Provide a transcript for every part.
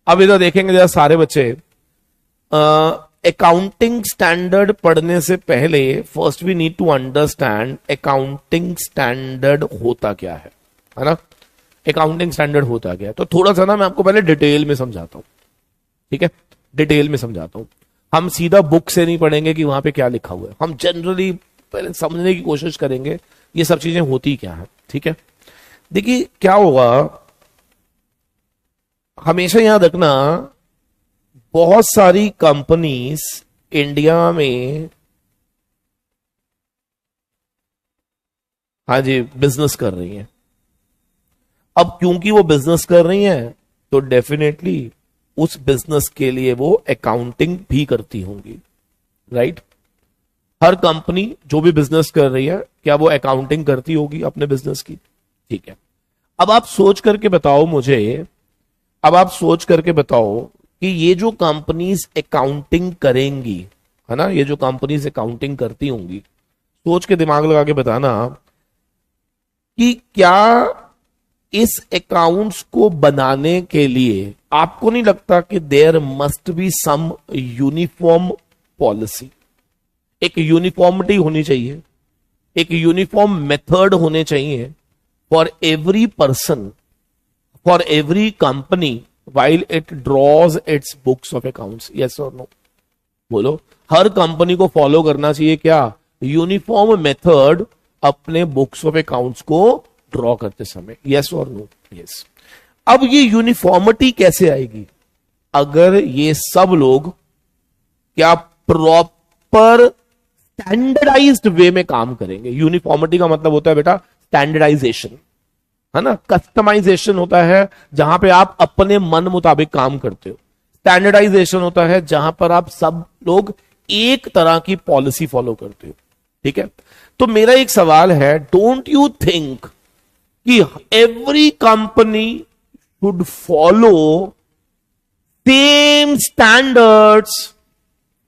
अब इधर देखेंगे जरा सारे बच्चे, अकाउंटिंग स्टैंडर्ड पढ़ने से पहले first we need to understand accounting standard होता क्या है ना। अकाउंटिंग स्टैंडर्ड होता क्या है, तो थोड़ा सा ना मैं आपको पहले डिटेल में समझाता हूं, ठीक है, डिटेल में समझाता हूं। हम सीधा बुक से नहीं पढ़ेंगे कि वहां पे क्या लिखा हुआ है, हम जनरली पहले समझने की कोशिश करेंगे ये सब चीजें होती क्या है, ठीक है। देखिए क्या होगा, हमेशा याद रखना, बहुत सारी कंपनीज इंडिया में हाँ जी बिजनेस कर रही हैं। अब क्योंकि वो बिजनेस कर रही हैं तो डेफिनेटली उस बिजनेस के लिए वो अकाउंटिंग भी करती होंगी, राइट। हर कंपनी जो भी बिजनेस कर रही है क्या वो अकाउंटिंग करती होगी अपने बिजनेस की, ठीक है। अब आप सोच करके बताओ मुझे, अब आप सोच करके बताओ कि ये जो कंपनीज अकाउंटिंग करेंगी, है ना, ये जो कंपनीज अकाउंटिंग करती होंगी, सोच के दिमाग लगा के बताना कि क्या इस अकाउंट्स को बनाने के लिए आपको नहीं लगता कि there must be some uniform policy, एक यूनिफॉर्मिटी होनी चाहिए, एक यूनिफॉर्म मेथड होने चाहिए for every person, for every company while it draws its books of accounts, yes or no? बोलो, हर कंपनी को फॉलो करना चाहिए क्या, यूनिफॉर्म मेथड अपने बुक्स ऑफ अकाउंट्स को ड्रॉ करते समय, यस और नो? यस। अब ये यूनिफॉर्मिटी कैसे आएगी, अगर ये सब लोग क्या प्रॉपर स्टैंडर्डाइज्ड वे में काम करेंगे। यूनिफॉर्मिटी का मतलब होता है बेटा स्टैंडर्डाइजेशन, है ना, कस्टमाइजेशन होता है जहां पे आप अपने मन मुताबिक काम करते हो, स्टैंडर्डाइजेशन होता है जहां पर आप सब लोग एक तरह की पॉलिसी फॉलो करते हो, ठीक है। तो मेरा एक सवाल है, डोंट यू थिंक कि every company should follow same standards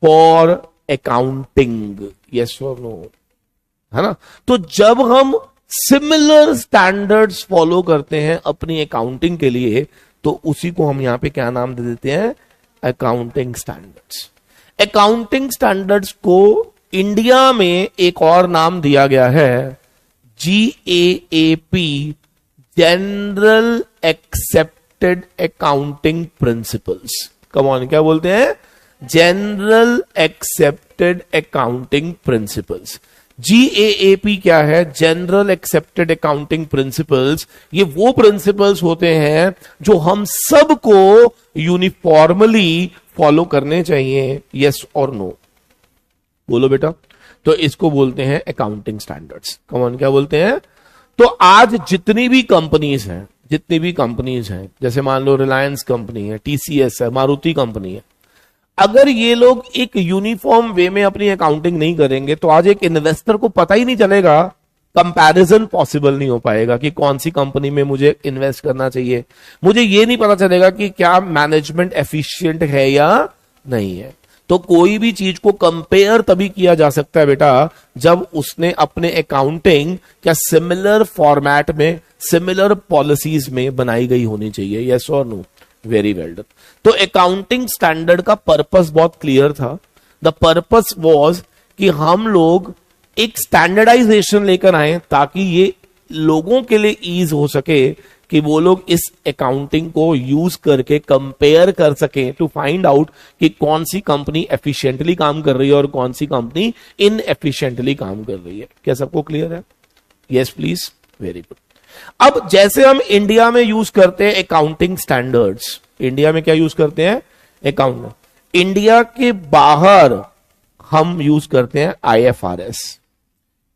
for accounting, yes और नो, है ना। तो जब हम सिमिलर स्टैंडर्ड्स फॉलो करते हैं अपनी अकाउंटिंग के लिए तो उसी को हम यहां पे क्या नाम दे देते हैं, अकाउंटिंग स्टैंडर्ड्स। अकाउंटिंग स्टैंडर्ड्स को इंडिया में एक और नाम दिया गया है GAAP, general accepted accounting principles. Come on, क्या बोलते हैं, general accepted accounting principles. GAAP क्या है, जनरल एक्सेप्टेड अकाउंटिंग प्रिंसिपल्स। ये वो प्रिंसिपल्स होते हैं जो हम सबको यूनिफॉर्मली फॉलो करने चाहिए, यस और नो? बोलो बेटा। तो इसको बोलते हैं अकाउंटिंग स्टैंडर्ड्स। कम ऑन, क्या बोलते हैं? तो आज जितनी भी कंपनीज हैं, जैसे मान लो रिलायंस कंपनी है, TCS है, मारुति कंपनी है, अगर ये लोग एक यूनिफॉर्म वे में अपनी अकाउंटिंग नहीं करेंगे तो आज एक इन्वेस्टर को पता ही नहीं चलेगा, कंपैरिजन पॉसिबल नहीं हो पाएगा कि कौन सी कंपनी में मुझे इन्वेस्ट करना चाहिए। मुझे ये नहीं पता चलेगा कि क्या मैनेजमेंट एफिशिएंट है या नहीं है। तो कोई भी चीज को कंपेयर तभी किया जा सकता है बेटा जब उसने अपने अकाउंटिंग क्या सिमिलर फॉर्मेट में, सिमिलर पॉलिसीज में बनाई गई होनी चाहिए, यस और नो? Very well done. तो अकाउंटिंग स्टैंडर्ड का पर्पस बहुत क्लियर था। द पर्पस वाज कि हम लोग एक स्टैंडर्डाइजेशन लेकर आए ताकि ये लोगों के लिए ईज हो सके कि वो लोग इस अकाउंटिंग को यूज करके कंपेयर कर सकें टू फाइंड आउट कि कौन सी कंपनी एफिशिएंटली काम कर रही है और कौन सी कंपनी इनएफिशिएंटली काम कर रही है। क्या सबको क्लियर है? Yes please, very good. अब जैसे हम इंडिया में यूज करते हैं अकाउंटिंग स्टैंडर्ड्स, इंडिया में क्या यूज करते हैं? अकाउंट। इंडिया के बाहर हम यूज करते हैं IFRS,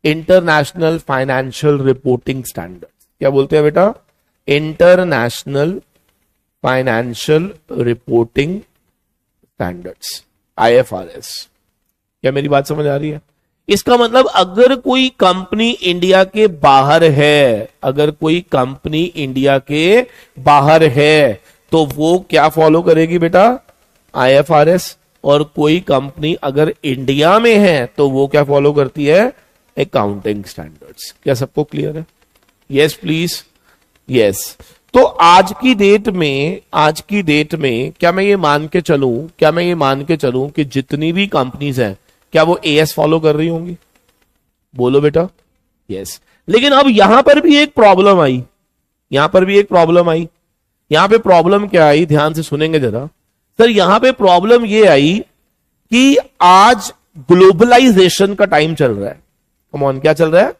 international financial reporting standards. क्या बोलते हैं बेटा? International financial reporting standards, IFRS। क्या मेरी बात समझ आ रही है? इसका मतलब अगर कोई कंपनी इंडिया के बाहर है, अगर कोई कंपनी इंडिया के बाहर है तो वो क्या फॉलो करेगी बेटा? IFRS। और कोई कंपनी अगर इंडिया में है तो वो क्या फॉलो करती है? Accounting standards. क्या सबको क्लियर है? Yes please, yes. तो आज की डेट में क्या मैं ये मान के चलूं कि जितनी भी कंपनीज हैं क्या वो एएस फॉलो कर रही होंगी? बोलो बेटा, यस। लेकिन अब यहां पर भी एक प्रॉब्लम आई, यहां पे प्रॉब्लम क्या आई, ध्यान से सुनेंगे जरा सर। यहां पे प्रॉब्लम ये आई कि आज ग्लोबलाइजेशन का टाइम चल रहा है। कम ऑन, क्या चल रहा है?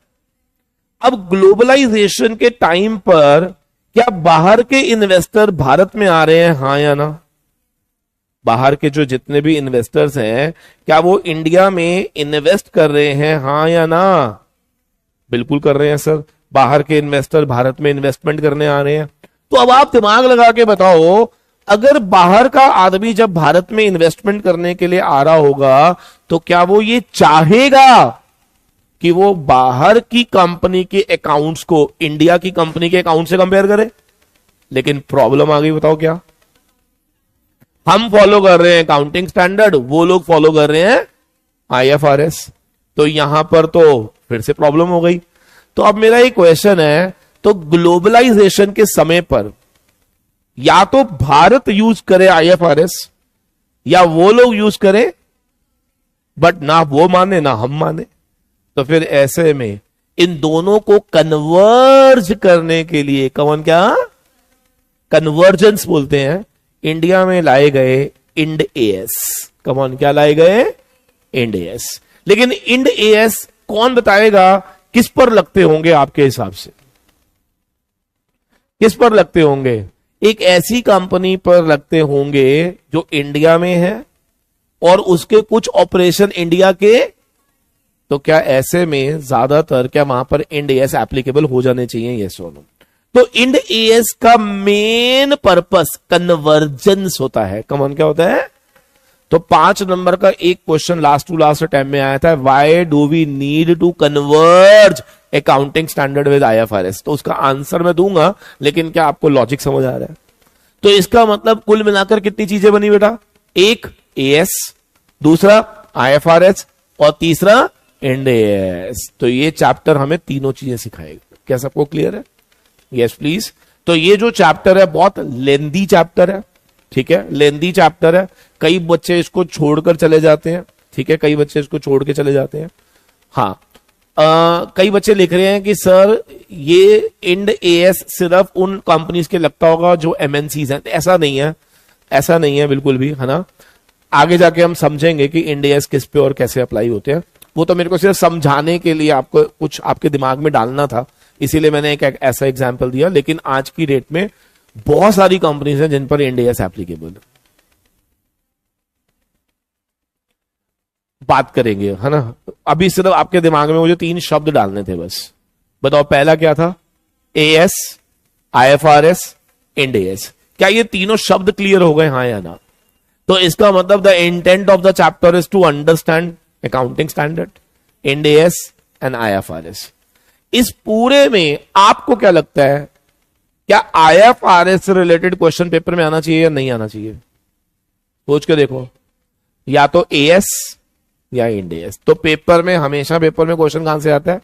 अब ग्लोबलाइजेशन के टाइम पर क्या बाहर के इन्वेस्टर भारत में आ रहे हैं, हां या ना? बाहर के जो जितने भी इन्वेस्टर्स हैं क्या वो इंडिया में इन्वेस्ट कर रहे हैं, हां या ना? बिल्कुल कर रहे हैं सर। बाहर के इन्वेस्टर भारत में इन्वेस्टमेंट करने आ रहे हैं। तो अब आप दिमाग लगा के बताओ, अगर बाहर का आदमी जब भारत में इन्वेस्टमेंट करने के लिए आ रहा होगा तो क्या वो ये चाहेगा कि वो बाहर की कंपनी के अकाउंट्स को इंडिया की कंपनी के अकाउंट से कंपेयर करे? लेकिन प्रॉब्लम आ गई, बताओ क्या? हम फॉलो कर रहे हैं अकाउंटिंग स्टैंडर्ड, वो लोग फॉलो कर रहे हैं आईएफआरएस। तो यहां पर तो फिर से प्रॉब्लम हो गई। तो अब मेरा एक क्वेश्चन है, तो ग्लोबलाइजेशन के समय पर या तो भारत यूज करे आईएफआरएस या वो लोग यूज करें, बट ना वो माने ना हम माने। तो फिर ऐसे में इन दोनों को कन्वर्ज करने के लिए, कौन क्या कन्वर्जेंस बोलते हैं, इंडिया में लाए गए इंड एएस। कौन क्या लाए गए? Ind AS. लेकिन इंड एएस कौन बताएगा किस पर लगते होंगे आपके हिसाब से? किस पर लगते होंगे? एक ऐसी कंपनी पर लगते होंगे जो इंडिया में है और उसके कुछ ऑपरेशन इंडिया के। तो क्या ऐसे में ज्यादातर क्या वहां पर इंड एएस एप्लीकेबल हो जाने चाहिए? ये सोनो। तो इंड एएस का मेन पर्पस कन्वर्जेंस होता है। कमन क्या होता है? तो 5 नंबर का एक question last to last time में आया था, why do we need to converge accounting standard with IFRS. तो उसका आंसर मैं दूंगा, लेकिन क्या आपको लॉजिक समझ आ रहा है? तो इसका मतलब कुल मिलाकर कितनी चीजें बनी बेटा? एक एएस, दूसरा आईएफआरएस और तीसरा इंड एएस। तो ये चैप्टर हमें तीनों चीजें सिखाएगा। क्या सबको क्लियर है? Yes please. तो ये जो चैप्टर है बहुत लेंदी चैप्टर है, ठीक है, लेंदी चैप्टर है। कई बच्चे इसको छोड़कर चले जाते हैं, ठीक है, कई बच्चे इसको छोड़ के चले जाते हैं। हाँ, कई बच्चे लिख रहे हैं कि सर ये इंड एएस सिर्फ उन कंपनीज के लगता होगा जो एमएनसीज हैं। ऐसा नहीं है, ऐसा नहीं है बिल्कुल भी, है ना। आगे जाके हम समझेंगे कि इंड एएस किस पे और कैसे अप्लाई होते हैं। वो तो मेरे को सिर्फ समझाने के लिए आपको कुछ आपके दिमाग में डालना था, इसीलिए मैंने एक ऐसा एग्जाम्पल दिया। लेकिन आज की डेट में बहुत सारी कंपनीज हैं जिन पर इंड एएस एप्लीकेबल है। बात करेंगे, है ना। अभी सिर्फ आपके दिमाग में मुझे 3 शब्द डालने थे बस। बताओ पहला क्या था? As, IFRS, Ind AS. क्या ये तीनों शब्द क्लियर हो गए, हाँ या ना? तो इसका मतलब the intent of the chapter is to understand accounting standard, Ind AS and IFRS. इस पूरे में आपको क्या लगता है, क्या आईएफआरएस से रिलेटेड क्वेश्चन पेपर में आना चाहिए या नहीं आना चाहिए? सोच के देखो, या तो एएस या इंड एएस। तो पेपर में हमेशा क्वेश्चन कहां से आता है?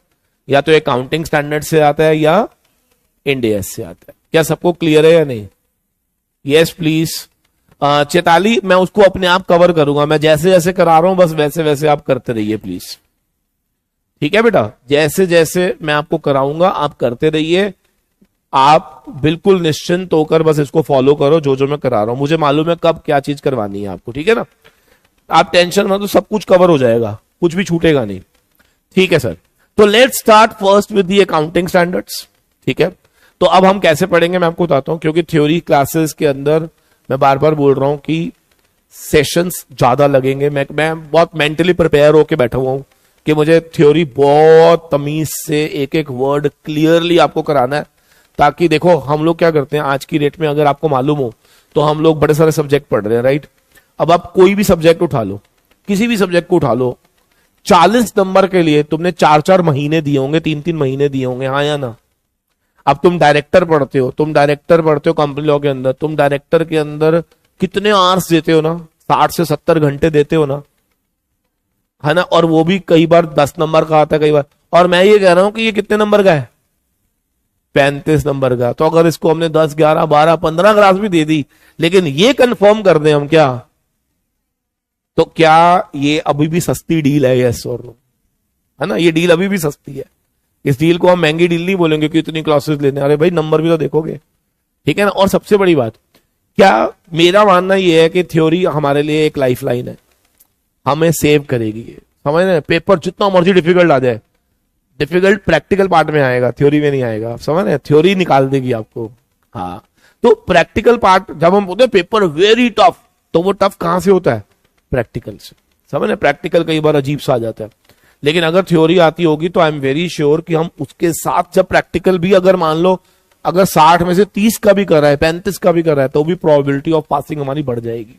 या तो अकाउंटिंग स्टैंडर्ड से आता है या इंड एएस से आता है। क्या सबको क्लियर है या नहीं? Yes please. चेताली, मैं उसको अपने आप कवर करूंगा। मैं जैसे जैसे करा रहा हूं बस वैसे वैसे आप करते रहिए प्लीज, ठीक है बेटा। जैसे जैसे मैं आपको कराऊंगा आप करते रहिए। आप बिल्कुल निश्चिंत होकर बस इसको फॉलो करो, जो जो मैं करा रहा हूं। मुझे मालूम है कब क्या चीज करवानी है आपको, ठीक है ना। आप टेंशन मत, तो सब कुछ कवर हो जाएगा, कुछ भी छूटेगा नहीं, ठीक है सर। तो let's start first with the accounting standards, ठीक है। तो अब हम कैसे पढ़ेंगे मैं आपको बताता हूं, क्योंकि थ्योरी क्लासेस के अंदर मैं बार बार बोल रहा हूं कि सेशंस ज्यादा लगेंगे। मैं बहुत मेंटली प्रिपेयर होकर बैठा हुआ हूं कि मुझे थ्योरी बहुत तमीज से एक एक वर्ड क्लियरली आपको कराना है। ताकि देखो हम लोग क्या करते हैं आज की डेट में, अगर आपको मालूम हो तो हम लोग बड़े सारे सब्जेक्ट पढ़ रहे हैं, राइट। अब आप कोई भी सब्जेक्ट उठा लो, किसी भी सब्जेक्ट को उठा लो, 40 नंबर के लिए तुमने 4-4 महीने दिए होंगे, 3-3 महीने दिए होंगे, हाँ या ना। अब तुम डायरेक्टर पढ़ते हो, कंपनी लॉ के अंदर, तुम डायरेक्टर के अंदर कितने आवर्स देते हो ना, 60 से 70 घंटे देते हो ना, है ना। और वो भी कई बार 10 नंबर का आता है, कई बार। और मैं ये कह रहा हूं कि ये कितने नंबर का है? 35 नंबर का। तो अगर इसको हमने 10, 11, 12, 15 क्लास भी दे दी, लेकिन ये कंफर्म कर दें हम क्या, तो क्या ये अभी भी सस्ती डील है? यस और नो, है ना, ये डील अभी भी सस्ती है। इस डील को हम महंगी डील नहीं बोलेंगे कि इतनी क्लासेस लेने, अरे भाई नंबर भी तो देखोगे, ठीक है ना। और सबसे बड़ी बात, क्या मेरा मानना यह है कि थ्योरी हमारे लिए एक लाइफलाइन है, हमें सेव करेगी ये, समझ रहे हैं। पेपर जितना मर्जी डिफिकल्ट आ जाए, डिफिकल्ट प्रैक्टिकल पार्ट में आएगा, थ्योरी में नहीं आएगा, आप समझ रहे हैं, थ्योरी निकाल देगी आपको। हाँ, तो प्रैक्टिकल पार्ट जब हम बोलते हैं पेपर वेरी टफ, तो वो टफ कहां से होता है? प्रैक्टिकल से, समझ रहे। प्रैक्टिकल कई बार अजीब सा आ जाता है, लेकिन अगर थ्योरी आती होगी तो आई एम वेरी श्योर कि हम उसके साथ जब प्रैक्टिकल भी, अगर मान लो अगर 60 में से 30 का भी कर रहा है, 35 का भी कर रहा है, तो भी प्रोबेबिलिटी ऑफ पासिंग हमारी बढ़ जाएगी,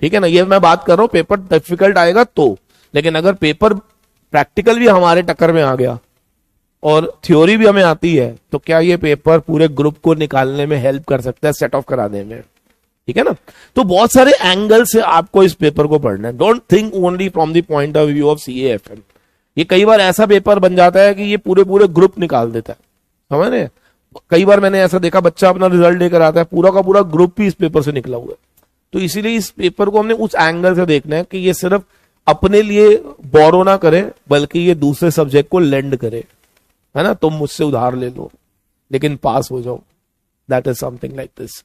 ठीक है ना। ये मैं बात कर रहा हूं पेपर डिफिकल्ट आएगा तो, लेकिन अगर पेपर प्रैक्टिकल भी हमारे टक्कर में आ गया और थ्योरी भी हमें आती है, तो क्या ये पेपर पूरे ग्रुप को निकालने में हेल्प कर सकता है, सेट ऑफ कराने में, ठीक है ना। तो बहुत सारे एंगल से आपको इस पेपर को पढ़ना है। Don't think only from the point of view of CAFM। ये कई बार ऐसा पेपर बन जाता है कि ये पूरे पूरे ग्रुप निकाल देता है, समझ रहे हैं। कई बार मैंने ऐसा देखा, बच्चा अपना रिजल्ट लेकर आता है, पूरा का पूरा ग्रुप भी इस पेपर से निकला हुआ है। तो इसीलिए इस पेपर को हमने उस एंगल से देखना है कि ये सिर्फ अपने लिए बोरो ना करे, बल्कि ये दूसरे सब्जेक्ट को लेंड करे, है ना। तुम मुझसे उधार ले लो लेकिन पास हो जाओ, that is something like this,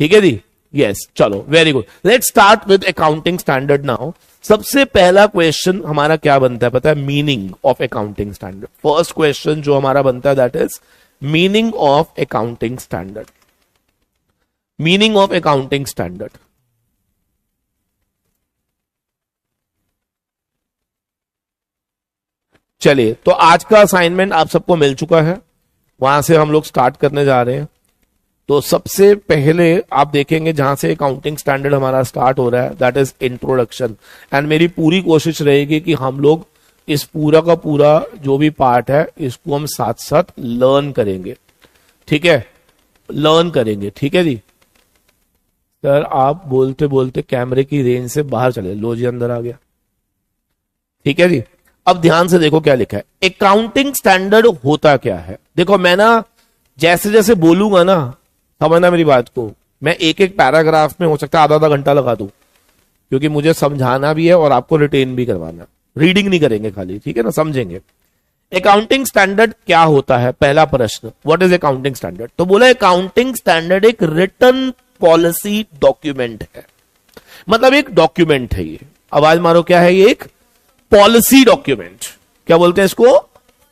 ठीक है जी। यस, चलो very good. Let's start with accounting standard now. सबसे पहला क्वेश्चन हमारा क्या बनता है पता है? Meaning of accounting standard. First question जो हमारा बनता है that is meaning of accounting standard. Meaning of accounting standard. चलिए, तो आज का असाइनमेंट आप सबको मिल चुका है, वहां से हम लोग स्टार्ट करने जा रहे हैं। तो सबसे पहले आप देखेंगे जहां से अकाउंटिंग स्टैंडर्ड हमारा स्टार्ट हो रहा है, दैट इज इंट्रोडक्शन। एंड मेरी पूरी कोशिश रहेगी कि हम लोग इस पूरा का पूरा जो भी पार्ट है इसको हम साथ साथ लर्न करेंगे, ठीक है, लर्न करेंगे, ठीक है जी। सर आप बोलते बोलते कैमरे की रेंज से बाहर चले, लो जी अंदर आ गया, ठीक है जी। अब ध्यान से देखो क्या लिखा है। अकाउंटिंग स्टैंडर्ड होता क्या है? देखो मैं ना जैसे जैसे बोलूंगा ना, समझना मेरी बात को, मैं एक एक पैराग्राफ में हो सकता है आधा आधा घंटा लगा दूं, क्योंकि मुझे समझाना भी है और आपको रिटेन भी करवाना। रीडिंग नहीं करेंगे खाली, ठीक है ना, समझेंगे। अकाउंटिंग स्टैंडर्ड क्या होता है? पहला प्रश्न, व्हाट इज अकाउंटिंग स्टैंडर्ड? तो बोला अकाउंटिंग स्टैंडर्ड एक रिटन पॉलिसी डॉक्यूमेंट है, मतलब एक डॉक्यूमेंट है ये। आवाज मारो, क्या है ये? एक पॉलिसी डॉक्यूमेंट। क्या बोलते हैं इसको?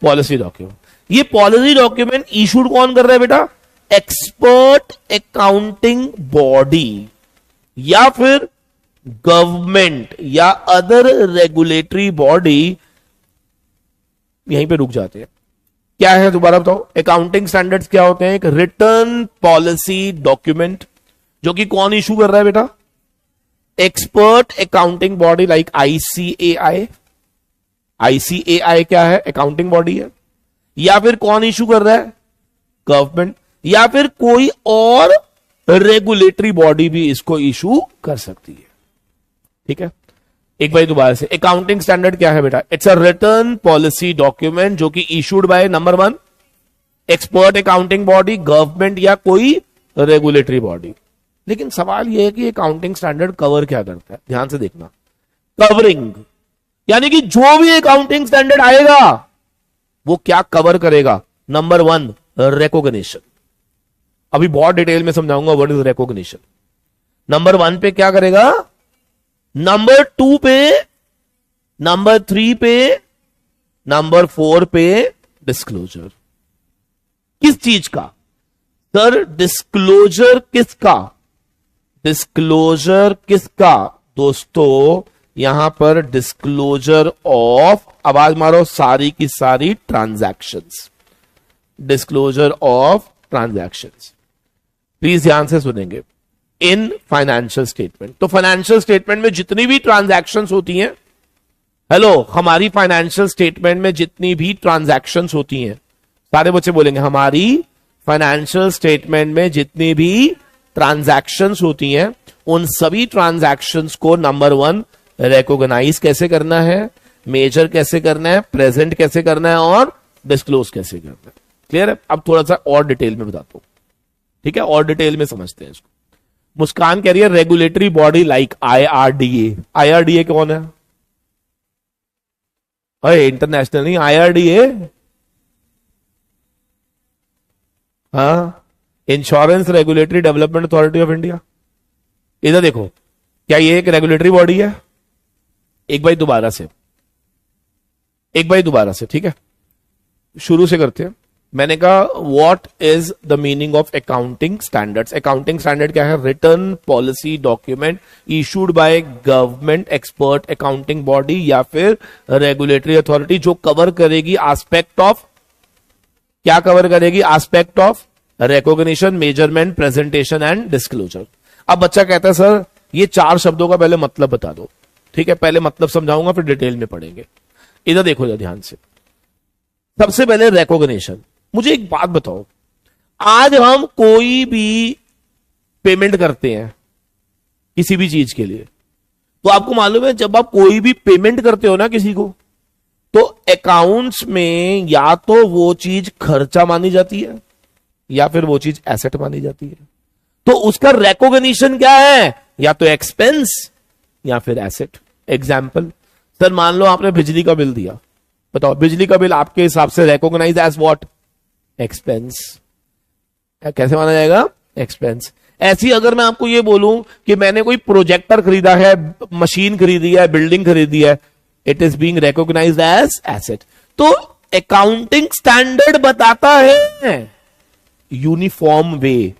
Policy document. ये पॉलिसी डॉक्यूमेंट इशूड कौन कर रहा है बेटा? एक्सपर्ट अकाउंटिंग बॉडी या फिर गवर्नमेंट या अदर रेगुलेटरी बॉडी। यहीं पे रुक जाते हैं। क्या है दोबारा बताओ? अकाउंटिंग स्टैंडर्ड्स क्या होते हैं? एक रिटर्न पॉलिसी डॉक्यूमेंट जो कि कौन इशू कर रहा है बेटा? Expert accounting body like ICAI। ICAI क्या है? अकाउंटिंग बॉडी है। या फिर कौन इशू कर रहा है? गवर्नमेंट, या फिर कोई और रेगुलेटरी बॉडी भी इसको इशू कर सकती है, ठीक है। एक बार दोबारा से, अकाउंटिंग स्टैंडर्ड क्या है बेटा? It's a return policy document जो कि issued by number 1 expert accounting body, government या कोई रेगुलेटरी बॉडी। लेकिन सवाल यह है कि अकाउंटिंग स्टैंडर्ड कवर क्या करता है? ध्यान से देखना, कवरिंग, यानी कि जो भी अकाउंटिंग स्टैंडर्ड आएगा वो क्या कवर करेगा? Number 1 recognition. अभी बहुत डिटेल में समझाऊंगा व्हाट इज रिकॉग्निशन। नंबर 1 पे क्या करेगा? नंबर 2 पे, नंबर 3 पे, नंबर 4 पे डिस्क्लोजर। किस चीज का सर? डिस्क्लोजर किसका? डिस्क्लोजर किसका दोस्तों? यहां पर डिस्क्लोजर ऑफ, आवाज मारो, सारी की सारी transactions. Disclosure of transactions, please ध्यान से सुनेंगे। इन फाइनेंशियल स्टेटमेंट, तो फाइनेंशियल स्टेटमेंट में जितनी भी ट्रांजैक्शंस होती हैं, हेलो, हमारी फाइनेंशियल स्टेटमेंट में जितनी भी ट्रांजैक्शंस होती हैं, सारे बच्चे बोलेंगे, हमारी फाइनेंशियल स्टेटमेंट में जितनी भी ट्रांजैक्शंस होती हैं, उन सभी ट्रांजैक्शंस को नंबर 1 रिकॉग्नाइज कैसे करना है, मेजर कैसे करना है, प्रेजेंट कैसे करना है और डिस्क्लोज कैसे करना है। क्लियर है? अब थोड़ा सा और डिटेल में बताता हूं, ठीक है, और डिटेल में समझते हैं इसको। मुस्कान कह रही है regulatory body like IRDA। IRDA कौन है? अरे इंटरनेशनल नहीं, IRDA, हाँ, insurance regulatory development authority of India. इधर देखो, क्या ये एक रेगुलेटरी बॉडी है? एक बाई दोबारा से, ठीक है, शुरू से करते हैं। मैंने कहा what is the meaning of accounting standards. Accounting standard क्या है? Return policy document issued by government expert accounting body या फिर रेगुलेटरी अथॉरिटी, जो कवर करेगी एस्पेक्ट ऑफ, क्या कवर करेगी? Aspect of recognition, measurement, presentation and disclosure. अब बच्चा कहता है सर ये 4 शब्दों का पहले मतलब बता दो। ठीक है, पहले मतलब समझाऊंगा फिर डिटेल में पढ़ेंगे। इधर देखो जरा ध्यान से। सबसे पहले रिकॉग्निशन। मुझे एक बात बताओ, आज हम कोई भी पेमेंट करते हैं किसी भी चीज के लिए, तो आपको मालूम है जब आप कोई भी पेमेंट करते हो ना किसी को, तो अकाउंट्स में या तो वो चीज खर्चा मानी जाती है या फिर वो चीज एसेट मानी जाती है। तो उसका रिकॉग्निशन क्या है? या तो एक्सपेंस या फिर एसेट। एग्जाम्पल, सर मान लो आपने बिजली का बिल दिया, बताओ बिजली का बिल आपके हिसाब से रिकॉग्नाइज एज व्हाट? एक्सपेंस। कैसे माना जाएगा? एक्सपेंस। ऐसी अगर मैं आपको ये बोलूं कि मैंने कोई प्रोजेक्टर खरीदा है, मशीन खरीदी है, बिल्डिंग खरीदी है, it is being recognised as asset. तो अकाउंटिंग स्टैंडर्ड बताता है uniform way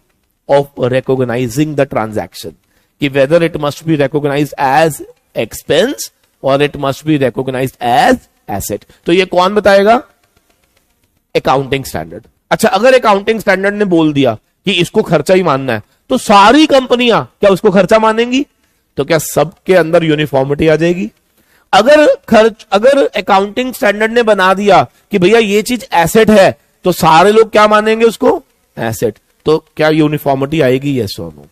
of recognising the transaction, कि whether it must be recognised as expense और it must be recognised as asset. तो ये कौन बताएगा? Accounting standard. अच्छा, अगर अकाउंटिंग स्टैंडर्ड ने बोल दिया कि इसको खर्चा ही मानना है, तो सारी कंपनियां क्या उसको खर्चा मानेंगी? तो क्या सबके अंदर यूनिफॉर्मिटी आ जाएगी? अगर अकाउंटिंग स्टैंडर्ड ने बना दिया कि भैया ये चीज एसेट है, तो सारे लोग क्या मानेंगे उसको? एसेट। तो क्या यूनिफॉर्मिटी आएगी? यस और नो।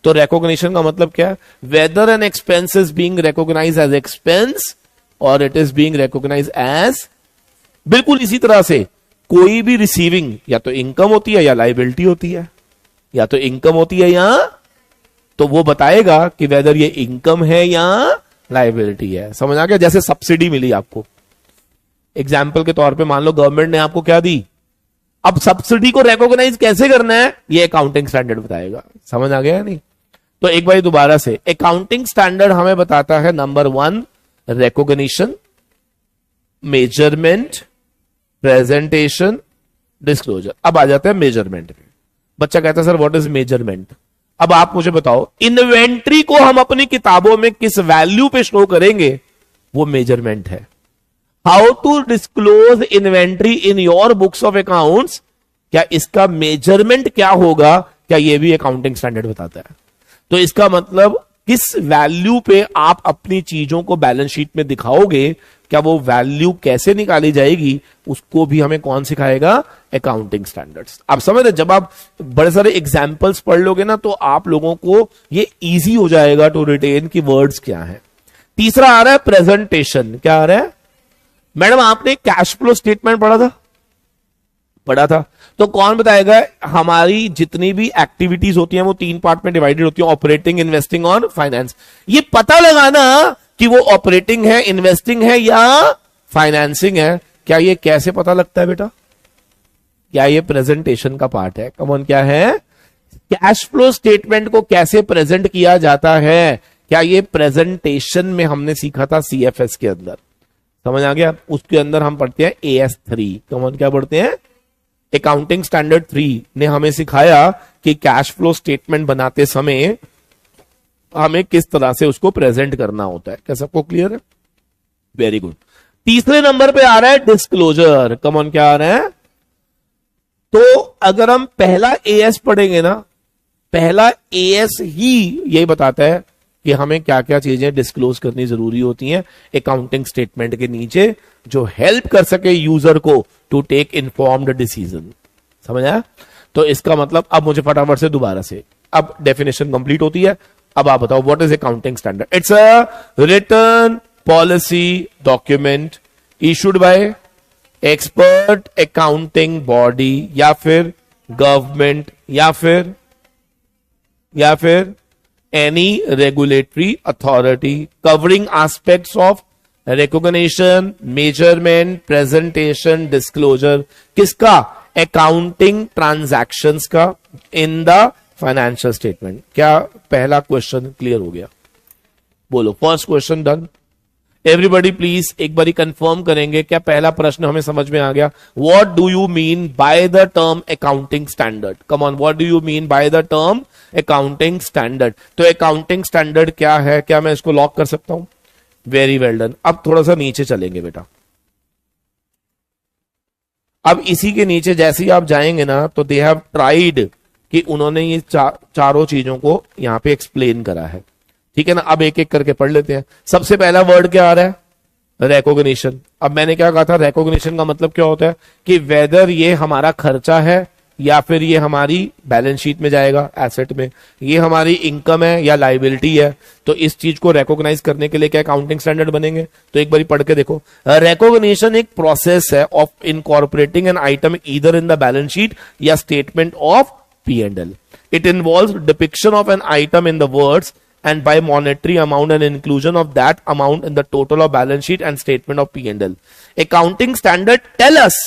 तो रिकॉग्निशन का मतलब क्या है? Whether an expense is being recognised as expense और it is being recognised as. बिल्कुल इसी तरह से कोई भी रिसीविंग या तो इनकम होती है या लाइबिलिटी होती है, या तो इनकम होती है या, तो वो बताएगा कि वेदर ये इनकम है या लाइबिलिटी है। समझ आ गया? जैसे सब्सिडी मिली आपको, एग्जाम्पल के तौर पे मान लो गवर्नमेंट ने आपको क्या दी, अब सब्सिडी को रिकॉग्नाइज कैसे करना है ये अकाउंटिंग स्टैंडर्ड बताएगा। समझ आ गया नहीं? तो एक बार दोबारा से, अकाउंटिंग स्टैंडर्ड हमें बताता है number 1 recognition, measurement, presentation, disclosure. अब आ जाते हैं मेजरमेंट पे। बच्चा कहता है सर व्हाट इज मेजरमेंट। अब आप मुझे बताओ, इन्वेंट्री को हम अपनी किताबों में किस वैल्यू पे शो करेंगे? वो मेजरमेंट है। How to disclose inventory in your books of accounts, क्या इसका मेजरमेंट क्या होगा? क्या ये भी अकाउंटिंग स्टैंडर्ड बताता है। तो इसका मतलब किस वैल्यू पे आप अपनी चीजों को बैलेंस शीट में दिखाओगे, क्या वो वैल्यू कैसे निकाली जाएगी, उसको भी हमें कौन सिखाएगा? Accounting standards. आप समझ रहे? जब आप बड़े सारे एग्जाम्पल्स पढ़ लोगे ना, तो आप लोगों को ये इजी हो जाएगा टू रिटेन की वर्ड्स क्या है। तीसरा आ रहा है प्रेजेंटेशन। क्या आ रहा है? मैडम आपने कैश फ्लो स्टेटमेंट पढ़ा था, तो कौन बताएगा? हमारी जितनी भी एक्टिविटीज होती हैं वो 3 पार्ट में डिवाइडेड होती है, ऑपरेटिंग, इन्वेस्टिंग और फाइनेंस। ये पता लगाना कि वो ऑपरेटिंग है, इन्वेस्टिंग है या फाइनेंसिंग है, क्या ये कैसे पता लगता है बेटा? क्या ये प्रेजेंटेशन का पार्ट है? कमॉन, क्या है? कैश फ्लो स्टेटमेंट को कैसे प्रेजेंट किया जाता है, क्या ये प्रेजेंटेशन में हमने सीखा था CFS के अंदर। समझ आ गया? उसके अंदर हम पढ़ते हैं AS3। कमॉन, क्या पढ़ते हैं? अकाउंटिंग स्टैंडर्ड 3 ने हमें सिखाया कि कैश फ्लो स्टेटमेंट बनाते समय हमें किस तरह से उसको प्रेजेंट करना होता है। क्या सबको क्लियर है? Very good. तीसरे नंबर पे आ रहा है डिस्क्लोजर। कमॉन, क्या आ रहा है? तो अगर हम पहला AS पढ़ेंगे ना, पहला AS ही यही बताता है कि हमें क्या क्या चीजें डिस्क्लोज करनी जरूरी होती हैं अकाउंटिंग स्टेटमेंट के नीचे, जो हेल्प कर सके यूजर को टू टेक इन्फॉर्म्ड डिसीजन। समझ आया? तो इसका मतलब अब मुझे फटाफट से दोबारा से, अब डेफिनेशन कंप्लीट होती है। अब आप बताओ what is accounting standard. It's a return policy document issued by expert accounting body या फिर गवर्नमेंट या फिर any regulatory authority covering aspects of recognition, measurement, presentation, disclosure. किसका? अकाउंटिंग ट्रांजैक्शंस का इन द फाइनेंशियल स्टेटमेंट। क्या पहला question clear हो गया? बोलो, first question done. Everybody please एक बारी कंफर्म करेंगे क्या पहला प्रश्न हमें समझ में आ गया? What do you mean by the term accounting standard? Come on, what do you mean by the term accounting standard? तो अकाउंटिंग स्टैंडर्ड क्या है? क्या मैं इसको लॉक कर सकता हूं? Very well done. अब थोड़ा सा नीचे चलेंगे बेटा। अब इसी के नीचे जैसे ही आप जाएंगे ना तो दे हैव ट्राइड कि उन्होंने ये चारों चीजों को यहां पे एक्सप्लेन करा है। ठीक है ना? अब एक एक करके पढ़ लेते हैं। सबसे पहला वर्ड क्या आ रहा है? रिकॉग्निशन। अब मैंने क्या कहा था? रिकॉग्निशन का मतलब क्या होता है कि वेदर ये हमारा खर्चा है या फिर ये हमारी बैलेंस शीट में जाएगा, एसेट में, ये हमारी इनकम है या लाइबिलिटी है। तो इस चीज को रिकॉग्नाइज करने के लिए क्या अकाउंटिंग स्टैंडर्ड बनेंगे? तो एक बारी पढ़ के देखो। रिकॉग्निशन एक प्रोसेस है of incorporating an item either in the balance sheet या statement of P&L. It involves depiction of an item in the words and by monetary amount and inclusion of that amount in the total of balance sheet and statement of P&L. Accounting standard tell us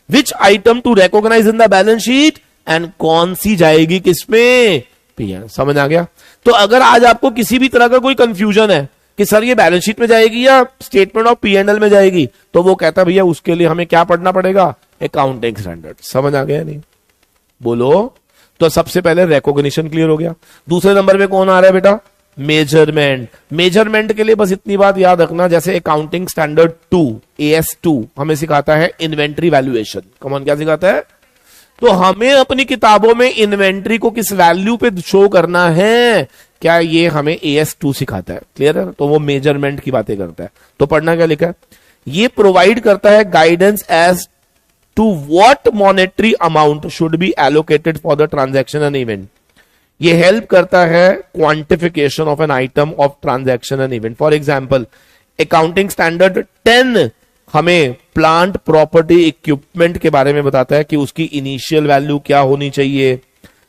which item to recognize in the balance sheet and कौन सी जाएगी किसमें? P&L। समझ आ गया? तो अगर आज आपको किसी भी तरह का कोई कंफ्यूजन है कि सर ये बैलेंस शीट में जाएगी या स्टेटमेंट ऑफ P&L में जाएगी, तो वो कहता भैया उसके लिए हमें क्या पढ़ना पड़ेगा? Accounting standard. समझ आ गया नहीं? बोलो। तो सबसे पहले रिकॉग्निशन क्लियर हो गया। दूसरे नंबर पे कौन आ रहा है बेटा? मेजरमेंट। मेजरमेंट के लिए बस इतनी बात याद रखना, जैसे अकाउंटिंग स्टैंडर्ड 2 AS2 हमें सिखाता है इन्वेंट्री वैल्यूएशन। कौन क्या सिखाता है? तो हमें अपनी किताबों में इन्वेंट्री को किस वैल्यू पे शो करना है, क्या ये हमें AS2 सिखाता है? क्लियर है? तो वो मेजरमेंट की बातें करता है। तो पढ़ना क्या लिखा है? ये प्रोवाइड करता है guidance as to what monetary amount should be allocated for the transaction and event. ये हेल्प करता है quantification of an item of transaction and event. For example accounting standard 10 हमें प्लांट प्रॉपर्टी इक्विपमेंट के बारे में बताता है कि उसकी इनिशियल वैल्यू क्या होनी चाहिए।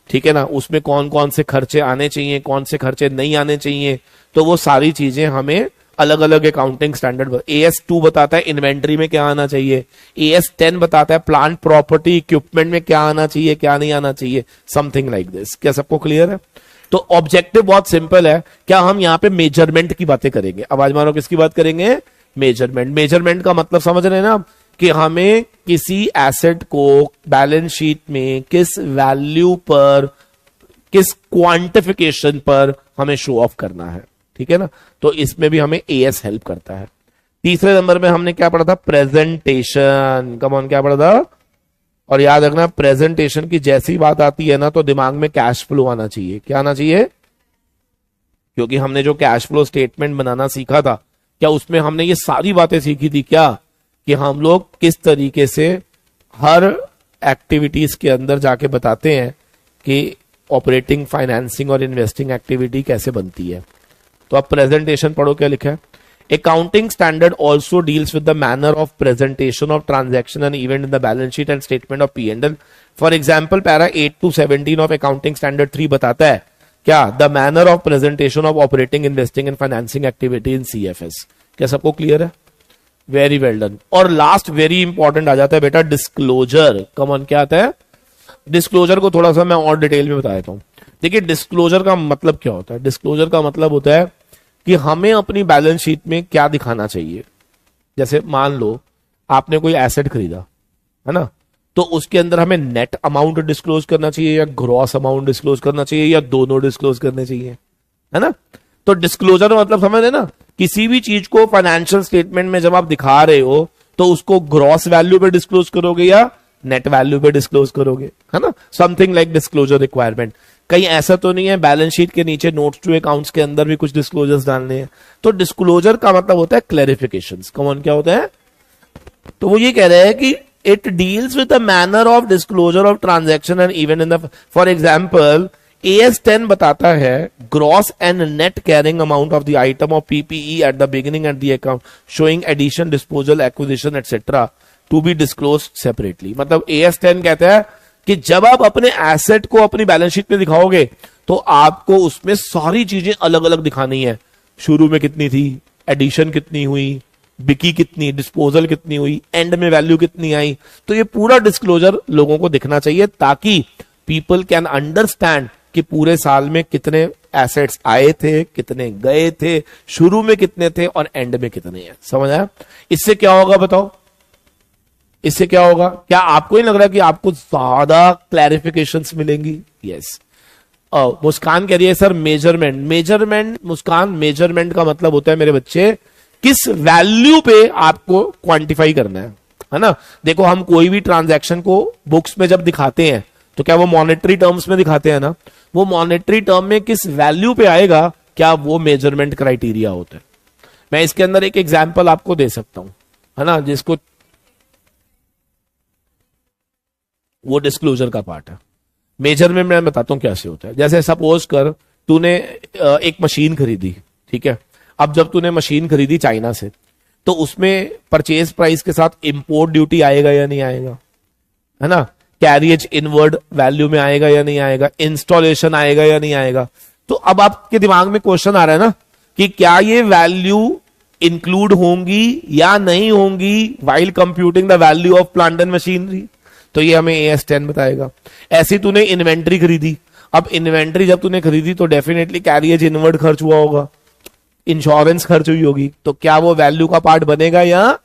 ठीक है ना? उसमें कौन कौन से खर्चे आने चाहिए, कौन से खर्चे नहीं आने चाहिए। तो वो सारी चीजें हमें अलग अलग अकाउंटिंग स्टैंडर्ड। AS2 बताता है इन्वेंट्री में क्या आना चाहिए, AS10 बताता है प्लांट प्रॉपर्टी इक्विपमेंट में क्या आना चाहिए, क्या नहीं आना चाहिए, समथिंग लाइक दिस। क्या सबको क्लियर है? तो ऑब्जेक्टिव बहुत सिंपल है। क्या हम यहाँ पे मेजरमेंट की बातें करेंगे? आवाज मारो, किसकी बात करेंगे? मेजरमेंट। मेजरमेंट का मतलब समझ रहे हैं ना कि हमें किसी एसेट को बैलेंस शीट में किस वैल्यू पर, किस क्वांटिफिकेशन पर हमें शो ऑफ करना है। ठीक है ना? तो इसमें भी हमें AS हेल्प करता है। तीसरे नंबर में हमने क्या पढ़ा था? प्रेजेंटेशन। कम ऑन, क्या पढ़ा था? और याद रखना प्रेजेंटेशन की जैसी बात आती है ना तो दिमाग में कैश फ्लो आना चाहिए। क्या आना चाहिए? क्योंकि हमने जो कैश फ्लो स्टेटमेंट बनाना सीखा था, क्या उसमें हमने ये सारी बातें सीखी थी क्या कि हम लोग किस तरीके से हर एक्टिविटीज के अंदर जाके बताते हैं कि ऑपरेटिंग, फाइनेंसिंग और इन्वेस्टिंग एक्टिविटी कैसे बनती है। तो आप प्रेजेंटेशन पढ़ो, क्या लिखा है? Accounting standard also deals with the manner of presentation of transaction and event in the balance sheet and statement of P&L। For example para 8 to 17 of accounting standard 3 बताता है क्या? The manner of presentation of operating, investing and financing activity in CFS। क्या सबको clear है? Very well done. और last very important आ जाता है बेटा डिस्क्लोजर। कम ऑन, क्या आता है? डिस्क्लोजर को थोड़ा सा मैं और डिटेल में बता देता हूं। देखिए डिस्क्लोजर का मतलब क्या होता है? डिस्क्लोजर का मतलब होता है कि हमें अपनी बैलेंस शीट में क्या दिखाना चाहिए। जैसे मान लो आपने कोई एसेट खरीदा है ना, तो उसके अंदर हमें नेट अमाउंट डिस्क्लोज करना चाहिए या ग्रॉस अमाउंट डिस्क्लोज करना चाहिए या दोनों डिस्क्लोज करने चाहिए, है ना? तो डिस्क्लोजर मतलब समझ रहे ना, किसी भी चीज को फाइनेंशियल स्टेटमेंट में जब आप दिखा रहे हो तो उसको ग्रॉस वैल्यू पे डिस्क्लोज करोगे या नेट वैल्यू पे डिस्क्लोज करोगे, है ना? Something like disclosure requirement. कहीं ऐसा तो नहीं है बैलेंस शीट के नीचे नोट्स टू अकाउंट्स के अंदर भी कुछ डिस्क्लोजर्स डालने हैं। तो डिस्क्लोजर का मतलब होता है क्लैरिफिकेशंस। कौन क्या होता है? तो वो ये कह रहे हैं कि it deals with the manner of disclosure of transaction and even in the, for example AS10 बताता है gross and net carrying amount of the item of PPE at the beginning at the account showing addition, disposal, acquisition etcetera to be disclose separately. मतलब AS10 कहता है कि जब आप अपने asset को अपनी बैलेंस शीट में दिखाओगे तो आपको उसमें सारी चीजें अलग अलग दिखानी है। शुरू में कितनी थी, एडिशन कितनी हुई, बिकी कितनी, डिस्पोजल कितनी हुई, एंड में वैल्यू कितनी आई। तो ये पूरा डिस्क्लोजर लोगों को दिखना चाहिए ताकि पीपल कैन अंडरस्टैंड कि पूरे साल में कितने एसेट्स आए थे, कितने गए थे, शुरू में कितने थे और एंड में कितने हैं। समझ आया? इससे क्या होगा बताओ? इससे क्या होगा? क्या आपको नहीं लग रहा कि आपको ज्यादा क्लैरिफिकेशंस मिलेंगी? यस। मुस्कान कह रही है सर मेजरमेंट मुस्कान, मेजरमेंट का मतलब होता है मेरे बच्चे किस वैल्यू पे आपको क्वांटिफाई करना है ना? देखो हम कोई भी ट्रांजैक्शन को बुक्स में जब दिखाते हैं तो क्या वो मॉनेटरी टर्म्स में दिखाते हैं ना? वो मॉनेटरी टर्म में किस वैल्यू पे आएगा, क्या वो मेजरमेंट क्राइटेरिया होता है। मैं इसके अंदर एक एग्जांपल आपको दे सकता हूं, है ना, जिसको वो डिस्क्लोजर का पार्ट है। मेजरमेंट मैं बताता हूं कैसे होता है। जैसे सपोज कर तूने एक मशीन खरीदी, ठीक है। अब जब तूने मशीन खरीदी चाइना से, तो उसमें परचेज प्राइस के साथ इंपोर्ट ड्यूटी आएगा या नहीं आएगा, है ना? कैरियज इनवर्ड वैल्यू में आएगा या नहीं आएगा, इंस्टॉलेशन आएगा या नहीं आएगा। तो अब आपके दिमाग में क्वेश्चन आ रहा है ना कि क्या ये वैल्यू इंक्लूड होंगी या नहीं होंगी while computing the value of plant and machinery. तो ये हमें AS10 बताएगा। ऐसी तूने इन्वेंट्री खरीदी, अब इन्वेंट्री जब तूने खरीदी तो डेफिनेटली कैरियज इनवर्ड खर्च हुआ होगा, इंश्योरेंस खर्च हुई होगी, तो क्या वो वैल्यू का पार्ट बनेगा या?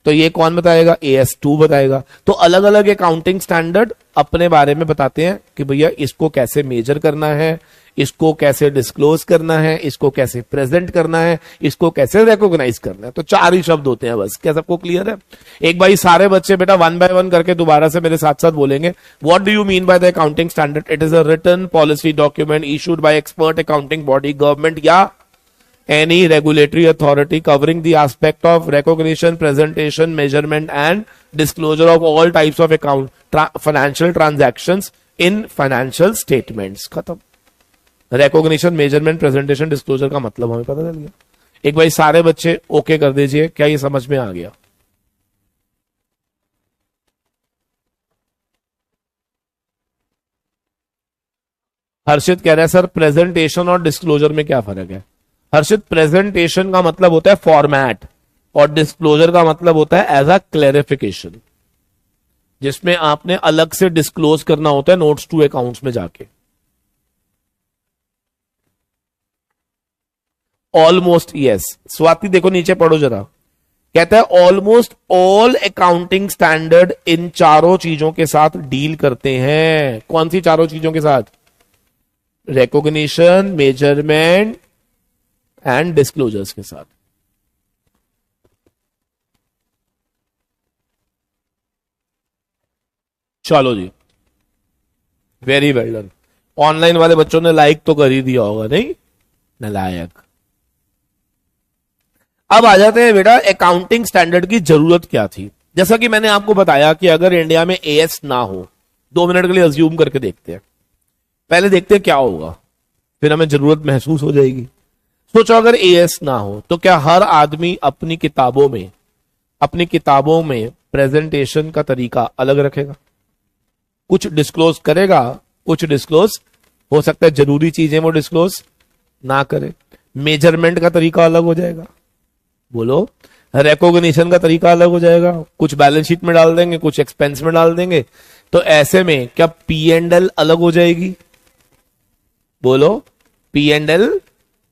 तो ये कौन बताएगा? AS2 बताएगा। तो अलग अलग अकाउंटिंग स्टैंडर्ड अपने बारे में बताते हैं कि भैया इसको कैसे मेजर करना है, इसको कैसे डिस्क्लोज करना है, इसको कैसे प्रेजेंट करना है, इसको कैसे रिकॉग्नाइज करना है। तो 4 ही शब्द होते हैं बस। क्या सबको क्लियर है? एक बाई सारे बच्चे बेटा 1 by 1 करके दोबारा से मेरे साथ साथ बोलेंगे। What do you mean by the accounting standard? It is a return policy document issued by expert accounting body, government या any regulatory authority covering the aspect of recognition, presentation, measurement and disclosure of all types of financial transactions in financial statements। खत्म। recognition, measurement, presentation, disclosure का मतलब हमें पता चल गया। एक बार सारे बच्चे ओके कर दीजिए, क्या ये समझ में आ गया? हर्षित कह रहा है सर प्रेजेंटेशन और डिस्क्लोजर में क्या फर्क है? हर्षित, प्रेजेंटेशन का मतलब होता है फॉर्मेट और डिस्क्लोजर का मतलब होता है एज अ क्लैरिफिकेशन, जिसमें आपने अलग से डिस्क्लोज करना होता है नोट्स टू अकाउंट्स में जाके। Almost yes. स्वाति देखो नीचे पढ़ो जरा, कहता है almost all accounting standard in चारों चीजों के साथ डील करते हैं। कौन सी चारों चीजों के साथ? रिकॉग्निशन, मेजरमेंट एंड डिस्क्लोजर्स के साथ। चलो जी, वेरी वेल डन। ऑनलाइन वाले बच्चों ने लाइक तो कर ही दिया होगा, नहीं? नालायक। अब आ जाते हैं बेटा अकाउंटिंग स्टैंडर्ड की जरूरत क्या थी। जैसा कि मैंने आपको बताया कि अगर इंडिया में AS ना हो, 2 मिनट के लिए अज्यूम करके देखते हैं, पहले देखते हैं क्या होगा, फिर हमें जरूरत महसूस हो जाएगी। सोचो अगर AS ना हो तो क्या हर आदमी अपनी किताबों में प्रेजेंटेशन का तरीका अलग रखेगा? कुछ डिस्क्लोज करेगा, कुछ डिस्क्लोज हो सकता है जरूरी चीजें वो डिस्क्लोज ना करे। मेजरमेंट का तरीका अलग हो जाएगा, बोलो। रिकॉग्निशन का तरीका अलग हो जाएगा, कुछ बैलेंस शीट में डाल देंगे, कुछ एक्सपेंस में डाल देंगे। तो ऐसे में क्या P&L अलग हो जाएगी? बोलो, P&L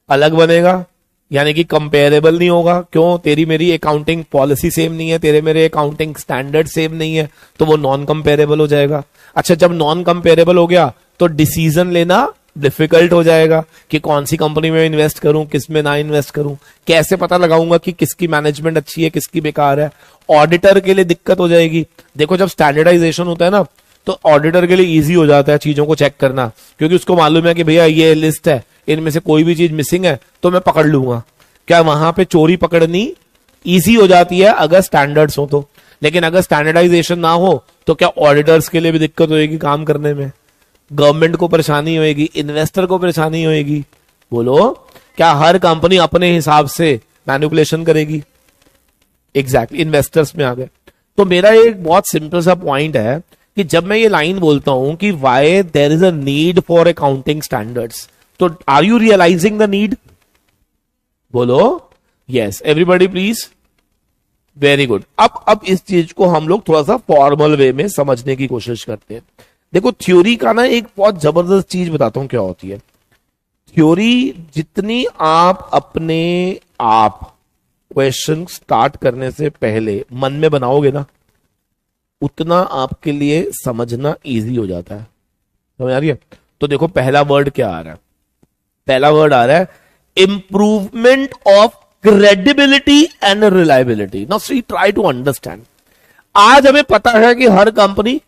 अलग बनेगा, यानी कि कंपेरेबल नहीं होगा। क्यों? तेरी मेरी अकाउंटिंग पॉलिसी सेम नहीं है, तेरे मेरे अकाउंटिंग स्टैंडर्ड सेम नहीं है, तो वो नॉन कंपेरेबल हो जाएगा। अच्छा, जब नॉन कंपेरेबल हो गया तो डिसीजन लेना डिफिकल्ट हो जाएगा कि कौन सी कंपनी में इन्वेस्ट करूं, किस में ना इन्वेस्ट करूं, कैसे पता लगाऊंगा कि किसकी मैनेजमेंट अच्छी है, किसकी बेकार है। ऑडिटर के लिए दिक्कत हो जाएगी। देखो जब स्टैंडर्डाइजेशन होता है ना, तो ऑडिटर के लिए इजी हो जाता है चीजों को चेक करना, क्योंकि उसको मालूम है कि भैया ये लिस्ट है, इनमें से कोई भी चीज मिसिंग है तो मैं पकड़ लूंगा। क्या वहां पे चोरी पकड़नी इजी हो जाती है अगर स्टैंडर्ड्स हो तो। लेकिन अगर स्टैंडर्डाइजेशन ना हो तो क्या ऑडिटर्स के लिए भी दिक्कत होगी काम करने में, गवर्नमेंट को परेशानी होगी, इन्वेस्टर को परेशानी होगी। बोलो, क्या हर कंपनी अपने हिसाब से मैनिपुलेशन करेगी? एग्जैक्टली, इन्वेस्टर्स में आ गए। तो मेरा एक बहुत सिंपल सा पॉइंट है कि जब मैं ये लाइन बोलता हूं कि why there is a need for accounting standards, तो are you realising the need? बोलो yes everybody please, very good. अब इस चीज को हम लोग थोड़ा सा फॉर्मल वे में समझने की कोशिश करते हैं। देखो थ्योरी का ना एक बहुत जबरदस्त चीज बताता हूं क्या होती है। थ्योरी जितनी आप अपने आप क्वेश्चन स्टार्ट करने से पहले मन में बनाओगे ना, उतना आपके लिए समझना इजी हो जाता है। समझ आ रही है? तो देखो पहला वर्ड क्या आ रहा है, पहला वर्ड आ रहा है improvement of credibility and reliability. Now see try to understand. आज हमें पता है कि हर कंपनी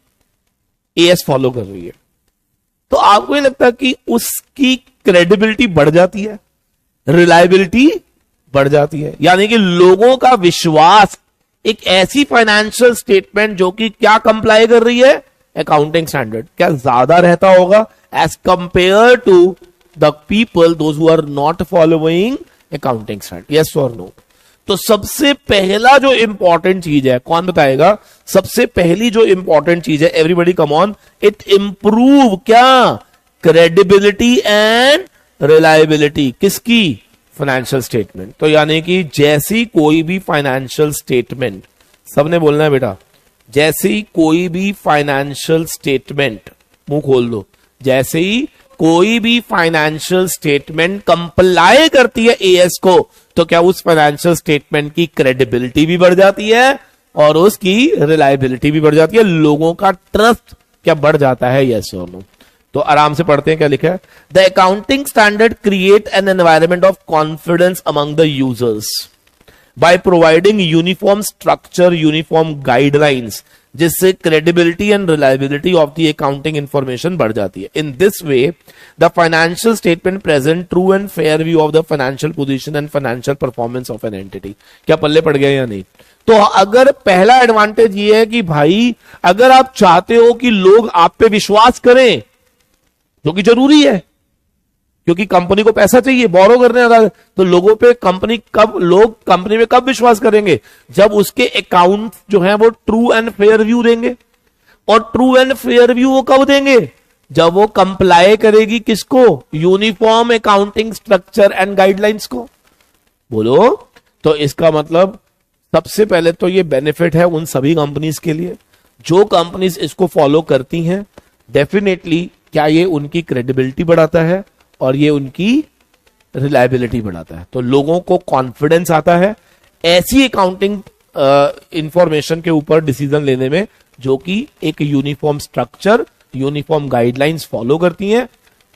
एएस फॉलो कर रही है, तो आपको नहीं लगता कि उसकी क्रेडिबिलिटी बढ़ जाती है, रिलायबिलिटी बढ़ जाती है? यानी कि लोगों का विश्वास एक ऐसी फाइनेंशियल स्टेटमेंट जो कि क्या कंप्लाई कर रही है, अकाउंटिंग स्टैंडर्ड, क्या ज्यादा रहता होगा as compare to the people those who are not following accounting standard? Yes और नो? तो सबसे पहला जो इंपॉर्टेंट चीज है, कौन बताएगा? सबसे पहली जो इंपॉर्टेंट चीज है, everybody come on, it improve क्या? Credibility and reliability. किसकी? Financial statement. तो यानी कि जैसी कोई भी फाइनेंशियल स्टेटमेंट, सबने बोलना है बेटा, जैसी कोई भी फाइनेंशियल स्टेटमेंट, मुंह खोल दो, जैसे ही कोई भी फाइनेंशियल स्टेटमेंट कंप्लाई करती है एएस को, तो क्या उस फाइनेंशियल स्टेटमेंट की क्रेडिबिलिटी भी बढ़ जाती है और उसकी रिलायबिलिटी भी बढ़ जाती है, लोगों का ट्रस्ट क्या बढ़ जाता है? यस और नो? तो आराम से पढ़ते हैं क्या लिखा है। The accounting standard create an environment of confidence among the users by providing uniform structure, uniform guidelines, जिससे credibility and reliability of the accounting information बढ़ जाती है। In this way the financial statement present true and fair view of the financial position and financial performance of an entity. क्या पल्ले पड़ गया या नहीं? तो अगर पहला एडवांटेज ये है कि भाई अगर आप चाहते हो कि लोग आप पे विश्वास करें, जो कि जरूरी है क्योंकि कंपनी को पैसा चाहिए, बोरो करने वाला, तो लोगों पे लोग कंपनी में कब विश्वास करेंगे? जब उसके अकाउंट जो है वो ट्रू एंड फेयर व्यू देंगे। और ट्रू एंड फेयर व्यू वो कब देंगे? जब वो कंप्लाई करेगी किसको? Uniform accounting structure and guidelines को। बोलो, तो इसका मतलब सबसे पहले तो ये बेनिफिट है उन सभी कंपनीज के लिए जो कंपनीज इसको फॉलो करती हैं। डेफिनेटली क्या ये उनकी क्रेडिबिलिटी बढ़ाता है और ये उनकी रिलायबिलिटी बढ़ाता है, तो लोगों को कॉन्फिडेंस आता है ऐसी अकाउंटिंग इंफॉर्मेशन के ऊपर डिसीजन लेने में जो कि एक uniform structure, uniform guidelines follow करती हैं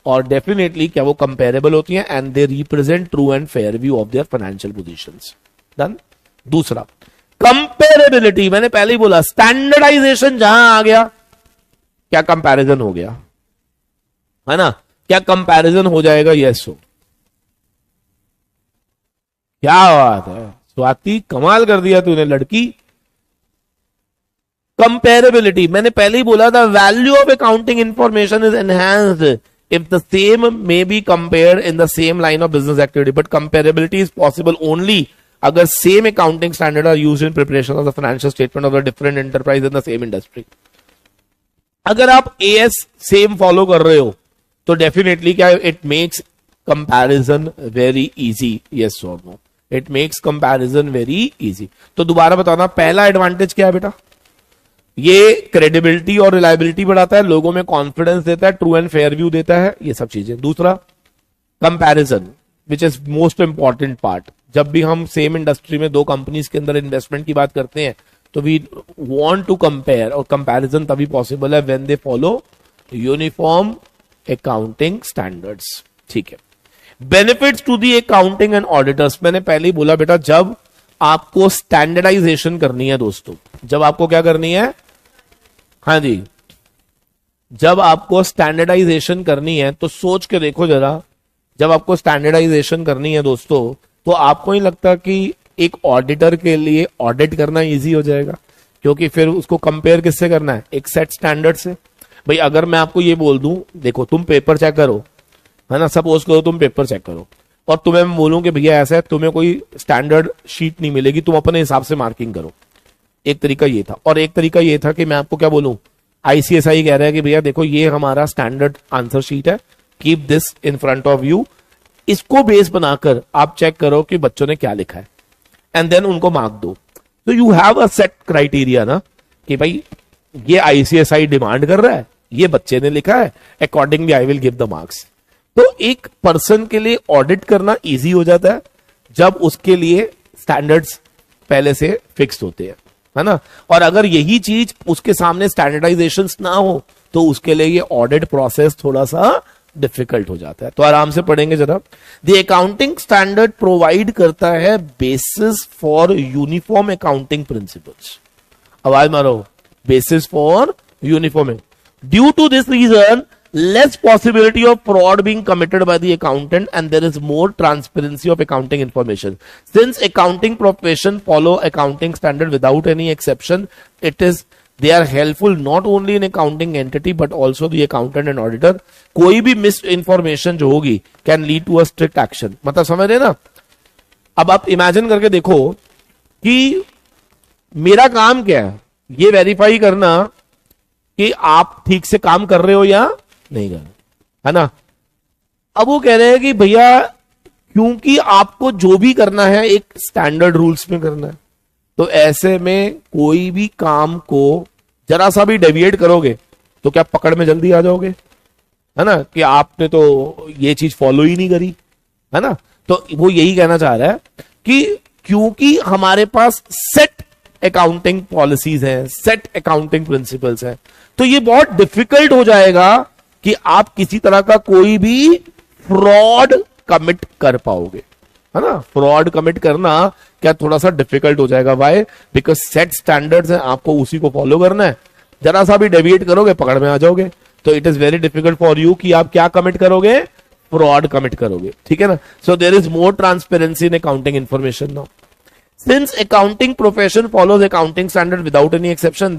और डेफिनेटली क्या वो कंपेरेबल होती हैं and they represent true and fair view of their financial positions. Done. दूसरा कंपेरेबिलिटी, मैंने पहले ही बोला स्टैंडर्डाइजेशन जहां आ गया क्या कंपैरिजन हो गया, है ना? क्या कंपैरिजन हो जाएगा? यस हो। क्या बात है स्वाति, कमाल कर दिया तूने लड़की। कंपेरेबिलिटी, मैंने पहले ही बोला था value of accounting information is enhanced if the same may be compared in the same line of business activity, but comparability is possible only अगर same accounting standard are used in preparation of the financial statement of the different enterprise in the same industry। अगर आप AS same follow कर रहे हो तो definitely क्या it makes comparison very easy, yes or no? It makes comparison very easy। तो दोबारा बताना, पहला एडवांटेज क्या है बेटा? ये क्रेडिबिलिटी और रिलायबिलिटी बढ़ाता है, लोगों में कॉन्फिडेंस देता है, ट्रू एंड फेयर व्यू देता है, ये सब चीजें। दूसरा comparison, which is most important part. जब भी हम सेम इंडस्ट्री में दो कंपनीज के अंदर इन्वेस्टमेंट की बात करते हैं तो वी वांट टू कंपेयर, और कंपैरिजन तभी पॉसिबल है when they follow uniform accounting standards. ठीक है। Benefits to the accounting and auditors, मैंने पहले ही बोला बेटा जब आपको स्टैंडर्डाइजेशन करनी है दोस्तों, जब आपको क्या करनी है, हाँ जी, जब आपको स्टैंडर्डाइजेशन करनी है तो सोच के देखो जरा, जब आपको स्टैंडर्डाइजेशन करनी है दोस्तों तो आपको नहीं लगता कि एक ऑडिटर के लिए ऑडिट करना इजी हो जाएगा, क्योंकि फिर उसको कंपेयर किससे करना है? एक सेट स्टैंडर्ड से। भाई अगर मैं आपको ये बोल दूं, देखो तुम पेपर चेक करो, है ना, सपोज करो तुम पेपर चेक करो और तुम्हें बोलूं कि भैया ऐसा है, तुम्हें कोई स्टैंडर्ड शीट नहीं मिलेगी, तुम अपने हिसाब से मार्किंग करो, एक तरीका ये था, और एक तरीका ये था कि मैं आपको क्या बोलूं, आईसीएसआई कह रहा है कि भैया देखो ये हमारा स्टैंडर्ड आंसर शीट है, keep this in front of you, इसको बेस बनाकर आप चेक करो कि बच्चों ने क्या लिखा है, एंड देन उनको मार्क दो. तो you have a set criteria ना, कि भाई ये आईसीएसआई डिमांड कर रहा है, ये बच्चे ने लिखा है, accordingly I will give the marks. तो एक पर्सन के लिए ऑडिट करना इजी हो जाता है जब उसके लिए स्टैंडर्ड्स पहले से फिक्स्ड होते हैं, है ना. और अगर यही चीज उसके सामने स्टैंडर्डाइजेशन ना हो तो उसके लिए ये ऑडिट प्रोसेस थोड़ा सा डिफिकल्ट हो जाता है. तो आराम से पढ़ेंगे जरा. द अकाउंटिंग स्टैंडर्ड प्रोवाइड करता है basis for uniform accounting principles. आवाज मारो, basis for uniform. Due to this reason less possibility of fraud being committed by the accountant, and there is more transparency of accounting information. Since accounting profession follow accounting standard without any exception, they are helpful not only in accounting entity but also the accountant and auditor. कोई भी misinformation जो होगी can lead to a strict action. मतलब समझ रहे ना. अब आप इमेजिन करके देखो कि मेरा काम क्या है, ये वेरीफाई करना कि आप ठीक से काम कर रहे हो या नहीं कर, है ना. अब वो कह रहे हैं कि भैया क्योंकि आपको जो भी करना है एक स्टैंडर्ड रूल्स में करना है, तो ऐसे में कोई भी काम को जरा सा भी डेविएट करोगे तो क्या पकड़ में जल्दी आ जाओगे, है ना, कि आपने तो ये चीज फॉलो ही नहीं करी, है ना. तो वो यही कहना चाह रहा है कि क्योंकि हमारे पास सेट अकाउंटिंग पॉलिसीज हैं, सेट अकाउंटिंग प्रिंसिपल्स हैं, तो ये बहुत डिफिकल्ट हो जाएगा कि आप किसी तरह का कोई भी फ्रॉड कमिट कर पाओगे, है ना. फ्रॉड कमिट करना क्या थोड़ा सा डिफिकल्ट हो जाएगा. वाई? बिकॉज सेट स्टैंडर्ड्स हैं, आपको उसी को फॉलो करना है. जरा सा भी डेविएट करोगे पकड़ में आ जाओगे. तो it is very difficult for you कि आप क्या कमिट करोगे, फ्रॉड कमिट करोगे. ठीक है ना. So there is more transparency in accounting information now. Since accounting profession follows accounting standard without any exception,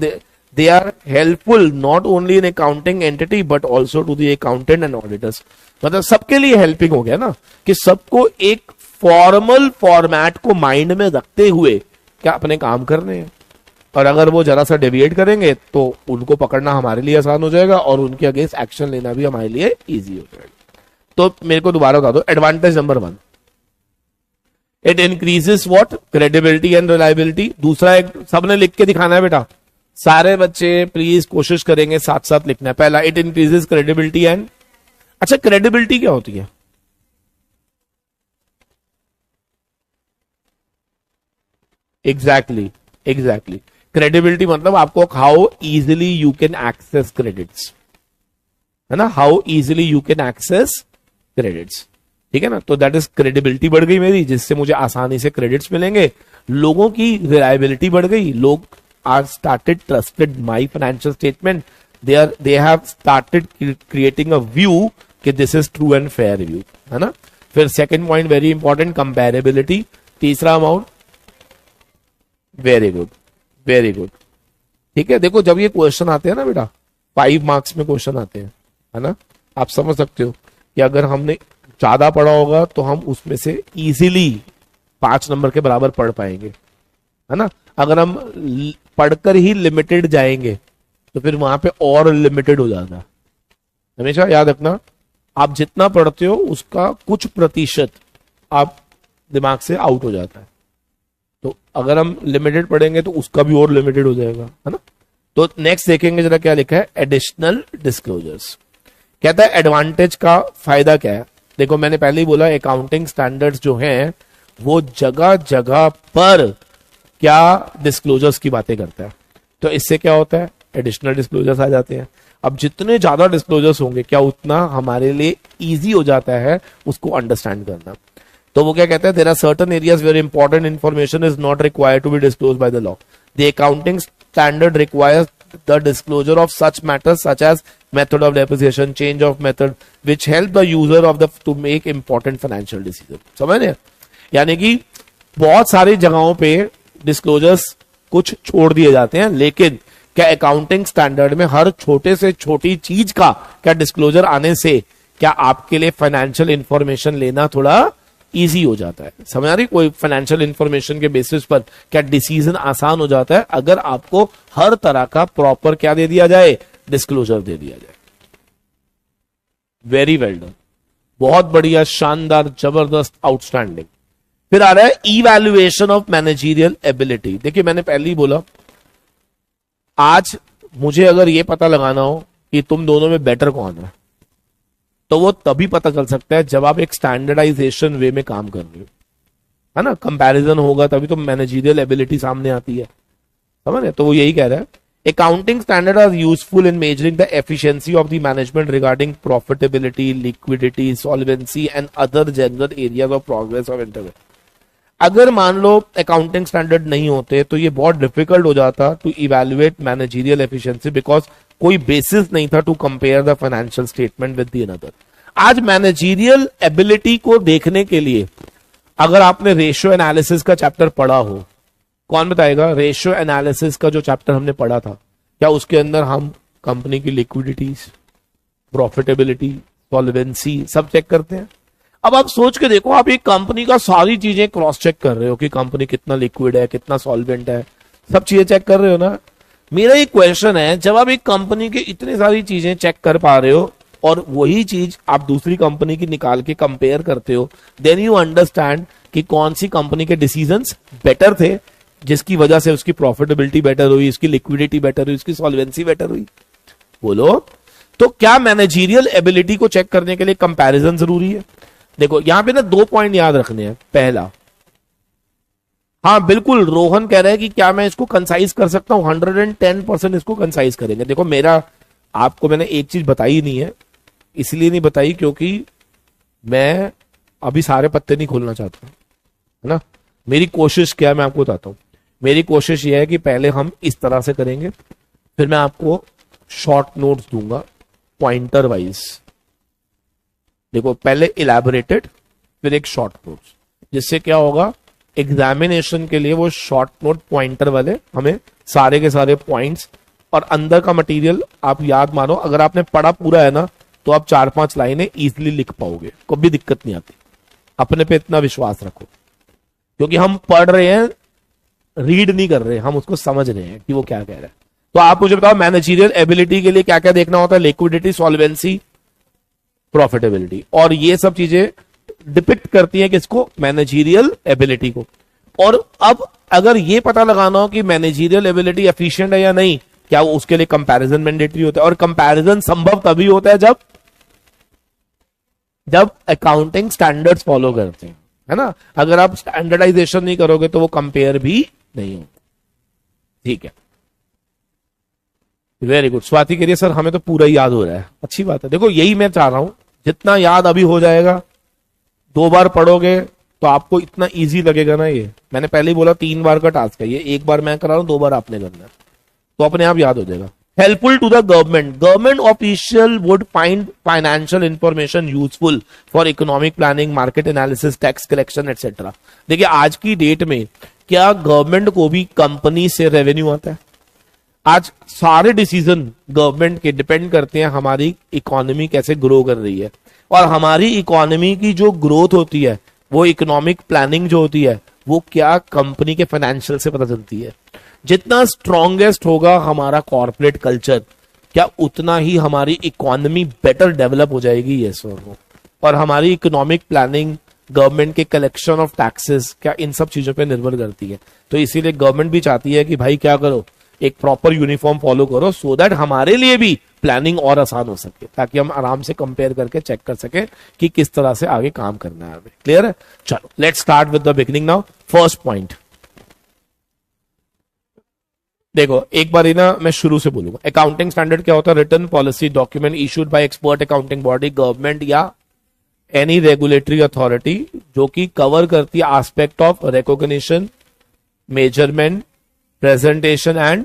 they are helpful not only in accounting entity but also to the accountant and auditors. मतलब सबके लिए helping हो गया ना, कि सबको एक formal format को माइंड में रखते हुए क्या अपने काम करने हैं. और अगर वो जरा सा डेविएट करेंगे तो उनको पकड़ना हमारे लिए आसान हो जाएगा और उनके अगेंस्ट एक्शन लेना भी हमारे लिए इजी हो जाएगा. तो मेरे को दोबारा बता दो. Advantage number 1, it increases what, credibility and reliability. दूसरा एक सबने लिख के दिखाना है बेटा, सारे बच्चे प्लीज कोशिश करेंगे साथ साथ लिखना है. पहला, इट इंक्रीजेस क्रेडिबिलिटी एंड. अच्छा, क्रेडिबिलिटी क्या होती है? एग्जैक्टली क्रेडिबिलिटी मतलब आपको how easily you can access credits, है ना. How easily you can access credits. ठीक है ना. तो दैट इज क्रेडिबिलिटी बढ़ गई मेरी, जिससे मुझे आसानी से क्रेडिट्स मिलेंगे. लोगों की रिलायबिलिटी बढ़ गई. लोग are started trusted my financial statement. they have started creating a view कि this is true and fair view, है ना. फिर second point very important, comparability. तीसरा अमाउंट, वेरी गुड. ठीक है. देखो जब ये क्वेश्चन आते हैं ना बेटा, 5 मार्क्स में क्वेश्चन आते हैं, है ना, आप समझ सकते हो कि अगर हमने ज्यादा पढ़ा होगा तो हम उसमें से इजीली 5 नंबर के बराबर पढ़ पाएंगे, है ना. अगर हम पढ़कर ही लिमिटेड जाएंगे तो फिर वहां पे और लिमिटेड हो जाता है. हमेशा याद रखना, आप जितना पढ़ते हो उसका कुछ प्रतिशत आप दिमाग से आउट हो जाता है. तो अगर हम लिमिटेड पढ़ेंगे तो उसका भी और लिमिटेड हो जाएगा, है ना. तो नेक्स्ट देखेंगे जरा क्या लिखा है, एडिशनल डिस्क्लोजर्स. कहता है एडवांटेज का फायदा क्या है. देखो मैंने पहले ही बोला, अकाउंटिंग स्टैंडर्ड्स जो हैं वो जगह जगह पर क्या डिस्क्लोजर्स की बातें करता है. तो इससे क्या होता है, एडिशनल डिस्क्लोजर्स आ जाते हैं. अब जितने ज्यादा डिस्क्लोजर्स होंगे क्या उतना हमारे लिए इजी हो जाता है उसको अंडरस्टैंड करना. तो वो क्या कहता है, there are certain areas where important information is not required to be disclosed by the law. The accounting standard requires the disclosure of such matters such as method of depreciation, change of method, which help the user of the to make important financial decision. समझ रहे हैं? यानी कि बहुत सारी जगहों पे disclosures कुछ छोड़ दिए जाते हैं, लेकिन क्या अकाउंटिंग स्टैंडर्ड में हर छोटे से छोटी चीज का क्या डिस्क्लोजर आने से क्या आपके लिए फाइनेंशियल इंफॉर्मेशन लेना थोड़ा इजी हो जाता है। समझ आ रही? कोई फाइनेंशियल इंफॉर्मेशन के बेसिस पर क्या डिसीजन आसान हो जाता है अगर आपको हर तरह का प्रॉपर क्या दे दिया जाए, डिस्क्लोजर दे दिया जाए। वेरी वेल डन, बहुत बढ़िया, शानदार, जबरदस्त, आउटस्टैंडिंग। फिर आ रहा है इवैल्यूएशन ऑफ मैनेजरियल एबिलिटी। देखिए मैंने पहले ही बोला, आज मुझे अगर ये पता लगाना हो कि तुम दोनों में बेटर कौन है, तो वो तभी पता चल सकता है जब आप एक स्टैंडर्डाइजेशन वे में काम कर रहे हो, है ना। कंपैरिजन होगा तभी तो मैनेजरियल एबिलिटी सामने आती है, समझ रहे? तो वो यही कह रहा है, accounting standard are useful in measuring the efficiency of the management regarding profitability, liquidity, solvency and other general areas of progress of interview. अगर मान लो अकाउंटिंग स्टैंडर्ड नहीं होते तो ये बहुत डिफिकल्ट हो जाता to evaluate managerial efficiency, because कोई बेसिस नहीं था to compare the financial statement with the another. आज मैनेजरियल एबिलिटी को देखने के लिए अगर आपने रेशियो एनालिसिस का चैप्टर पढ़ा हो, कौन बताएगा? रेशियो एनालिसिस का जो चैप्टर हमने पढ़ा था, क्या उसके अंदर हम कंपनी की लिक्विडिटीज, प्रॉफिटेबिलिटी, सॉल्वेंसी सब चेक करते हैं? अब आप सोच के देखो, आप एक कंपनी का सारी चीजें क्रॉस चेक कर रहे हो कि कंपनी कितना लिक्विड है, कितना सॉल्वेंट है, सब चीजें चेक कर रहे हो ना। मेरा एक क्वेश्चन है, जब आप एक कंपनी के इतनी सारी चीजें चेक कर पा रहे हो और वही चीज आप दूसरी कंपनी की निकाल के कंपेयर करते हो, देन यू अंडरस्टैंड कि कौन सी कंपनी के डिसीजंस बेटर थे, जिसकी वजह से उसकी प्रॉफिटेबिलिटी बेटर हुई, उसकी लिक्विडिटी बेटर हुई, उसकी सॉल्वेंसी बेटर हुई। बोलो, तो क्या मैनेजरियल एबिलिटी को चेक करने के लिए कंपैरिजन जरूरी है? देखो यहां पे ना 2 पॉइंट याद रखने हैं। पहला, हाँ बिल्कुल, रोहन कह रहा है कि क्या मैं इसको कंसाइज कर सकता हूं? 110% इसको कंसाइज करेंगे। देखो मेरा, आपको मैंने एक चीज बताई नहीं है, इसलिए नहीं बताई क्योंकि मैं अभी सारे पत्ते नहीं खोलना चाहता, है ना। मेरी कोशिश क्या है मैं आपको बताता हूं। मेरी कोशिश यह है कि पहले हम इस तरह से करेंगे, फिर मैं आपको शॉर्ट नोट्स दूंगा पॉइंटर वाइज। देखो पहले इलैबोरेटेड, फिर एक शॉर्ट नोट्स, जिससे क्या होगा, एग्जामिनेशन के लिए वो शॉर्ट नोट पॉइंटर वाले हमें सारे के सारे पॉइंट्स और अंदर का मटेरियल आप याद मानो। अगर आपने पढ़ा पूरा है ना, तो आप 4-5 लाइनें इजीली लिख पाओगे, कभी दिक्कत नहीं आती। अपने पे इतना विश्वास रखो, क्योंकि हम पढ़ रहे हैं, रीड नहीं कर रहे, हम उसको समझ रहे हैं कि वो क्या कह रहा है। तो आप मुझे बताओ, मैनेजरियल एबिलिटी के लिए क्या क्या देखना होता है? लिक्विडिटी, सॉल्वेंसी, प्रॉफिटेबिलिटी, और ये सब चीजें डिपिक्ट करती है किसको? मैनेजरियल एबिलिटी को। और अब अगर ये पता लगाना हो कि मैनेजरियल एबिलिटी एफिशिएंट है या नहीं, क्या वो उसके लिए कंपैरिजन मैंडेटरी होता है? और कंपैरिजन संभव तभी होता है जब अकाउंटिंग स्टैंडर्ड्स फॉलो करते हैं, है ना। अगर आप स्टैंडर्डाइजेशन नहीं करोगे तो वो कंपेयर भी नहीं होगा। ठीक है, वेरी गुड। स्वाति कह रही है सर हमें तो पूरा ही याद हो रहा है। अच्छी बात है। देखो यही मैं चाह रहा हूं, जितना याद अभी हो जाएगा, 2 बार पढ़ोगे तो आपको इतना इजी लगेगा ना। ये मैंने पहले ही बोला 3 बार का टास्क है ये, 1 बार मैं करा रहा हूं, 2 बार आपने करना है, तो अपने आप याद हो जाएगा। Helpful to the government, government official would find financial information useful for economic planning, market analysis, tax collection etcetera. देखिए आज की डेट में क्या गवर्नमेंट को भी कंपनी से रेवेन्यू आता है? आज सारे डिसीजन गवर्नमेंट के डिपेंड करते हैं हमारी इकोनॉमी कैसे ग्रो कर रही है, और हमारी इकोनॉमी की जो ग्रोथ होती है, वो इकोनॉमिक प्लानिंग जो होती है, वो क्या कंपनी के फाइनेंशियल से पता चलती है। जितना स्ट्रॉन्गेस्ट होगा हमारा कॉर्पोरेट कल्चर, क्या उतना ही हमारी इकोनॉमी बेटर डेवलप हो जाएगी। यस और नो। और हमारी इकोनॉमिक प्लानिंग, गवर्नमेंट के कलेक्शन ऑफ टैक्सेस, क्या इन सब चीजों पे निर्भर करती है। तो इसीलिए गवर्नमेंट भी चाहती है कि भाई क्या करो, एक प्रॉपर यूनिफॉर्म फॉलो करो, सो दैट हमारे लिए भी प्लानिंग और आसान हो सके, ताकि हम आराम से कंपेयर करके चेक कर सके कि किस तरह से आगे काम करना है हमें। क्लियर है? चलो let's start with the beginning now. First point देखो, एक बार ही ना मैं शुरू से बोलूंगा। अकाउंटिंग स्टैंडर्ड क्या होता है? Return policy document issued by expert accounting body, government या एनी रेगुलेटरी अथॉरिटी, जो कि कवर करती है aspect of recognition, measurement, presentation and.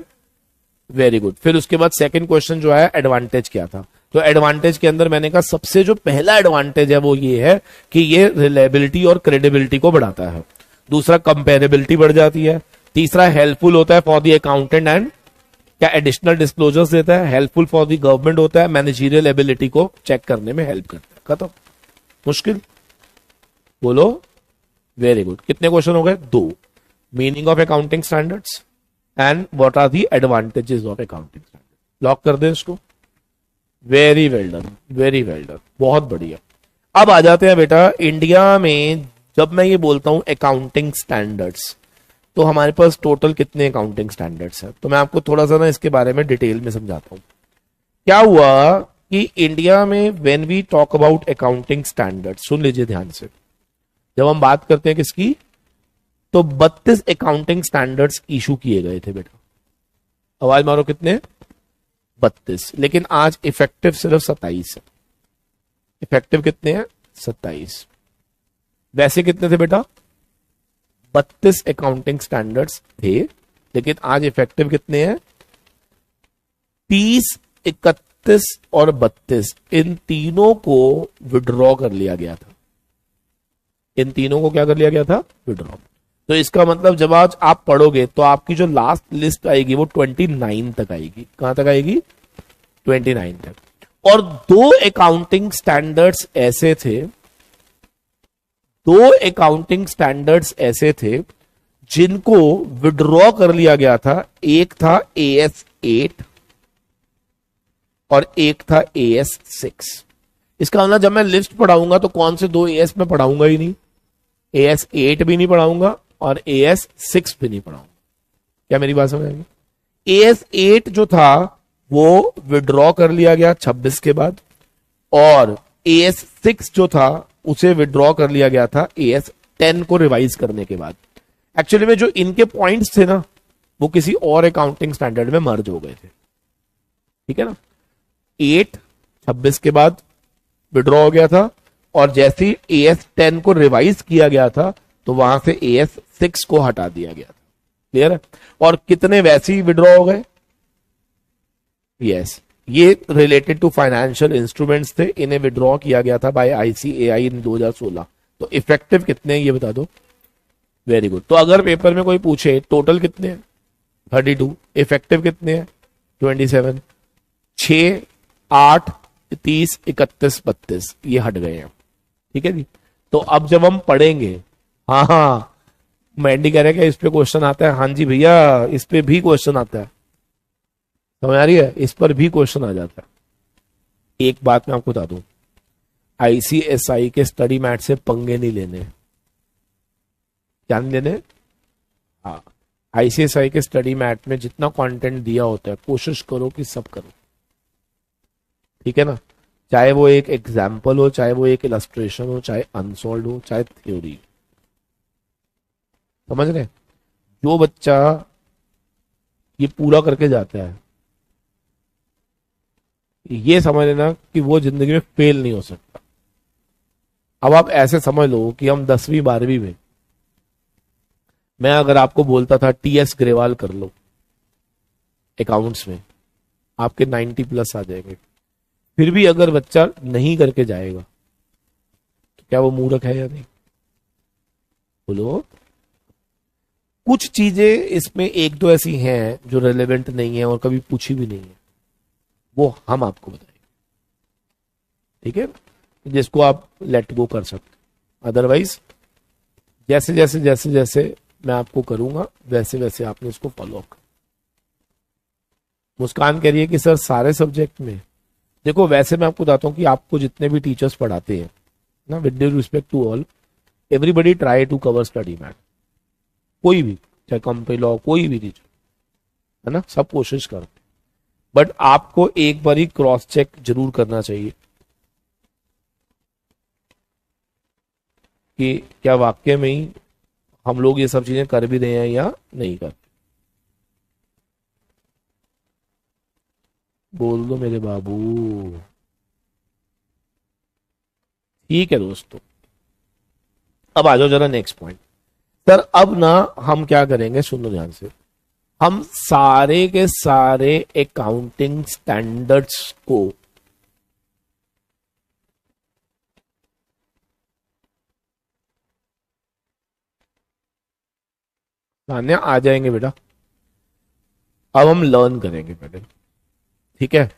Very good. फिर उसके बाद सेकंड क्वेश्चन जो है, एडवांटेज क्या था? तो एडवांटेज के अंदर मैंने कहा सबसे जो पहला एडवांटेज है वो ये है कि ये रिलायबिलिटी और क्रेडिबिलिटी को बढ़ाता है। दूसरा, कंपेरेबिलिटी बढ़ जाती है। तीसरा, हेल्पफुल होता है फॉर द अकाउंटेंट एंड क्या एडिशनल डिस्क्लोजर्स देता है। हेल्पफुल फॉर द गवर्नमेंट होता है, मैनेजरियल एबिलिटी को चेक करने में हेल्प करता है। खत्म। मुश्किल? बोलो वेरी गुड, कितने क्वेश्चन हो गए? 2। Meaning of accounting standards and what are the advantages of accounting standard. Lock कर दें इसको। Very well done, very well done, बहुत बढ़िया। अब आ जाते हैं बेटा इंडिया में, जब मैं ये बोलता हूं अकाउंटिंग स्टैंडर्ड्स, तो हमारे पास टोटल कितने अकाउंटिंग स्टैंडर्ड्स हैं? तो मैं आपको थोड़ा सा ना इसके बारे में डिटेल में समझाता हूं। क्या हुआ कि इंडिया में when we talk about accounting standards, सुन लीजिए ध्यान से, जब हम बात करते हैं किसकी, तो 32 अकाउंटिंग स्टैंडर्ड्स इशू किए गए थे बेटा। आवाज मारो, कितने? 32। लेकिन आज इफेक्टिव सिर्फ 27 है। इफेक्टिव कितने हैं? 27। वैसे कितने थे बेटा? 32 अकाउंटिंग स्टैंडर्ड्स थे, लेकिन आज इफेक्टिव कितने हैं? 30, 31 और 32, इन तीनों को विड्रॉ कर लिया गया था। इन तीनों को क्या कर लिया गया था? विड्रॉ। तो इसका मतलब जब आज आप पढ़ोगे तो आपकी जो लास्ट लिस्ट आएगी वो 29 तक आएगी। कहां तक आएगी? 29 तक। और 2 अकाउंटिंग स्टैंडर्ड्स ऐसे थे, 2 अकाउंटिंग स्टैंडर्ड्स ऐसे थे जिनको विड्रॉ कर लिया गया था। एक था AS 8 और एक था AS 6। इसका मतलब जब मैं लिस्ट पढ़ाऊंगा तो कौन से 2 AS में पढ़ाऊंगा ही नहीं, AS 8 भी नहीं पढ़ाऊंगा और AS 6 भी नहीं पढ़ाऊंगा। क्या मेरी बात समझ आई? AS 8 जो था वो विड्रॉ कर लिया गया 26 के बाद, और AS 6 जो था उसे विड्रॉ कर लिया गया था AS 10 को रिवाइज करने के बाद। एक्चुअली में जो इनके पॉइंट्स थे ना, वो किसी और अकाउंटिंग स्टैंडर्ड में मर्ज हो गए थे। ठीक है ना? 8 26 के बाद विड्रॉ हो गया था, और जैसे ही AS 10 को रिवाइज किया गया था तो वहां से AS 6 को हटा दिया गया था। क्लियर है? और कितने वैसे ही विड्रॉ हो गए? यस, ये रिलेटेड टू फाइनेंशियल इंस्ट्रूमेंट्स थे, इन्हें विड्रॉ किया गया था बाय ICAI इन 2016। तो इफेक्टिव कितने हैं ये बता दो। Very good. तो अगर पेपर में कोई पूछे टोटल कितने हैं? 32। इफेक्टिव कितने हैं? 27। 6, 8, 30, 31, 32 ये हट गए हैं। ठीक है जी। तो अब जब हम पढ़ेंगे, हाँ, मैंडी कह रहे हैं कि इस पे क्वेश्चन आता है। हाँ जी भैया, इस पे भी क्वेश्चन आता है। समझ आ रही है? इस पर भी क्वेश्चन आ जाता है। एक बात मैं आपको बता दूं, ICSI के स्टडी मैट से पंगे नहीं लेने। क्या नहीं लेने? हाँ, ICSI के स्टडी मैट में जितना कंटेंट दिया होता है कोशिश करो कि सब करो। ठीक है ना? चाहे वो एक एग्जाम्पल हो, चाहे वो एक इलस्ट्रेशन हो, चाहे अनसॉल्व हो, चाहे थ्योरी। समझ रहे? जो बच्चा ये पूरा करके जाता है, ये समझ लेना कि वो जिंदगी में फेल नहीं हो सकता। अब आप ऐसे समझ लो कि हम 10वीं 12वीं में, मैं अगर आपको बोलता था TS ग्रेवाल कर लो अकाउंट्स में, आपके 90+ आ जाएंगे। फिर भी अगर बच्चा नहीं करके जाएगा तो क्या वो मूर्ख है या नहीं? बोलो। कुछ चीजें इसमें 1-2 ऐसी हैं जो रेलेवेंट नहीं है और कभी पूछी भी नहीं है, वो हम आपको बताएंगे। ठीक है? जिसको आप लेट गो कर सकते। अदरवाइज जैसे जैसे जैसे जैसे मैं आपको करूंगा वैसे वैसे आपने इसको फॉलो कर। मुस्कान कह रही है कि सर सारे सब्जेक्ट में, देखो वैसे मैं आपको बताता हूं कि आपको जितने भी टीचर्स पढ़ाते हैं ना, with due respect to all, everybody try to cover study mat. कोई भी, चाहे कंपनी लॉ, कोई भी टीचर है ना, सब कोशिश करते। बट आपको एक बार ही क्रॉस चेक जरूर करना चाहिए कि क्या वाकई में ही हम लोग ये सब चीजें कर भी रहे हैं या नहीं कर। बोल दो मेरे बाबू। ठीक है दोस्तों, अब आ जाओ जरा नेक्स्ट पॉइंट। सर अब ना हम क्या करेंगे, सुनो ध्यान से, हम सारे के सारे अकाउंटिंग स्टैंडर्ड्स को सामने आ जाएंगे बेटा। अब हम लर्न करेंगे पहले। ठीक है?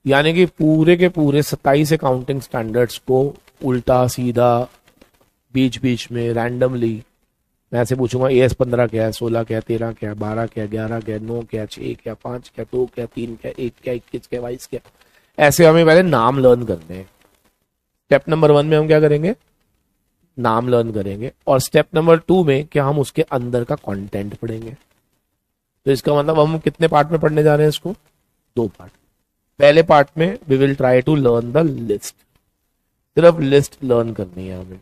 यानी कि पूरे के पूरे 27 अकाउंटिंग स्टैंडर्ड्स को उल्टा सीधा बीच बीच में रैंडमली मैं ऐसे पूछूंगा AS 15 क्या है, 16 क्या है, 13 क्या है, 12 क्या है, 11 क्या है, 9 क्या है, 6 क्या, 5 क्या, 2 क्या, 3 क्या, 1 क्या, 21 क्या, 22 क्या। ऐसे हमें पहले नाम लर्न करने हैं। स्टेप नंबर 1 में हम क्या करेंगे, नाम लर्न करेंगे, और स्टेप नंबर 2 में क्या हम उसके अंदर का कंटेंट पढ़ेंगे। तो इसका मतलब हम कितने पार्ट में पढ़ने जा रहे हैं इसको, 2 पार्ट। पहले पार्ट में we will try to learn the list, सिर्फ लिस्ट लर्न करनी है हमें,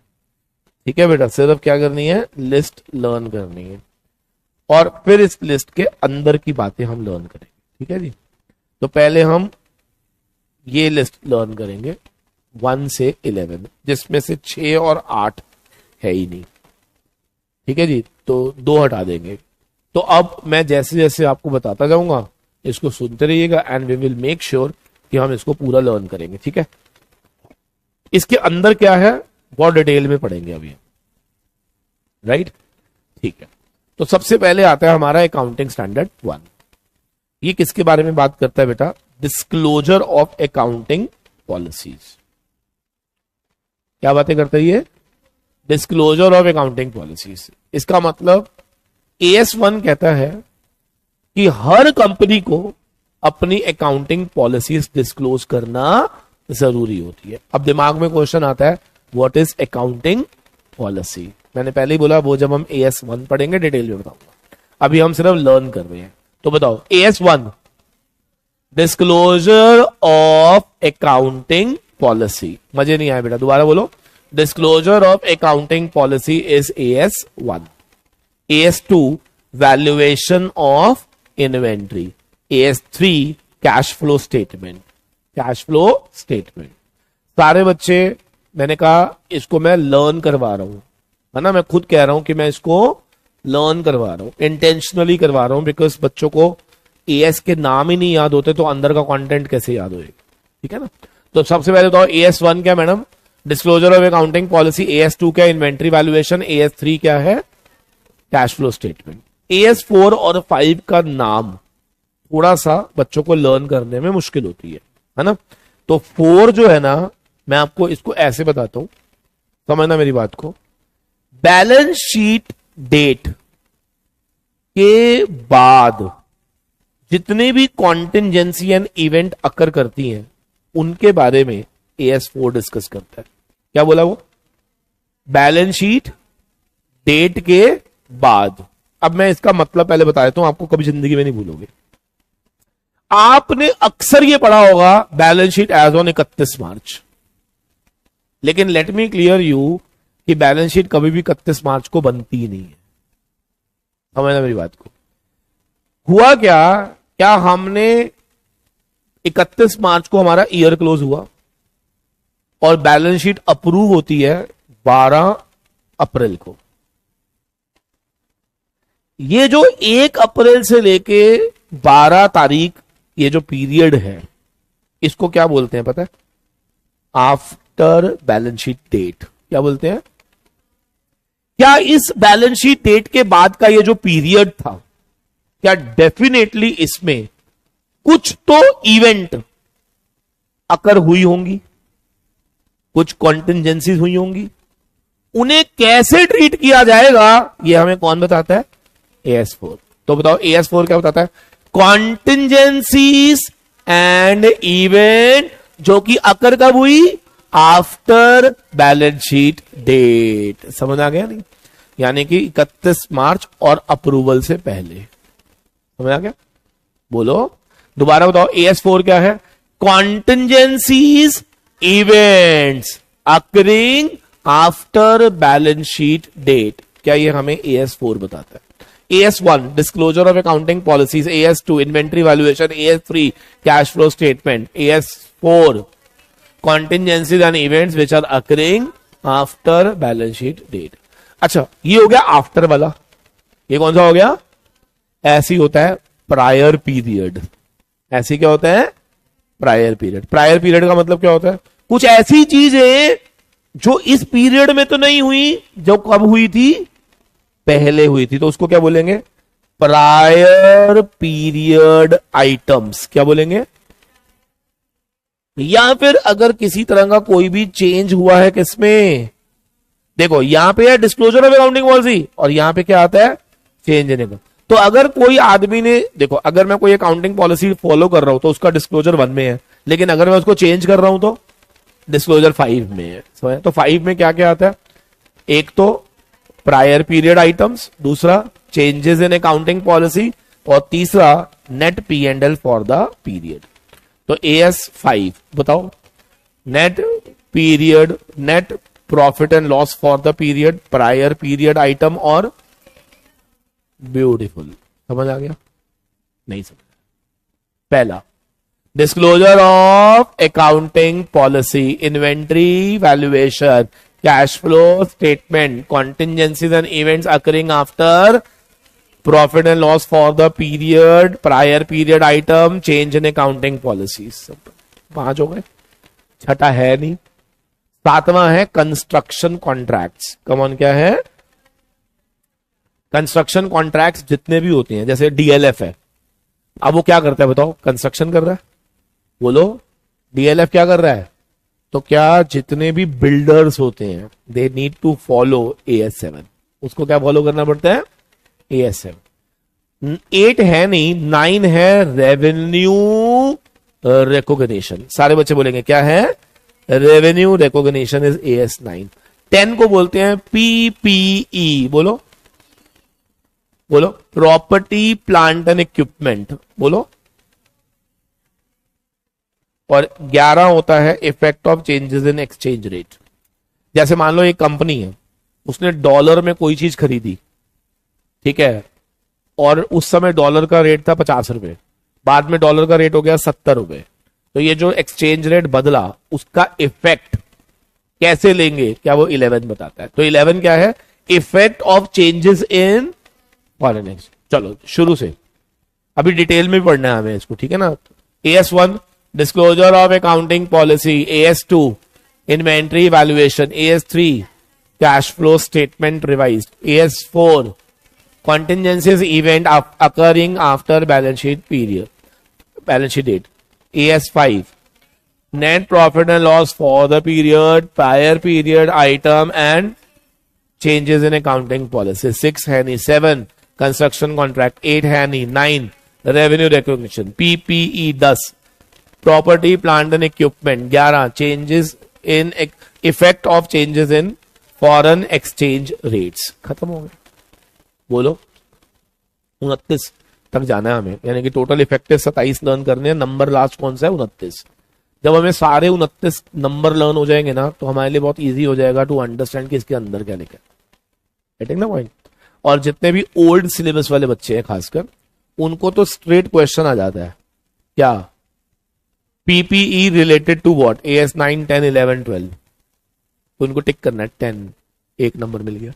ठीक है बेटा, सिर्फ क्या करनी है, लिस्ट लर्न करनी है, और फिर इस लिस्ट के अंदर की बातें हम लर्न करेंगे, ठीक है जी। तो पहले हम ये लिस्ट लर्न करेंगे 1 से 11, जिसमें से 6 और 8 है ही नहीं, ठीक है जी, तो 2 हटा देंगे। तो अब मैं जैसे जैसे आपको बताता जाऊंगा, इसको सुनते रहिएगा and we will make sure कि हम इसको पूरा लर्न करेंगे, ठीक है। इसके अंदर क्या है बहुत डिटेल में पढ़ेंगे अभी, राइट, ठीक है। तो सबसे पहले आता है हमारा अकाउंटिंग स्टैंडर्ड 1। ये किसके बारे में बात करता है बेटा, डिस्क्लोजर ऑफ अकाउंटिंग पॉलिसीज। क्या बातें करता है ये, डिस्क्लोजर ऑफ अकाउंटिंग पॉलिसीज। इसका मतलब AS1 कहता है कि हर कंपनी को अपनी अकाउंटिंग पॉलिसीज डिस्क्लोज करना जरूरी होती है। अब दिमाग में क्वेश्चन आता है व्हाट इज अकाउंटिंग पॉलिसी। मैंने पहले ही बोला वो जब हम AS1 पढ़ेंगे डिटेल में बताऊंगा, अभी हम सिर्फ लर्न कर रहे हैं। तो बताओ AS1 disclosure of accounting policy. मजे नहीं आया बेटा, दोबारा बोलो, disclosure of accounting policy is AS1। AS2 valuation of inventory. AS3 cash flow statement, cash flow statement. सारे बच्चे मैंने कहा इसको मैं लर्न करवा रहा हूं, है ना, मैं खुद कह रहा हूं कि मैं इसको लर्न करवा रहा हूं, इंटेंशनली करवा रहा हूं, बिकॉज बच्चों को AS के नाम ही नहीं याद होते तो अंदर का कंटेंट कैसे याद होएगा, ठीक है ना। तो सबसे पहले बताओ AS1 क्या madam, disclosure of accounting policy. AS2 क्या, इन्वेंट्री वैल्यूएशन। AS3 क्या है, कैश फ्लो स्टेटमेंट। AS4 और 5 का नाम थोड़ा सा बच्चों को लर्न करने में मुश्किल होती है ना। तो 4 जो है ना, मैं आपको इसको ऐसे बताता हूं, समझना मेरी बात को। बैलेंस शीट डेट के बाद जितने भी कॉन्टिंजेंसी एंड इवेंट अकर करती हैं उनके बारे में AS4 डिस्कस करता है। क्या बोला वो, बैलेंस शीट डेट के बाद। अब मैं इसका मतलब पहले बता देता हूं, आपको कभी जिंदगी में नहीं भूलोगे। आपने अक्सर ये पढ़ा होगा बैलेंस शीट एज ऑन 31 मार्च, लेकिन लेट मी क्लियर यू कि बैलेंस शीट कभी भी 31 मार्च को बनती ही नहीं है। समझना मेरी बात को। हुआ क्या हमने 31 मार्च को हमारा ईयर क्लोज हुआ और बैलेंस शीट अप्रूव होती है 12 अप्रैल को। ये जो 1 अप्रैल से लेके 12 तारीख ये जो पीरियड है इसको क्या बोलते हैं पता है, आफ्टर बैलेंस शीट डेट। क्या बोलते हैं, क्या इस बैलेंस शीट डेट के बाद का ये जो पीरियड था, क्या डेफिनेटली इसमें कुछ तो इवेंट अकर हुई होंगी, कुछ कॉन्टिंजेंसीज हुई होंगी, उन्हें कैसे ट्रीट किया जाएगा ये हमें कौन बताता है, AS4। तो बताओ AS4 क्या बताता है, कॉन्टिंजेंसीज एंड इवेंट जो कि अकर कब हुई, आफ्टर बैलेंस शीट डेट। समझ आ गया नहीं, यानी कि 31 मार्च और अप्रूवल से पहले। समझ आ गया, बोलो दोबारा बताओ AS4 क्या है, contingencies events occurring after balance sheet date. क्या ये हमें AS4 बताता है। AS1 disclosure of accounting policies. AS2 inventory valuation. AS3 cash flow statement. AS4 contingencies and events which are occurring after balance sheet date. अच्छा, ये हो गया after वाला। ये कौन सा हो गया, ऐसी होता है प्रायर पीरियड। ऐसी क्या होता है, प्रायर पीरियड। प्रायर पीरियड का मतलब क्या होता है, कुछ ऐसी चीजें जो इस पीरियड में तो नहीं हुई, जो कब हुई थी, पहले हुई थी, तो उसको क्या बोलेंगे, प्रायर पीरियड आइटम्स। क्या बोलेंगे, या फिर अगर किसी तरह का कोई भी चेंज हुआ है किसमें, देखो यहां पे है डिस्क्लोजर ऑफ अकाउंटिंग पॉलिसी और यहां पे क्या आता है, चेंज इन अकाउंट। तो अगर कोई आदमी ने, देखो अगर मैं कोई अकाउंटिंग पॉलिसी फॉलो कर रहा हूं तो उसका डिस्क्लोजर 1 में है, लेकिन अगर मैं उसको चेंज कर रहा हूं तो डिस्क्लोजर 5 में है। तो 5 में क्या क्या आता है, एक तो प्रायर पीरियड आइटम्स, दूसरा चेंजेस इन अकाउंटिंग पॉलिसी और तीसरा net P and L for the period. तो AS5 बताओ, net period, net profit and loss for the period, prior period item और ब्यूटीफुल। समझ आ गया? नहीं समझ? पहला disclosure of accounting policy, inventory valuation, cash flow statement, contingencies and events occurring after profit and loss for the period, prior period item, change in accounting policy. 5 हो गए, छठा है नहीं। 7वां है कंस्ट्रक्शन कॉन्ट्रैक्ट्स। कमॉन, क्या है? कंस्ट्रक्शन कॉन्ट्रैक्ट्स जितने भी होते हैं, जैसे DLF है, अब वो क्या करता है बताओ, कंस्ट्रक्शन कर रहा है। बोलो, DLF क्या कर रहा है? तो क्या जितने भी बिल्डर्स होते हैं they need to follow AS7। उसको क्या फॉलो करना पड़ता है? AS7। 8 है नहीं, 9 है रेवेन्यू रिकॉग्निशन। सारे बच्चे बोलेंगे क्या है? Revenue recognition is AS9। 10 को बोलते हैं PPE। बोलो बोलो, प्रॉपर्टी प्लांट एंड इक्विपमेंट। बोलो। और 11 होता है effect of changes in exchange rate. जैसे मान लो एक कंपनी है, उसने डॉलर में कोई चीज खरीदी, ठीक है, और उस समय डॉलर का रेट था 50 रुपए, बाद में डॉलर का रेट हो गया 70 रुपए। तो ये जो एक्सचेंज रेट बदला, उसका इफेक्ट कैसे लेंगे, क्या वो 11 बताता है। तो 11 क्या है? Effect of changes in foreign exchange. चलो शुरू से, अभी डिटेल में पढ़ना है हमें इसको, ठीक है ना। AS1 disclosure of accounting policy, AS2 inventory valuation, AS3 cash flow statement revised, AS4 contingencies event occurring after balance sheet period, balance sheet date, AS5 net profit and loss for the period, prior period item and changes in accounting policy। 6 है नहीं। 7 construction contract। 8 है नहीं। 9 revenue recognition, PPE। 10 property plant and equipment। 11 changes in effect of changes in foreign exchange rates। खत्म हो गया। बोलो, 29 तक जाना है हमें, यानी कि टोटल इफेक्टिव 27 लर्न करने हैं। नंबर लास्ट कौन सा है? 29। जब हमें सारे 29 नंबर लर्न हो जाएंगे ना, तो हमारे लिए बहुत इजी हो जाएगा टू अंडरस्टैंड कि इसके अंदर क्या लिखा है। Getting the point? और जितने भी ओल्ड सिलेबस वाले बच्चे हैं खासकर, उनको तो स्ट्रेट क्वेश्चन आ जाता है, क्या? PPE related to what? AS9 10 11 12। तो उनको टिक करना है 10, एक नंबर मिल गया,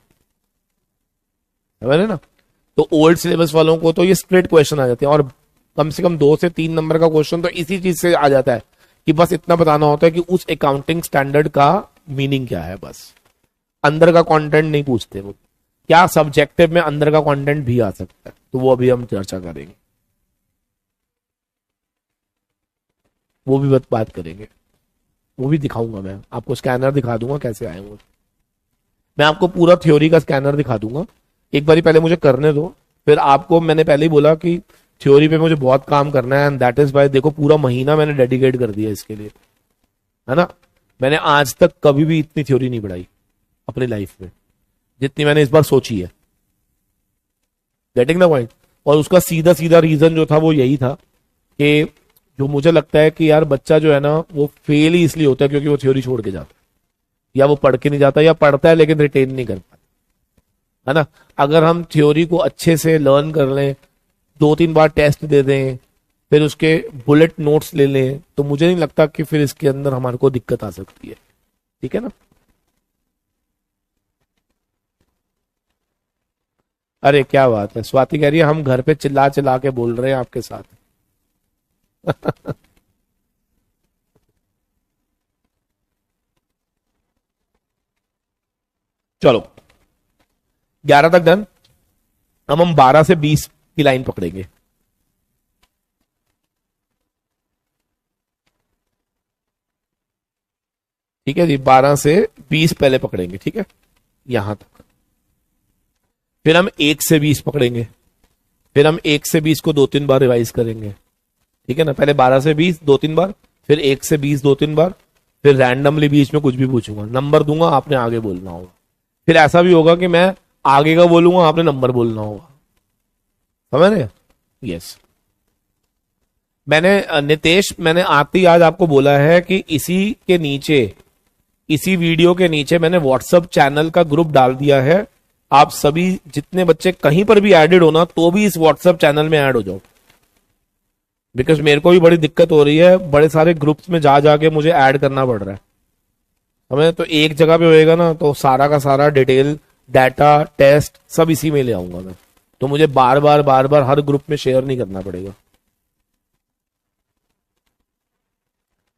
है ना। तो ओल्ड सिलेबस वालों को तो ये स्ट्रेट क्वेश्चन आ जाते हैं, और कम से कम 2 से 3 नंबर का क्वेश्चन तो इसी चीज से आ जाता है कि बस इतना बताना होता है कि उस अकाउंटिंग स्टैंडर्ड का मीनिंग क्या है। बस अंदर का कंटेंट नहीं पूछते वो। क्या सब्जेक्टिव में अंदर का कंटेंट भी आ सकता है, तो वो अभी हम चर्चा करेंगे, वो भी बात करेंगे, वो भी दिखाऊंगा। मैं आपको स्कैनर दिखा दूंगा कैसे आए वो। मैं आपको पूरा थ्योरी का स्कैनर दिखा दूंगा। एक बारी पहले मुझे करने दो, फिर आपको, मैंने पहले ही बोला कि थ्योरी पे मुझे बहुत काम करना है, एंड दैट इज वाई देखो पूरा महीना मैंने डेडिकेट कर दिया इसके लिए, है ना। मैंने आज तक कभी भी इतनी थ्योरी नहीं पढ़ाई अपनी लाइफ में जितनी मैंने इस बार सोची है। Getting the point? और उसका सीधा सीधा रीजन जो था वो यही था कि जो मुझे लगता है कि यार बच्चा जो है ना वो फेल ही इसलिए होता है क्योंकि वो थ्योरी छोड़ के जाता है, या वो पढ़ के नहीं जाता, या पढ़ता है लेकिन रिटेन नहीं कर पाता, है ना। अगर हम थ्योरी को अच्छे से लर्न कर लें, 2-3 बार टेस्ट दे दें, फिर उसके बुलेट नोट्स ले लें, तो मुझे नहीं लगता कि फिर इसके अंदर हमारे को दिक्कत आ सकती है। ठीक है ना। अरे क्या बात है, स्वाति कह रही है हम घर पे चिल्ला चिल्ला के बोल रहे हैं आपके साथ। चलो 11 तक डन। अब हम 12 से 20 की लाइन पकड़ेंगे। ठीक है जी, 12 से 20 पहले पकड़ेंगे। ठीक है, यहां तक। फिर हम 1 से 20 पकड़ेंगे, फिर हम 1 से 20 को 2-3 बार रिवाइज करेंगे, ठीक है ना। पहले 12 से 20 2-3 बार, फिर 1 से 20 2-3 बार, फिर रैंडमली बीच में कुछ भी पूछूंगा, नंबर दूंगा, आपने आगे बोलना होगा। फिर ऐसा भी होगा कि मैं आगे का बोलूंगा, आपने नंबर बोलना होगा, समझ रहे? यस। मैंने आते ही आज आपको बोला है कि इसी के नीचे, इसी वीडियो के नीचे मैंने व्हाट्सएप चैनल का ग्रुप डाल दिया है। आप सभी जितने बच्चे कहीं पर भी एडेड हो ना, तो भी इस व्हाट्सएप चैनल में ऐड हो जाओ, बिकॉज मेरे को भी बड़ी दिक्कत हो रही है, बड़े सारे ग्रुप्स में जा जाके मुझे ऐड करना पड़ रहा है हमें। तो एक जगह पे होएगा ना, तो सारा का सारा डिटेल, डाटा, टेस्ट सब इसी में ले आऊंगा मैं, तो मुझे बार बार हर ग्रुप में शेयर नहीं करना पड़ेगा।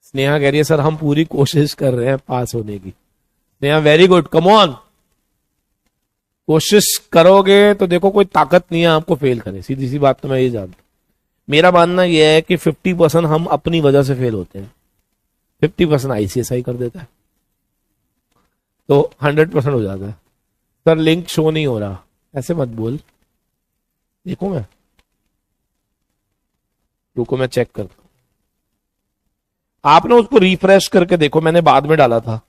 स्नेहा कह रही है सर हम पूरी कोशिश कर रहे हैं पास होने की। Sneha very good, come on, कोशिश करोगे तो देखो कोई ताकत नहीं है आपको फेल करे, सीधी सी बात तो मैं ये जानता हूं। मेरा मानना यह है कि 50% हम अपनी वजह से फेल होते हैं, 50% आईसीएसआई कर देता है, तो 100% हो जाता है। सर लिंक शो नहीं हो रहा, ऐसे मत बोल, देखो मैं, रुको मैं चेक करता हूं। आपने उसको रिफ्रेश करके देखो, मैंने बाद में डाला था।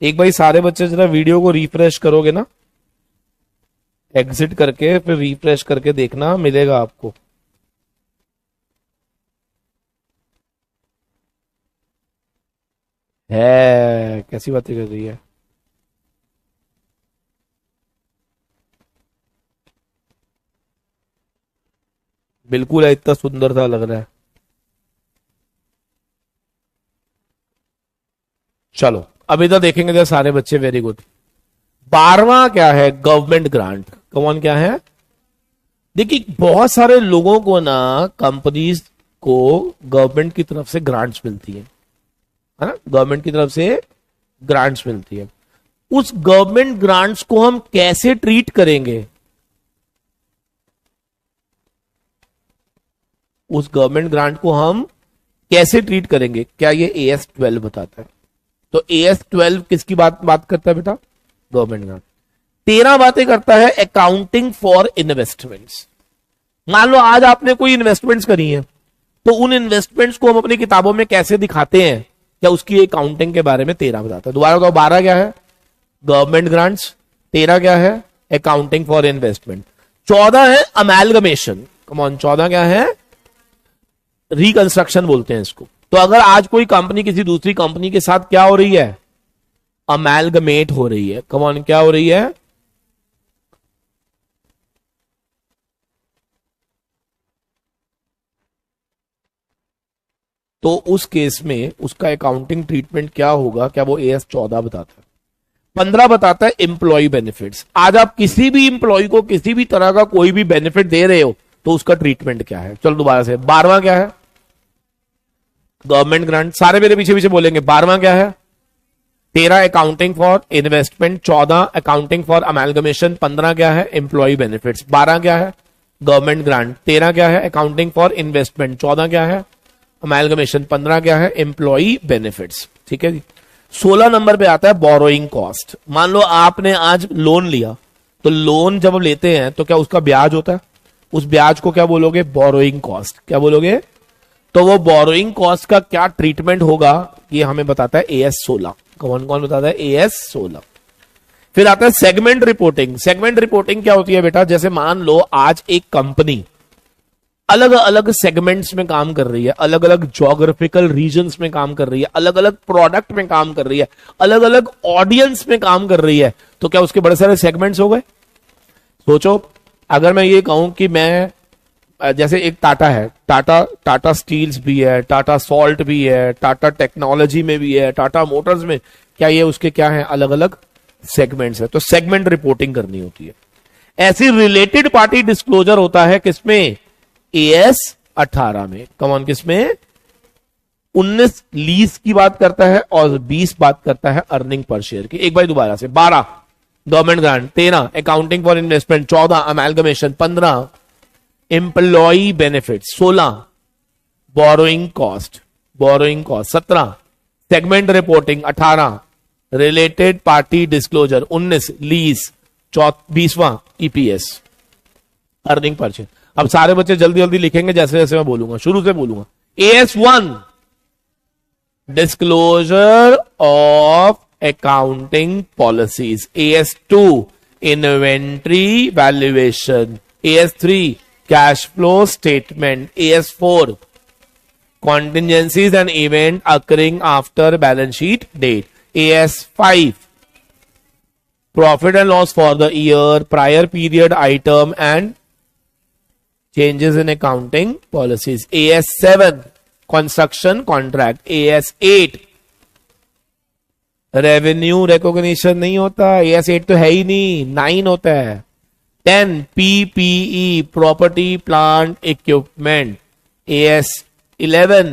एक भाई सारे बच्चे जरा वीडियो को रिफ्रेश करोगे ना, एग्जिट करके फिर रिफ्रेश करके देखना, मिलेगा आपको। है कैसी बातें कर रही है। बिल्कुल है, इतना सुंदर सा लग रहा है। चलो अब इधर देखेंगे जरा सारे बच्चे, वेरी गुड। 12वां क्या है? Government grant. कौन क्या है? देखिए बहुत सारे लोगों को ना, कंपनीज को गवर्नमेंट की तरफ से ग्रांट्स मिलती है ना, गवर्नमेंट की तरफ से ग्रांट्स मिलती है। उस गवर्नमेंट ग्रांट्स को हम कैसे ट्रीट करेंगे? उस गवर्नमेंट ग्रांट को हम कैसे ट्रीट करेंगे? क्या ये AS12 बताता है? तो AS12 किसकी बात करता है बेटा? Government grant. 13 बातें करता है अकाउंटिंग फॉर इन्वेस्टमेंट्स। मान लो आज आपने कोई इन्वेस्टमेंट्स करी है, तो उन इन्वेस्टमेंट्स को हम अपनी किताबों में कैसे दिखाते हैं, क्या उसकी अकाउंटिंग के बारे में 13 बताता है। दोबारा बताओ, 12 क्या है? Government grants. 13 क्या है? Accounting for investment. 14 है अमेलगमेशन। कम ऑन, 14 क्या है? रिकंस्ट्रक्शन बोलते हैं इसको। तो अगर आज कोई कंपनी किसी दूसरी कंपनी के साथ क्या हो रही है? अमेलगमेट हो रही है। कम ऑन, क्या हो रही है? तो उस केस में उसका अकाउंटिंग ट्रीटमेंट क्या होगा? क्या वो AS14 बताता है? 15 बताता है एम्प्लॉय बेनिफिट्स। आज आप किसी भी एम्प्लॉय को किसी भी तरह का कोई भी बेनिफिट दे रहे हो, तो उसका ट्रीटमेंट क्या है? चलो दोबारा से, 12वां क्या है? Government grant. सारे मेरे पीछे पीछे बोलेंगे। 12वां क्या है? 13 accounting for investment, 14 accounting for amalgamation, 15 क्या है? एम्प्लॉय बेनिफिट्स, 12 क्या है? गवर्नमेंट ग्रांट, 13 क्या है? अकाउंटिंग फॉर इन्वेस्टमेंट, 14 क्या है? अमेलगमेशन, 15 क्या है? Employ benefits. ठीक है जी। 16 नंबर पे आता है बोरोइंग कॉस्ट। मान लो आपने आज लोन लिया, तो लोन जब लेते हैं तो क्या उसका ब्याज होता है? उस ब्याज को क्या बोलोगे? Borrowing cost. क्या बोलोगे? तो वो बोरोइंग कॉस्ट का क्या ट्रीटमेंट होगा, ये हमें बताता है AS16। कौन कौन बताता है? AS16। फिर आता है सेगमेंट रिपोर्टिंग। सेगमेंट रिपोर्टिंग क्या होती है बेटा? जैसे मान लो आज एक कंपनी अलग अलग सेगमेंट्स में काम कर रही है, अलग अलग ज्योग्राफिकल रीजन्स में काम कर रही है, अलग अलग प्रोडक्ट में काम कर रही है, अलग अलग ऑडियंस में काम कर रही है, तो क्या उसके बड़े सारे सेगमेंट्स हो गए? सोचो, अगर मैं ये कहूं कि मैं, जैसे एक टाटा है, टाटा स्टील्स भी है, टाटा सॉल्ट भी है, टाटा टेक्नोलॉजी में भी है, टाटा मोटर्स में, क्या ये उसके क्या है? अलग अलग सेगमेंट्स है। तो सेगमेंट रिपोर्टिंग करनी होती है। ऐसी रिलेटेड पार्टी डिस्क्लोजर होता है किसमें? AS18 में। कमॉन, किसमें? 19 लीज की बात करता है और 20 बात करता है अर्निंग पर शेयर की। एक बार दोबारा से, 12 government grant, 13 accounting for investment, 14 amalgamation, 15 employ benefit, 16 borrowing cost, 17 segment reporting, 18 related party disclosure 19, lease 20वां, ईपीएस अर्निंग पर शेयर। अब सारे बच्चे जल्दी जल्दी लिखेंगे जैसे जैसे मैं बोलूंगा, शुरू से बोलूंगा। AS1 disclosure of accounting policies, AS2 inventory valuation, AS3 cash flow statement, AS4 contingencies and event occurring after balance sheet date, AS5 profit and loss for the year, prior period item and changes in accounting policies, AS7 construction contract, AS8 revenue recognition नहीं होता, AS8 तो है ही नहीं, 9 होता है। 10 PPE property plant equipment, AS11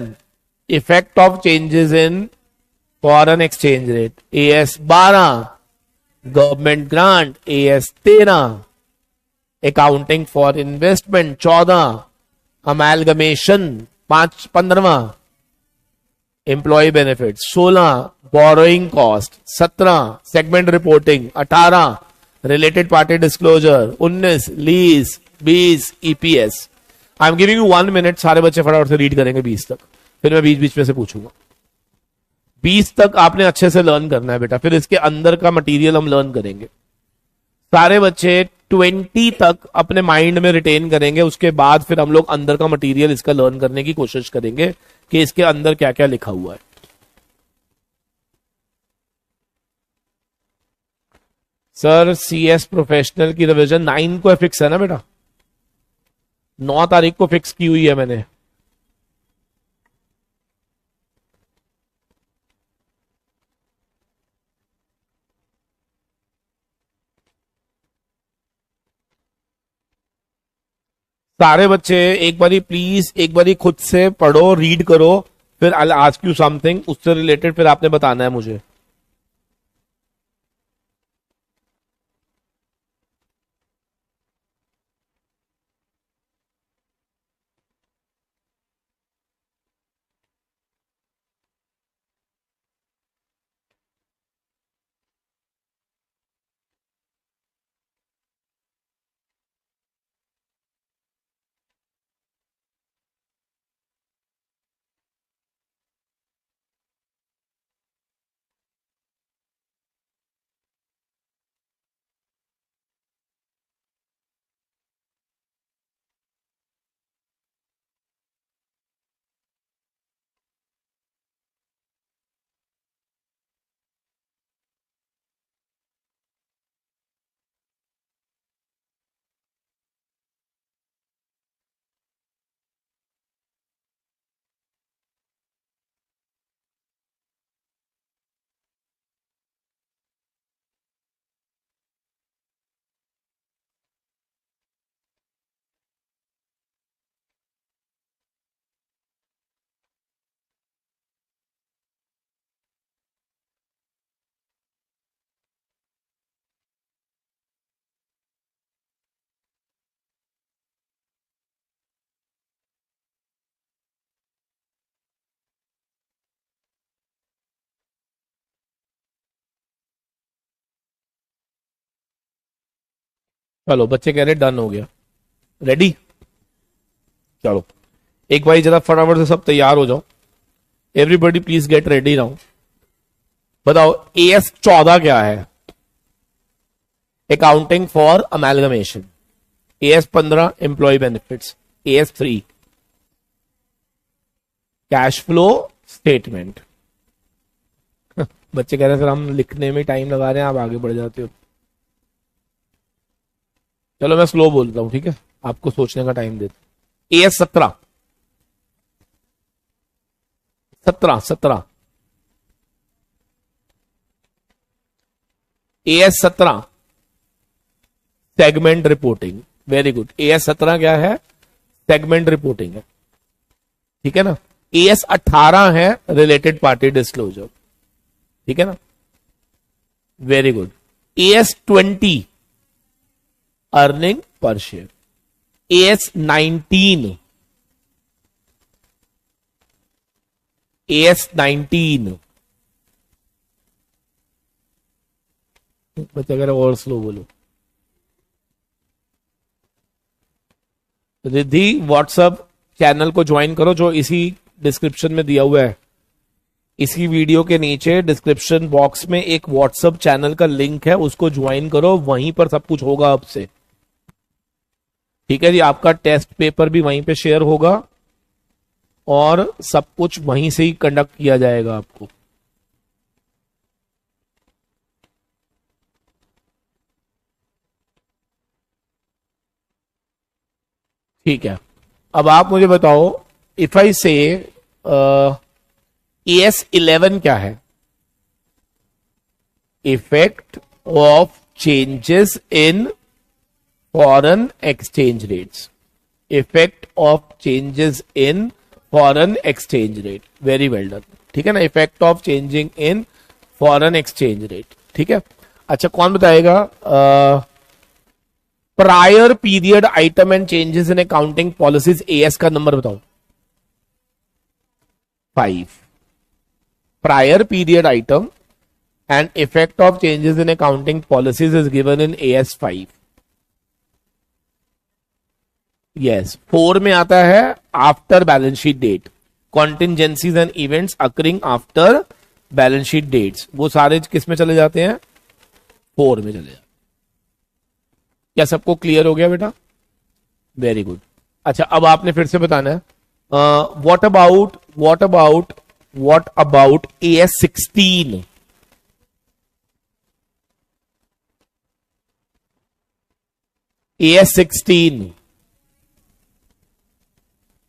effect of changes in foreign exchange rate, AS12 government grant, AS13 accounting for investment, 14 amalgamation, 15वां employ benefit, 16 borrowing cost, 17 segment reporting, 18 related party disclosure, 19 lease, 20 EPS. I am giving you 1 minute, सारे बच्चे फटाफट से read करेंगे 20 तक, फिर मैं बीच बीच में से पूछूंगा। 20 तक आपने अच्छे से लर्न करना है बेटा, फिर इसके अंदर का मटेरियल हम लर्न करेंगे। सारे बच्चे 20 तक अपने माइंड में रिटेन करेंगे, उसके बाद फिर हम लोग अंदर का मटेरियल इसका लर्न करने की कोशिश करेंगे कि इसके अंदर क्या क्या लिखा हुआ है। सर CS प्रोफेशनल की रिवीजन 9 को फिक्स है ना बेटा, 9 तारीख को फिक्स की हुई है मैंने। सारे बच्चे एक बारी प्लीज, एक बारी खुद से पढ़ो, रीड करो, फिर I will ask you something, उससे रिलेटेड फिर आपने बताना है मुझे। चलो बच्चे कह रहे डन हो गया, रेडी। चलो एक बार जरा फटाफट से सब तैयार हो जाओ, everybody please get ready now. बताओ AS14 क्या है? Accounting for amalgamation. AS15 employ benefits. AS3 cash flow statement. बच्चे कह रहे हैं सर हम लिखने में टाइम लगा रहे हैं, आप आगे बढ़ जाते हो। चलो मैं स्लो बोलता हूं, ठीक है, आपको सोचने का टाइम देता हूं। AS17 17 AS17 segment reporting. Very good. AS17 क्या है? सेगमेंट रिपोर्टिंग है, ठीक है ना। AS18 है रिलेटेड पार्टी डिस्क्लोजर, ठीक है ना। Very good. AS20 earning per share. AS19 AS19 बच्चा कह रहा और स्लो बोलो। रिद्धि व्हाट्सएप चैनल को ज्वाइन करो जो इसी डिस्क्रिप्शन में दिया हुआ है। इसी वीडियो के नीचे डिस्क्रिप्शन बॉक्स में एक व्हाट्सएप चैनल का लिंक है, उसको ज्वाइन करो, वहीं पर सब कुछ होगा आपसे। ठीक है जी, आपका टेस्ट पेपर भी वहीं पे शेयर होगा और सब कुछ वहीं से ही कंडक्ट किया जाएगा आपको। ठीक है, अब आप मुझे बताओ, इफ आई से AS11 क्या है? Effect of changes in foreign exchange rates. Effect of changes in foreign exchange rate, very well done. ठीक है ना, effect of changing in foreign exchange rate. ठीक है, अच्छा कौन बताएगा? Prior period item and changes in accounting policies, AS का number बताओ। 5। Prior period item and effect of changes in accounting policies is given in AS 5। Yes, 4 में आता है after balance sheet date, contingencies and events occurring after balance sheet dates, वो सारे किस में चले जाते हैं? 4 में चले जाते हैं। क्या सबको क्लियर हो गया बेटा? Very good. अच्छा, अब आपने फिर से बताना है what about AS16। AS16,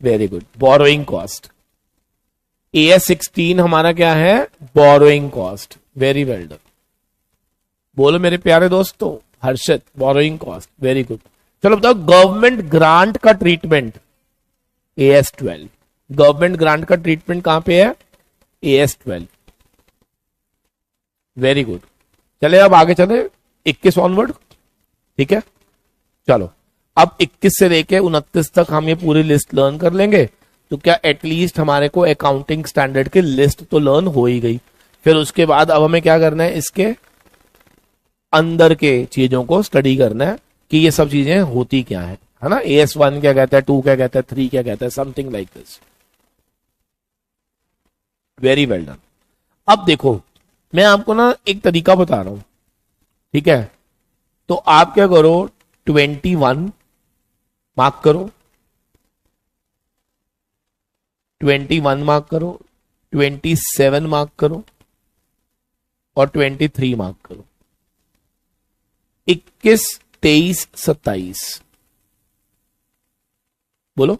very good, borrowing cost. AS16 हमारा क्या है? Borrowing cost, very well done. बोलो मेरे प्यारे दोस्तों, हर्षित, बोरोइंग कॉस्ट, वेरी गुड। चलो बताओ, गवर्नमेंट ग्रांट का ट्रीटमेंट, AS12। गवर्नमेंट ग्रांट का ट्रीटमेंट कहां पे है? AS12, very good. चले अब आगे चले 21 ऑनवर्ड। ठीक है, चलो अब 21 से लेके 29 तक हम ये पूरी लिस्ट लर्न कर लेंगे, तो क्या एटलीस्ट हमारे को अकाउंटिंग स्टैंडर्ड की लिस्ट तो लर्न हो ही गई। फिर उसके बाद अब हमें क्या करना है? इसके अंदर के चीजों को स्टडी करना है कि ये सब चीजें होती क्या है ना। AS1 क्या कहता है, 2 क्या कहता है, 3 क्या कहता है, something like this. Very well done. अब देखो, मैं आपको ना एक तरीका बता रहा हूं, ठीक है? तो आप क्या करो, 21 मार्क करो, 21 मार्क करो, 27 मार्क करो और 23 मार्क करो। 21, 23, 27 बोलो।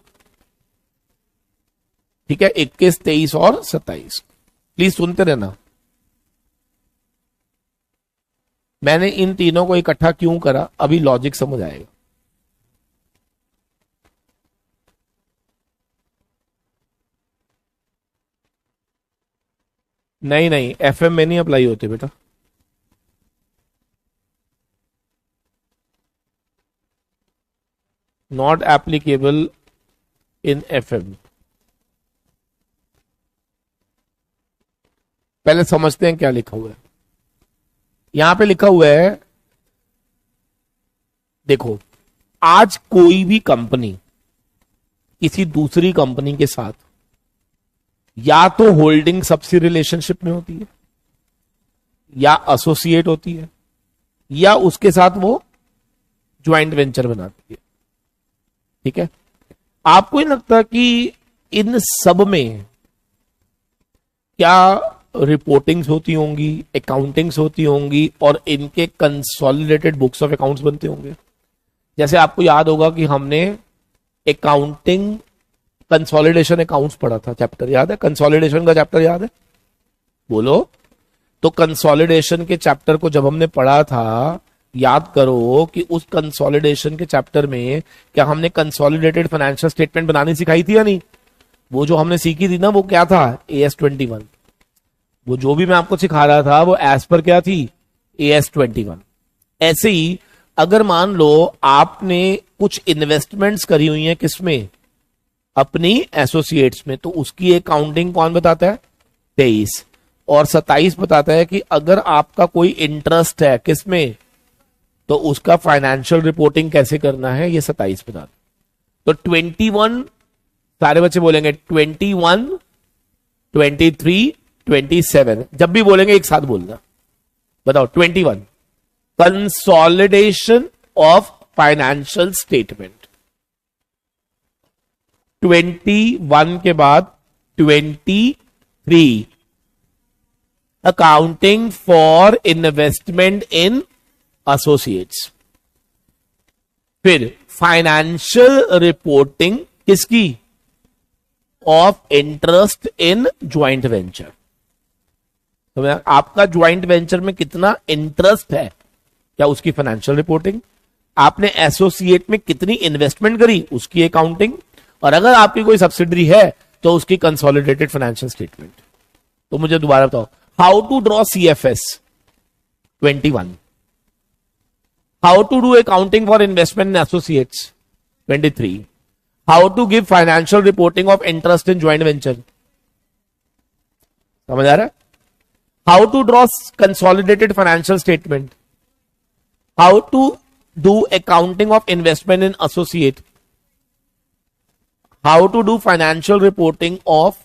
ठीक है, 21, 23 और 27। प्लीज सुनते रहना। मैंने इन तीनों को इकट्ठा क्यों करा, अभी लॉजिक समझ आएगा। नहीं नहीं, FM में नहीं अप्लाई होते बेटा। Not applicable in FM। पहले समझते हैं क्या लिखा हुआ है। यहां पे लिखा हुआ है, देखो, आज कोई भी कंपनी किसी दूसरी कंपनी के साथ या तो होल्डिंग सब्सिडी रिलेशनशिप में होती है, या एसोसिएट होती है, या उसके साथ वो ज्वाइंट वेंचर बनाती है। ठीक है, आपको नहीं लगता कि इन सब में क्या रिपोर्टिंग्स होती होंगी, अकाउंटिंग्स होती होंगी और इनके कंसोलिडेटेड बुक्स ऑफ अकाउंट्स बनते होंगे? जैसे आपको याद होगा कि हमने अकाउंटिंग कंसोलिडेशन अकाउंट्स पढ़ा था, चैप्टर याद है? कंसोलिडेशन का चैप्टर याद है? बोलो। तो कंसोलिडेशन के चैप्टर को जब हमने पढ़ा था, याद करो कि उस कंसोलिडेशन के चैप्टर में क्या हमने कंसोलिडेटेड फाइनेंशियल स्टेटमेंट बनानी सिखाई थी या नहीं? वो जो हमने सीखी थी ना, वो क्या था? AS21। वो जो भी मैं आपको सिखा रहा था वो एज पर क्या थी? AS21। ऐसे ही अगर मान लो आपने कुछ इन्वेस्टमेंट्स करी हुई हैं, किसमें? अपनी एसोसिएट्स में, तो उसकी अकाउंटिंग कौन बताता है? 23। और 27 बताता है कि अगर आपका कोई इंटरेस्ट है किसमें, तो उसका फाइनेंशियल रिपोर्टिंग कैसे करना है, ये 27 बताता है। तो 21 सारे बच्चे बोलेंगे 21, 23, 27, जब भी बोलेंगे एक साथ बोलना। बताओ 21 कंसोलिडेशन ऑफ फाइनेंशियल स्टेटमेंट, 21 के बाद 23 accounting for investment in associates, फिर फाइनेंशियल रिपोर्टिंग किसकी, of interest in joint venture. तो आपका ज्वाइंट वेंचर में कितना इंटरेस्ट है, क्या उसकी फाइनेंशियल रिपोर्टिंग, आपने एसोसिएट में कितनी इन्वेस्टमेंट करी उसकी अकाउंटिंग, और अगर आपकी कोई सब्सिडरी है तो उसकी कंसोलिडेटेड फाइनेंशियल स्टेटमेंट। तो मुझे दोबारा बताओ, how to draw CFS 21, how to do accounting for investment in associates 23, how to give financial reporting of interest in joint venture. समझ आ रहा है? How to draw consolidated financial statement, how to do accounting of investment in associate, how to do financial reporting of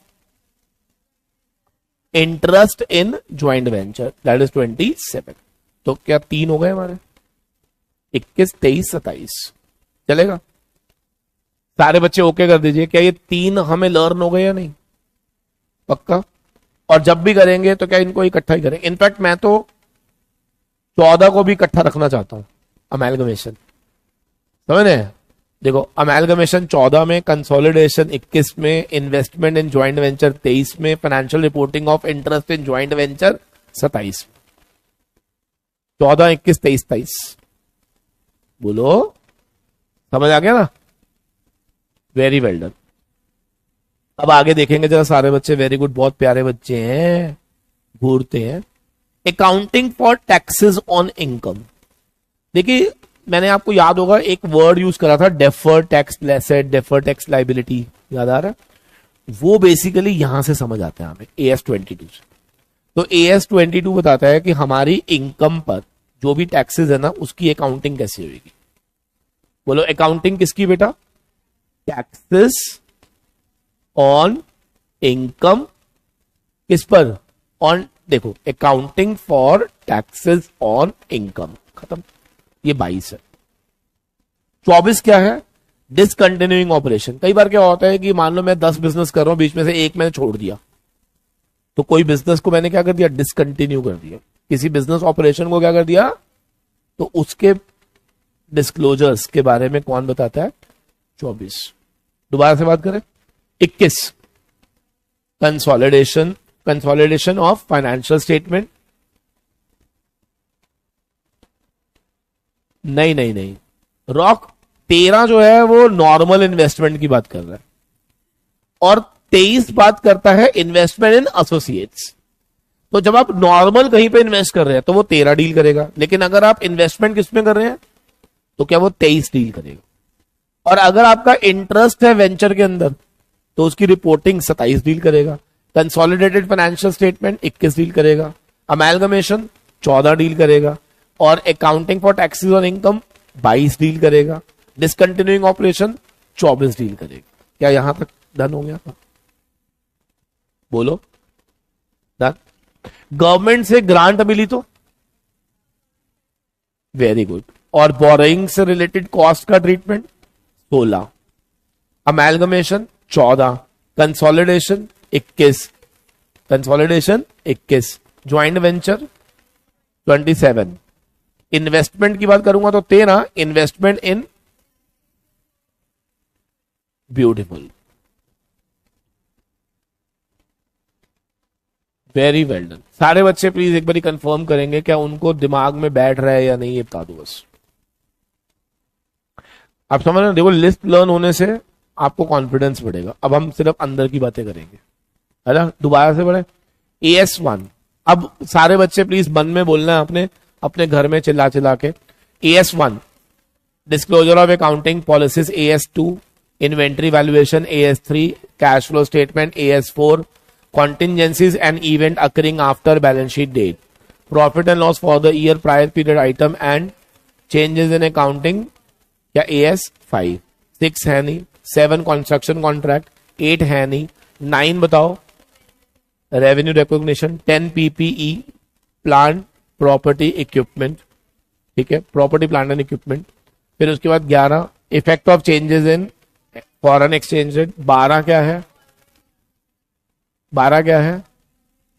interest in joint venture, that is 27। तो क्या 3 हो गए हमारे, 21, 23, 27 चलेगा? सारे बच्चे ओके कर दीजिए। क्या ये 3 हमें लर्न हो गए या नहीं? पक्का? और जब भी करेंगे तो क्या इनको इकट्ठा ही करेंगे? इनफैक्ट मैं तो 14 को भी इकट्ठा रखना चाहता हूं, अमेलगमेशन। समझ रहे हैं? देखो अमेलगमेशन 14 में, कंसोलिडेशन 21 में, इन्वेस्टमेंट इन ज्वाइंट वेंचर 23 में, financial reporting of interest in joint venture 27 में। 14, 21, 23, 23 बोलो, समझ आ गया ना? Very well done. अब आगे देखेंगे जरा सारे बच्चे, वेरी गुड, बहुत प्यारे बच्चे हैं, घूरते हैं। Accounting for taxes on income. देखिए मैंने आपको याद होगा एक वर्ड यूज करा था, deferred tax asset, deferred tax liability, याद आ रहा है? वो बेसिकली यहां से समझ आता है हमें, AS 22 से। तो AS 22 बताता है कि हमारी इनकम पर जो भी टैक्सेस है ना, उसकी अकाउंटिंग कैसे होगी। बोलो अकाउंटिंग किसकी बेटा? टैक्सेस ऑन इनकम, किस पर? ऑन, देखो accounting for taxes on income, खत्म। ये 22 है। 24 क्या है? Discontinuing operation. कई बार क्या होता है कि मान लो मैं 10 बिजनेस कर रहा हूं, बीच में से एक मैंने छोड़ दिया, तो कोई बिजनेस को मैंने क्या कर दिया? डिसकंटिन्यू कर दिया। किसी बिजनेस ऑपरेशन को क्या कर दिया? तो उसके डिस्क्लोजर्स के बारे में कौन बताता है? 24। दोबारा से बात करें, 21 consolidation, consolidation of financial statement. नहीं, रॉक 13 जो है वो नॉर्मल इन्वेस्टमेंट की बात कर रहा है, और 23 बात करता है इन्वेस्टमेंट इन एसोसिएट्स। तो जब आप नॉर्मल कहीं पे इन्वेस्ट कर रहे हैं तो वो 13 डील करेगा, लेकिन अगर आप इन्वेस्टमेंट किसमें कर रहे हैं तो क्या वो 23 डील करेगा। और अगर आपका इंटरेस्ट है वेंचर के अंदर तो उसकी रिपोर्टिंग 27 डील करेगा। कंसोलिडेटेड फाइनेंशियल स्टेटमेंट 21 डील करेगा, अमेलगमेशन 14 डील करेगा, और accounting for taxes on income 22 deal करेगा, डिसकंटिन्यूइंग ऑपरेशन 24 डील करेगा। क्या यहां तक डन हो गया था? बोलो डन। गवर्नमेंट से ग्रांट मिली तो वेरी गुड, और बोरोइंग से रिलेटेड कॉस्ट का treatment 16, amalgamation 14, consolidation 21, consolidation 21, joint venture 27, investment की बात करूंगा तो 13, इन्वेस्टमेंट इन, ब्यूटीफुल, वेरी वेल डन। सारे बच्चे प्लीज एक बार कंफर्म करेंगे क्या उनको दिमाग में बैठ रहा है या नहीं, ये बता दो बस। आप समझ रहे हो? देखो लिस्ट लर्न होने से आपको कॉन्फिडेंस बढ़ेगा। अब हम सिर्फ अंदर की बातें करेंगे, है ना? दोबारा से बढ़े, AS1। अब सारे बच्चे प्लीज मन में बोलना है अपने अपने घर में चिल्ला चिल्ला के। AS1 disclosure of accounting policies, AS2 inventory valuation, AS3 cash flow statement, AS4 contingencies and event occurring after balance sheet date, profit and loss for the year prior period item and changes in accounting या AS 5, 6 है नहीं, 7 construction contract, 8 है नहीं, 9 बताओ revenue recognition, 10 PPE plant property equipment, ठीक है, property plant and equipment. फिर उसके बाद 11 effect of changes in foreign exchange rate, 12 क्या है, 12 क्या है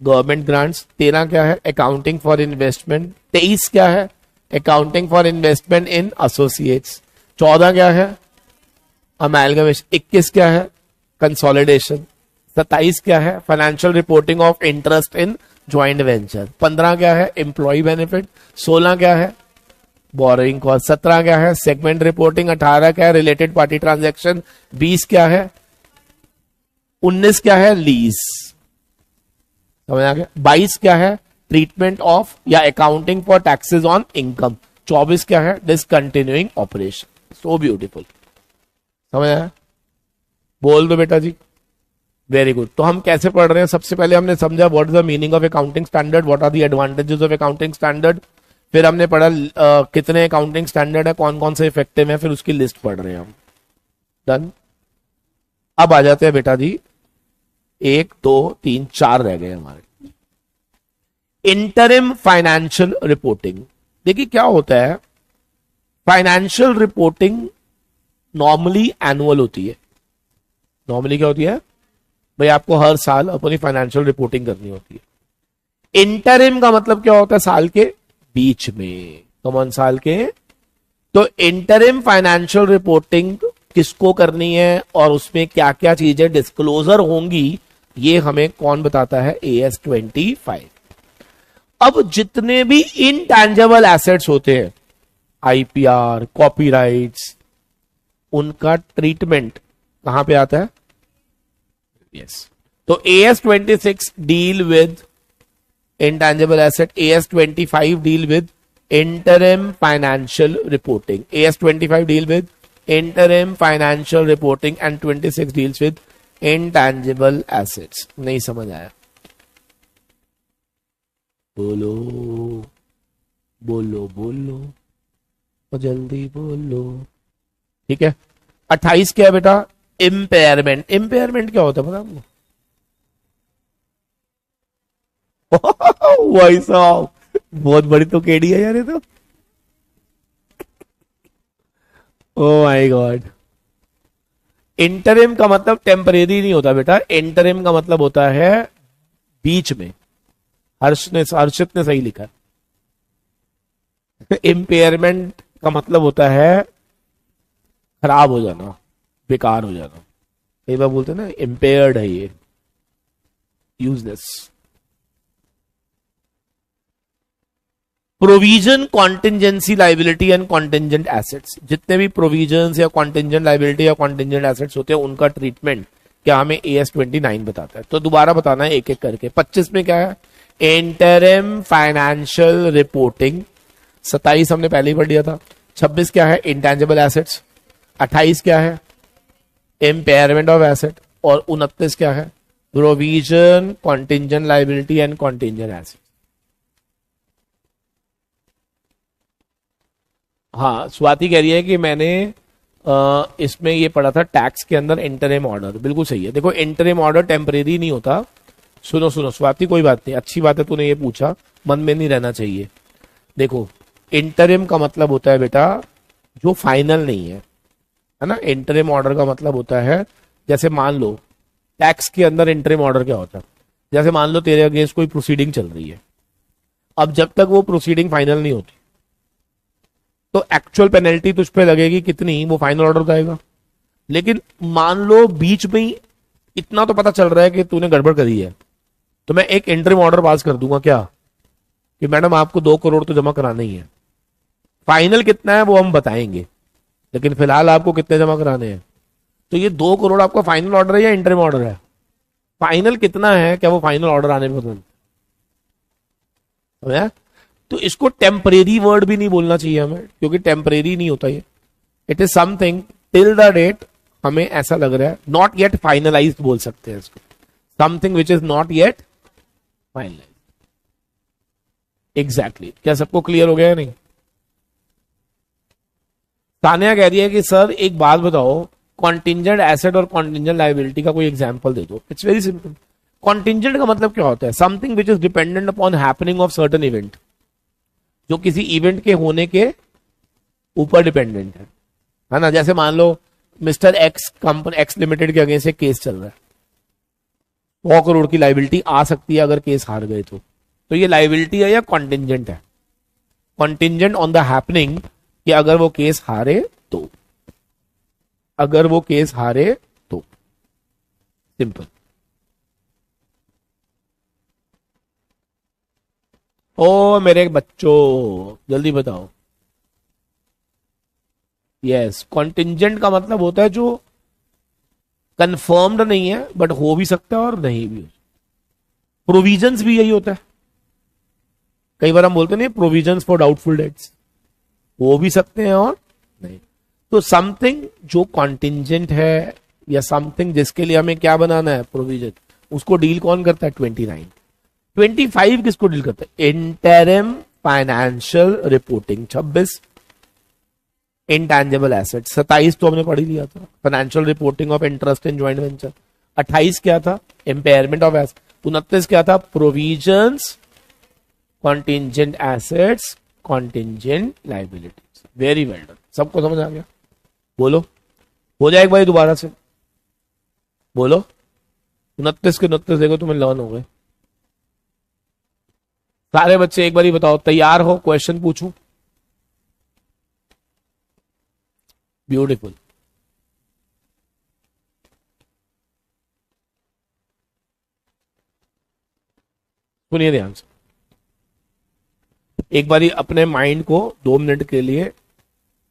गवर्नमेंट ग्रांट्स, 13 क्या है अकाउंटिंग फॉर इन्वेस्टमेंट, 23 क्या है accounting for investment in associates, 14 क्या है अमेलगमेशन, 21 क्या है कंसोलिडेशन, 27 क्या है financial reporting of interest in joint venture, 15 क्या है एम्प्लॉय बेनिफिट, 16 क्या है बोरोइंग कॉस्ट, 17 क्या है सेगमेंट रिपोर्टिंग, 18 क्या है रिलेटेड पार्टी ट्रांजैक्शन, 20 क्या है, 19 क्या है लीज, समझ आ गया, 22 क्या है ट्रीटमेंट ऑफ या accounting for taxes on income, 24 क्या है डिसकंटिन्यूइंग ऑपरेशन। सो ब्यूटीफुल, समझ आया, बोल दो बेटा जी, वेरी गुड। तो हम कैसे पढ़ रहे हैं, सबसे पहले हमने समझा what is the meaning of accounting standard, what are the advantages of accounting standard, फिर हमने पढ़ा कितने अकाउंटिंग स्टैंडर्ड है, कौन कौन से इफेक्टिव है, फिर उसकी लिस्ट पढ़ रहे हैं हम, डन। अब आ जाते हैं बेटा जी, 1 2 3 4 रह गए हमारे। इंटरिम फाइनेंशियल रिपोर्टिंग, देखिए क्या होता है, फाइनेंशियल रिपोर्टिंग नॉर्मली एनुअल होती है, नॉर्मली क्या होती है भाई, आपको हर साल अपनी फाइनेंशियल रिपोर्टिंग करनी होती है। इंटरिम का मतलब क्या होता है, साल के बीच में, कौन साल के, तो इंटरिम फाइनेंशियल रिपोर्टिंग किसको करनी है और उसमें क्या क्या चीजें डिस्क्लोजर होंगी, ये हमें कौन बताता है, AS 25। अब जितने भी इनटैंजिबल एसेट्स होते हैं, IPR, कॉपीराइट्स, उनका ट्रीटमेंट कहां पे आता है, यस, तो AS 26 deal with intangible asset, AS 25 deal with interim financial reporting, AS 25 deal with interim financial reporting and 26 deals with intangible assets। नहीं समझ आया, बोलो बोलो बोलो और जल्दी बोलो, ठीक है। 28 क्या है बेटा, इम्पेयरमेंट, इम्पेयरमेंट क्या होता है पता आपको, भाई साहब बहुत बड़ी तो केडी है यार ये तो, ओ माय गॉड। इंटरिम का मतलब टेम्परेरी नहीं होता बेटा, इंटरिम का मतलब होता है बीच में, हर्षित ने सही लिखा। इम्पेयरमेंट का मतलब होता है खराब हो जाना, बेकार हो जाना, कई बार बोलते हैं ना इम्पेयर्ड है ये, useless. Provision, contingency liability and contingent assets, जितने भी प्रोविजन या कॉन्टिंजेंट लाइबिलिटी या कॉन्टिंजेंट एसेट्स होते हैं उनका ट्रीटमेंट क्या हमें AS 29 बताता है। तो दोबारा बताना है एक एक करके। 25 में क्या है, इंटरिम फाइनेंशियल रिपोर्टिंग, 27 हमने पहले ही पढ़ लिया था। 26 क्या है, इंटेंजिबल एसेट्स। 28 क्या है, इम्पेयरमेंट ऑफ एसेट। और 29 क्या है, provision, contingent liability and contingent asset. हाँ, स्वाति कह रही है कि मैंने इसमें ये पढ़ा था टैक्स के अंदर इंटरिम ऑर्डर, बिल्कुल सही है। देखो इंटरिम ऑर्डर टेम्परेरी नहीं होता। सुनो सुनो स्वाति, कोई बात नहीं, अच्छी बात है तूने ये पूछा, मन में नहीं रहना चाहिए। देखो इंटरिम का मतलब होता है बेटा जो फाइनल नहीं है ना। इंटरिम ऑर्डर का मतलब होता है, जैसे मान लो टैक्स के अंदर इंटरिम ऑर्डर क्या होता है, जैसे मान लो तेरे अगेंस्ट कोई प्रोसीडिंग चल रही है, अब जब तक वो प्रोसीडिंग फाइनल नहीं होती तो एक्चुअल पेनल्टी तुझ पे लगेगी कितनी, वो फाइनल ऑर्डर बताएगा। लेकिन मान लो बीच में ही इतना तो पता चल रहा है कि तूने गड़बड़ करी है, तो मैं एक इंटरिम ऑर्डर पास कर दूंगा क्या, कि मैडम आपको 2 करोड़ तो जमा कराना ही है। फाइनल कितना है वो हम बताएंगे, लेकिन फिलहाल आपको कितने जमा कराने हैं। तो ये 2 करोड़ आपका फाइनल ऑर्डर है या इंटरिम ऑर्डर है? फाइनल कितना है, क्या वो फाइनल ऑर्डर आने में पसंद? तो इसको टेम्परेरी वर्ड भी नहीं बोलना चाहिए हमें, क्योंकि टेम्परेरी नहीं होता ये। It is something till the date हमें ऐसा लग रहा है, नॉट येट फाइनलाइज्ड बोल सकते हैं इसको। Something which is not yet finalize. Exactly, क्या सबको क्लियर हो गया या नहीं? तानिया कह रही है कि सर एक बात बताओ, कॉन्टिंजेंट एसेट और कॉन्टिंजेंट लायबिलिटी का कोई एग्जांपल दे दो। It's very simple. कॉन्टिंजेंट का मतलब क्या होता है? Something which is dependent upon happening of certain event, जो किसी इवेंट के होने के ऊपर डिपेंडेंट है ना। जैसे मान लो mister X company X limited के अगेंस्ट एक केस चल रहा है, 100 करोड़ की लायबिलिटी आ सकती है अगर केस हार गए तो ये लायबिलिटी है या कॉन्टिंजेंट है? कॉन्टिंजेंट ऑन द हैपनिंग कि अगर वो केस हारे तो, अगर वो केस हारे तो। सिंपल। ओ मेरे बच्चों जल्दी बताओ। यस, कॉन्टिंजेंट का मतलब होता है जो कंफर्म्ड नहीं है बट हो भी सकता है और नहीं भी हो। प्रोविजंस भी यही होता है। कई बार हम बोलते नहीं प्रोविजंस फॉर डाउटफुल डेट्स, हो भी सकते हैं और नहीं। तो समथिंग जो कॉन्टिंजेंट है या समथिंग जिसके लिए हमें क्या बनाना है प्रोविजन, उसको डील कौन करता है? 29। 25 किसको डील करता है? Interim financial reporting. 26 intangible asset. 27 तो हमने पढ़ ही लिया था, financial reporting of interest in joint venture. 28 क्या था? Impairment of asset. 29 क्या था? Provisions, contingent assets, contingent liabilities. Very well done, सबको समझ आ गया? बोलो, हो जाए एक बार दोबारा से बोलो। 29 के 29 देखो तुम्हें लर्न हो गए सारे बच्चे। एक बार ही बताओ, तैयार हो? क्वेश्चन पूछूं? ब्यूटीफुल। सुनिए ध्यान से, एक बारी अपने माइंड को 2 मिनट के लिए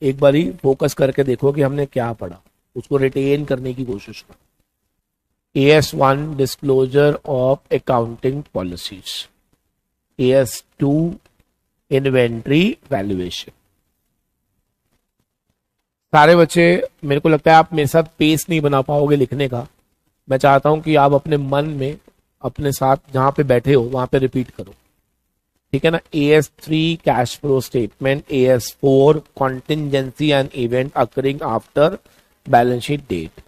एक बारी फोकस करके देखो कि हमने क्या पढ़ा, उसको रिटेन करने की कोशिश करो। AS1 disclosure of accounting policies, AS2 inventory valuation. सारे बच्चे मेरे को लगता है आप मेरे साथ पेस नहीं बना पाओगे लिखने का। मैं चाहता हूं कि आप अपने मन में अपने साथ जहां पे बैठे हो वहां पे रिपीट करो, ठीक है ना। AS3 cash flow statement, AS4 contingency and event occurring after balance sheet date,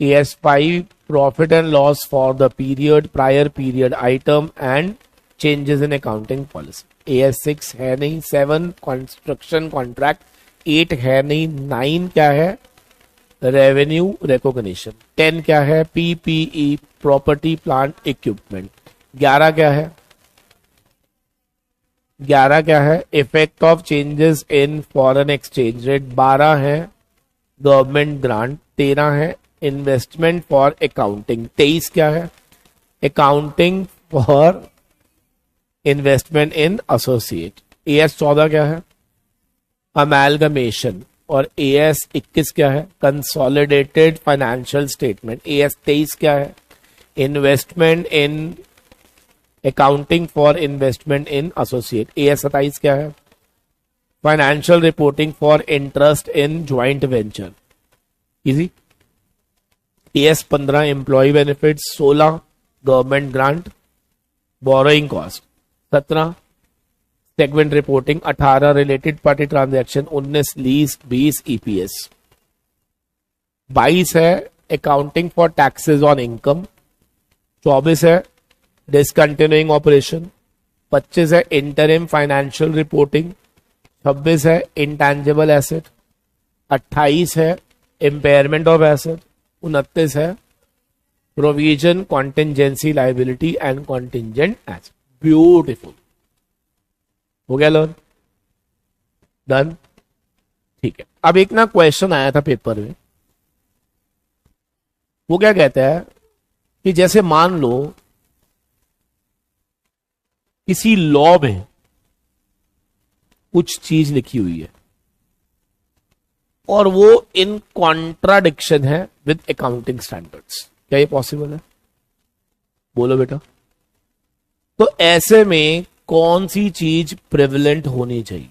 AS5 profit and loss for the period prior period item and changes in accounting policy. AS6 है नहीं, 7 कंस्ट्रक्शन कॉन्ट्रैक्ट, 8 है नहीं, 9 क्या है? Revenue recognition, 10 क्या है? PPE property plant equipment, 11 क्या है? 11 क्या है? Effect of changes in foreign exchange rate, 12 है गवर्नमेंट ग्रांट, 13 है इन्वेस्टमेंट फॉर अकाउंटिंग, 23 क्या है? Accounting for investment in associate. AS14 क्या है? अमेलगमेशन। और AS21 क्या है? Consolidated financial statement. AS23 क्या है? Investment in accounting for investment in associate. AS27 क्या है? Financial reporting for interest in joint venture. Easy. AS15 employ benefits, 16 government grant borrowing cost, 17 segment reporting, 18 related party transaction, 19 lease, 20 EPS, 22 है accounting for taxes on income, 24 है discontinuing operation, 25 है interim financial reporting, 26 है intangible asset, 28 है impairment of asset, 29 है provision contingency liability and contingent asset. Beautiful, हो गया learn? Done? ठीक है। अब एक ना क्वेश्चन आया था पेपर में, वो क्या कहता है कि जैसे मान लो किसी लॉ में कुछ चीज लिखी हुई है और वो इन कॉन्ट्राडिक्शन है विद अकाउंटिंग स्टैंडर्ड्स, क्या ये पॉसिबल है? बोलो बेटा। तो ऐसे में कौन सी चीज प्रिविलेंट होनी चाहिए?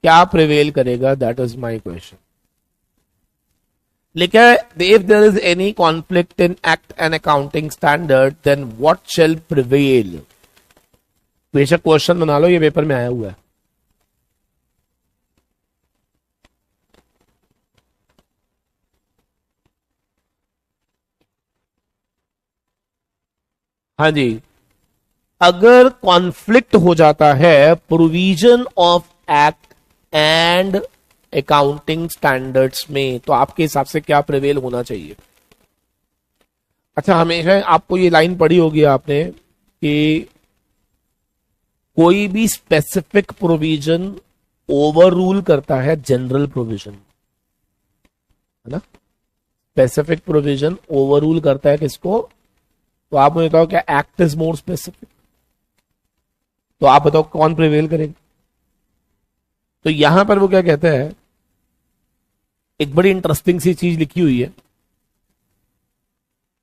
क्या प्रिवेल करेगा? That is my question. लिखा है if there is any conflict in act and accounting standard then what shall prevail. बेशक क्वेश्चन बना लो, ये पेपर में आया हुआ है। हाँ जी, अगर कॉन्फ्लिक्ट हो जाता है provision of act and accounting standards में, तो आपके हिसाब से क्या प्रिवेल होना चाहिए? अच्छा, हमेशा आपको ये लाइन पढ़ी होगी आपने कि कोई भी स्पेसिफिक प्रोविजन ओवर रूल करता है जनरल प्रोविजन, है ना? स्पेसिफिक प्रोविजन ओवर रूल करता है किसको? तो आप मुझे बताओ, क्या एक्ट इज मोर स्पेसिफिक? तो आप बताओ कौन प्रिवेल करेगा? तो यहां पर वो क्या कहता है, एक बड़ी इंटरेस्टिंग सी चीज लिखी हुई है,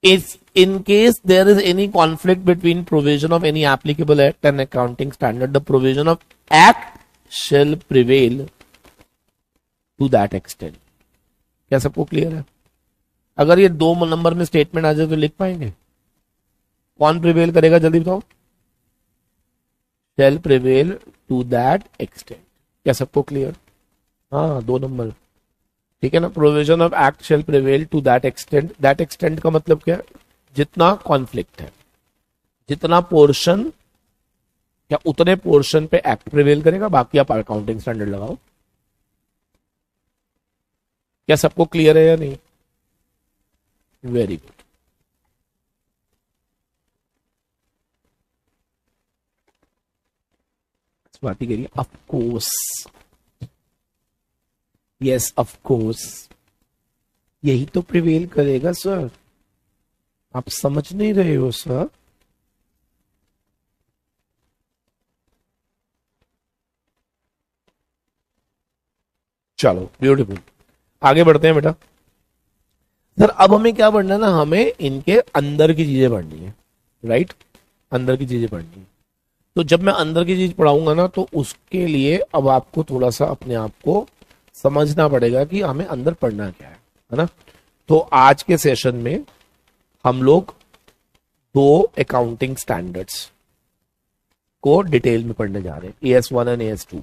is in case there is any conflict between provision of any applicable act and accounting standard the provision of act shall prevail to that extent. क्या सबको क्लियर है? अगर ये 2 नंबर में स्टेटमेंट आ जाए तो लिख पाएंगे? कौन प्रिवेल करेगा, जल्दी बताओ। Shall prevail to that extent. क्या सबको क्लियर? हाँ, 2 नंबर, ठीक है ना। Provision of act shall prevail to that extent. That extent का मतलब क्या है? जितना कॉन्फ्लिक्ट है, जितना पोर्शन, क्या उतने पोर्शन पे एक्ट प्रिवेल करेगा, बाकी आप अकाउंटिंग स्टैंडर्ड लगाओ। क्या सबको क्लियर है या नहीं? Very good. बात ही करिए। Of course, yes of course, यही तो प्रिवेल करेगा सर। आप समझ नहीं रहे हो सर। चलो ब्यूटीफुल, आगे बढ़ते हैं बेटा। सर अब हमें क्या पढ़ना है ना, हमें इनके अंदर की चीजें पढ़नी है, राइट? अंदर की चीजें पढ़नी है। तो जब मैं अंदर की चीज पढ़ाऊंगा ना, तो उसके लिए अब आपको थोड़ा सा अपने आप को समझना पड़ेगा कि हमें अंदर पढ़ना क्या है ना? तो आज के सेशन में हम लोग 2 अकाउंटिंग स्टैंडर्ड्स को डिटेल में पढ़ने जा रहे हैं, AS1 एंड AS2।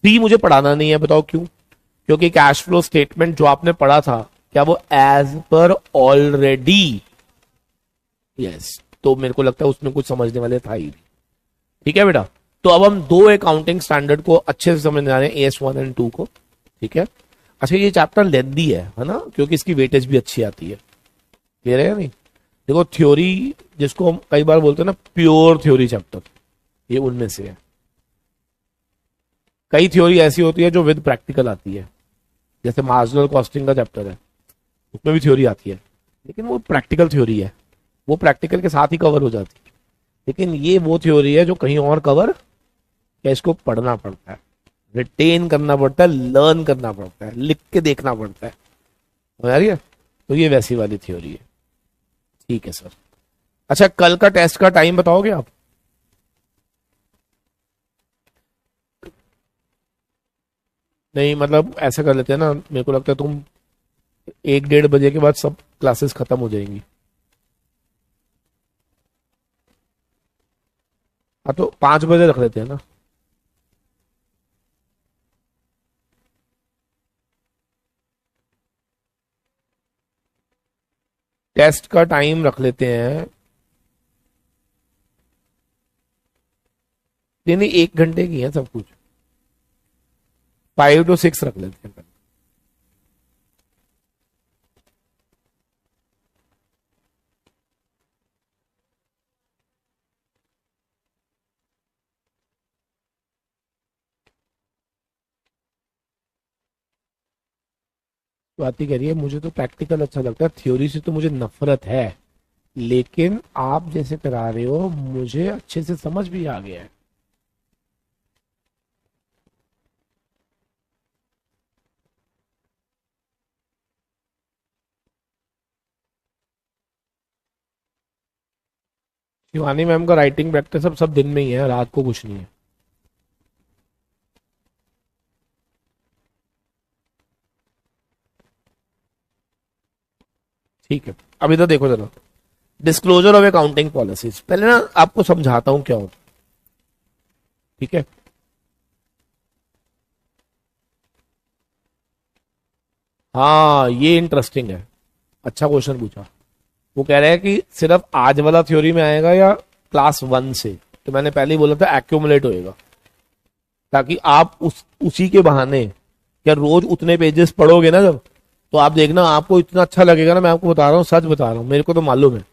3 मुझे पढ़ाना नहीं है, बताओ क्यों? क्योंकि कैश फ्लो स्टेटमेंट जो आपने पढ़ा था, क्या वो एज पर ऑलरेडी? यस, तो मेरे को लगता है उसमें कुछ समझने वाले था ही। ठीक है बेटा, तो अब हम 2 अकाउंटिंग स्टैंडर्ड को अच्छे से समझने जा रहे हैं, AS1 एंड 2 को। ठीक है। अच्छा, ये चैप्टर लेंथी है ना, क्योंकि इसकी वेटेज भी अच्छी आती है। क्लियर है या नहीं? देखो, थ्योरी जिसको हम कई बार बोलते हैं ना, प्योर थ्योरी चैप्टर, ये उनमें से है। कई थ्योरी ऐसी होती है जो विद प्रैक्टिकल आती है, जैसे मार्जिनल कॉस्टिंग का चैप्टर है, उसमें भी थ्योरी आती है, लेकिन वो प्रैक्टिकल थ्योरी है, वो प्रैक्टिकल के साथ ही कवर हो जाती है। लेकिन ये वो थ्योरी है जो कहीं और कवर, क्या इसको पढ़ना पड़ता है, रिटेन करना पड़ता है, लर्न करना पड़ता है, लिख के देखना पड़ता है। समझ आ रही है? तो ये वैसी वाली थ्योरी है। ठीक है सर। अच्छा, कल का टेस्ट का टाइम बताओगे आप? नहीं, मतलब ऐसा कर लेते हैं ना, मेरे को लगता है तुम 1-1:30 बजे के बाद सब क्लासेस खत्म हो जाएंगी। हाँ, तो 5 बजे रख लेते हैं ना। टेस्ट का टाइम रख लेते हैं, नहीं 1 घंटे की है सब कुछ, 5 to 6 रख लेते हैं। बात ही कह रही है, मुझे तो प्रैक्टिकल अच्छा लगता है, थ्योरी से तो मुझे नफरत है, लेकिन आप जैसे करा रहे हो मुझे अच्छे से समझ भी आ गया है। शिवानी मैम का राइटिंग प्रैक्टिस सब दिन में ही है, रात को कुछ नहीं है। ठीक है, अभी तो देखो जरा, डिस्क्लोजर ऑफ अकाउंटिंग पॉलिसीज, पहले ना आपको समझाता हूं क्या होता, ठीक है। हाँ ये इंटरेस्टिंग है, अच्छा क्वेश्चन पूछा। वो कह रहे हैं कि सिर्फ आज वाला थ्योरी में आएगा या क्लास 1 से, तो मैंने पहले ही बोला था एक्यूमुलेट होएगा, ताकि आप उसी के बहाने, क्या रोज उतने पेजेस पढ़ोगे ना जब, तो आप देखना आपको इतना अच्छा लगेगा ना, मैं आपको बता रहा हूँ, सच बता रहा हूँ, मेरे को तो मालूम है।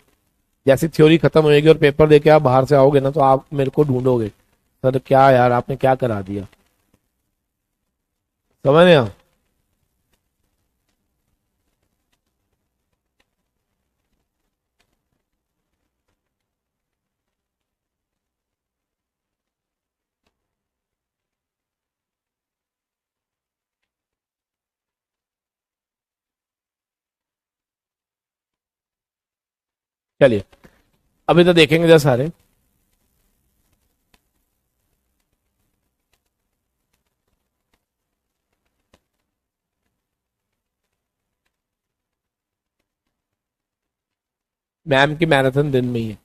जैसी थ्योरी खत्म होएगी और पेपर देके आप बाहर से आओगे ना, तो आप मेरे को ढूंढोगे, सर क्या यार आपने क्या करा दिया, समझ नहीं। चलिए अभी तो देखेंगे जरा सारे। मैम की मैराथन दिन में ही है।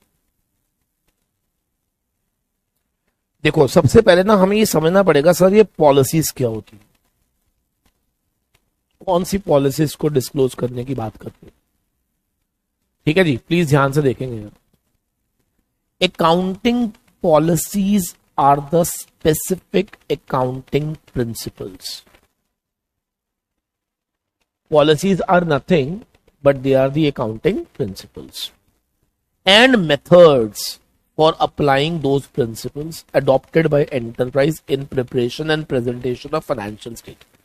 देखो सबसे पहले ना हमें ये समझना पड़ेगा सर ये पॉलिसीज क्या होती है, कौन सी पॉलिसीज को डिस्क्लोज करने की बात करते हैं। ठीक है जी, प्लीज ध्यान से देखेंगे। Accounting policies are the specific accounting principles. Policies are nothing but they are the accounting principles and methods for applying those principles adopted by enterprise in preparation and presentation of financial statement।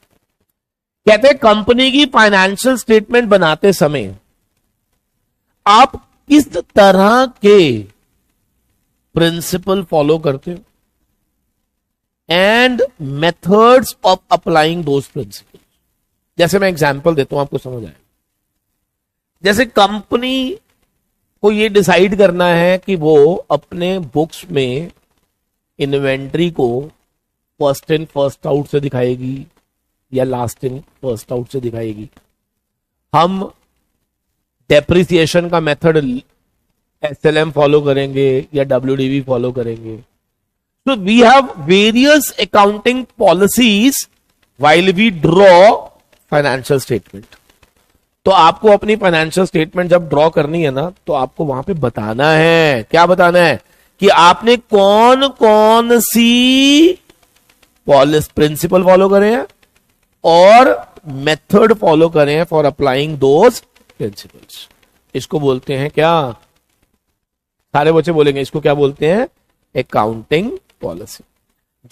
कहते हैं company की financial statement बनाते समय आप किस तरह के principal follow करते हो and methods of applying those principle. जैसे मैं एग्जांपल देता हूं आपको समझ आए। जैसे कंपनी को ये डिसाइड करना है कि वो अपने बुक्स में इन्वेंट्री को फर्स्ट इन फर्स्ट आउट से दिखाएगी या लास्ट इन फर्स्ट आउट से दिखाएगी। हम डेप्रिसिएशन का मेथड एसएलएम फॉलो करेंगे या डब्ल्यूडीवी फॉलो करेंगे। So we have various accounting policies while we draw financial statement। तो आपको अपनी फाइनेंशियल स्टेटमेंट जब ड्रॉ करनी है ना, तो आपको वहां पे बताना है, क्या बताना है कि आपने कौन कौन सी पॉलिसी प्रिंसिपल फॉलो करे हैं और मेथड फॉलो करे हैं फॉर अप्लाइंग दोज प्रिंसिपल्स। इसको बोलते हैं क्या, सारे बच्चे बोलेंगे इसको क्या बोलते हैं, अकाउंटिंग पॉलिसी।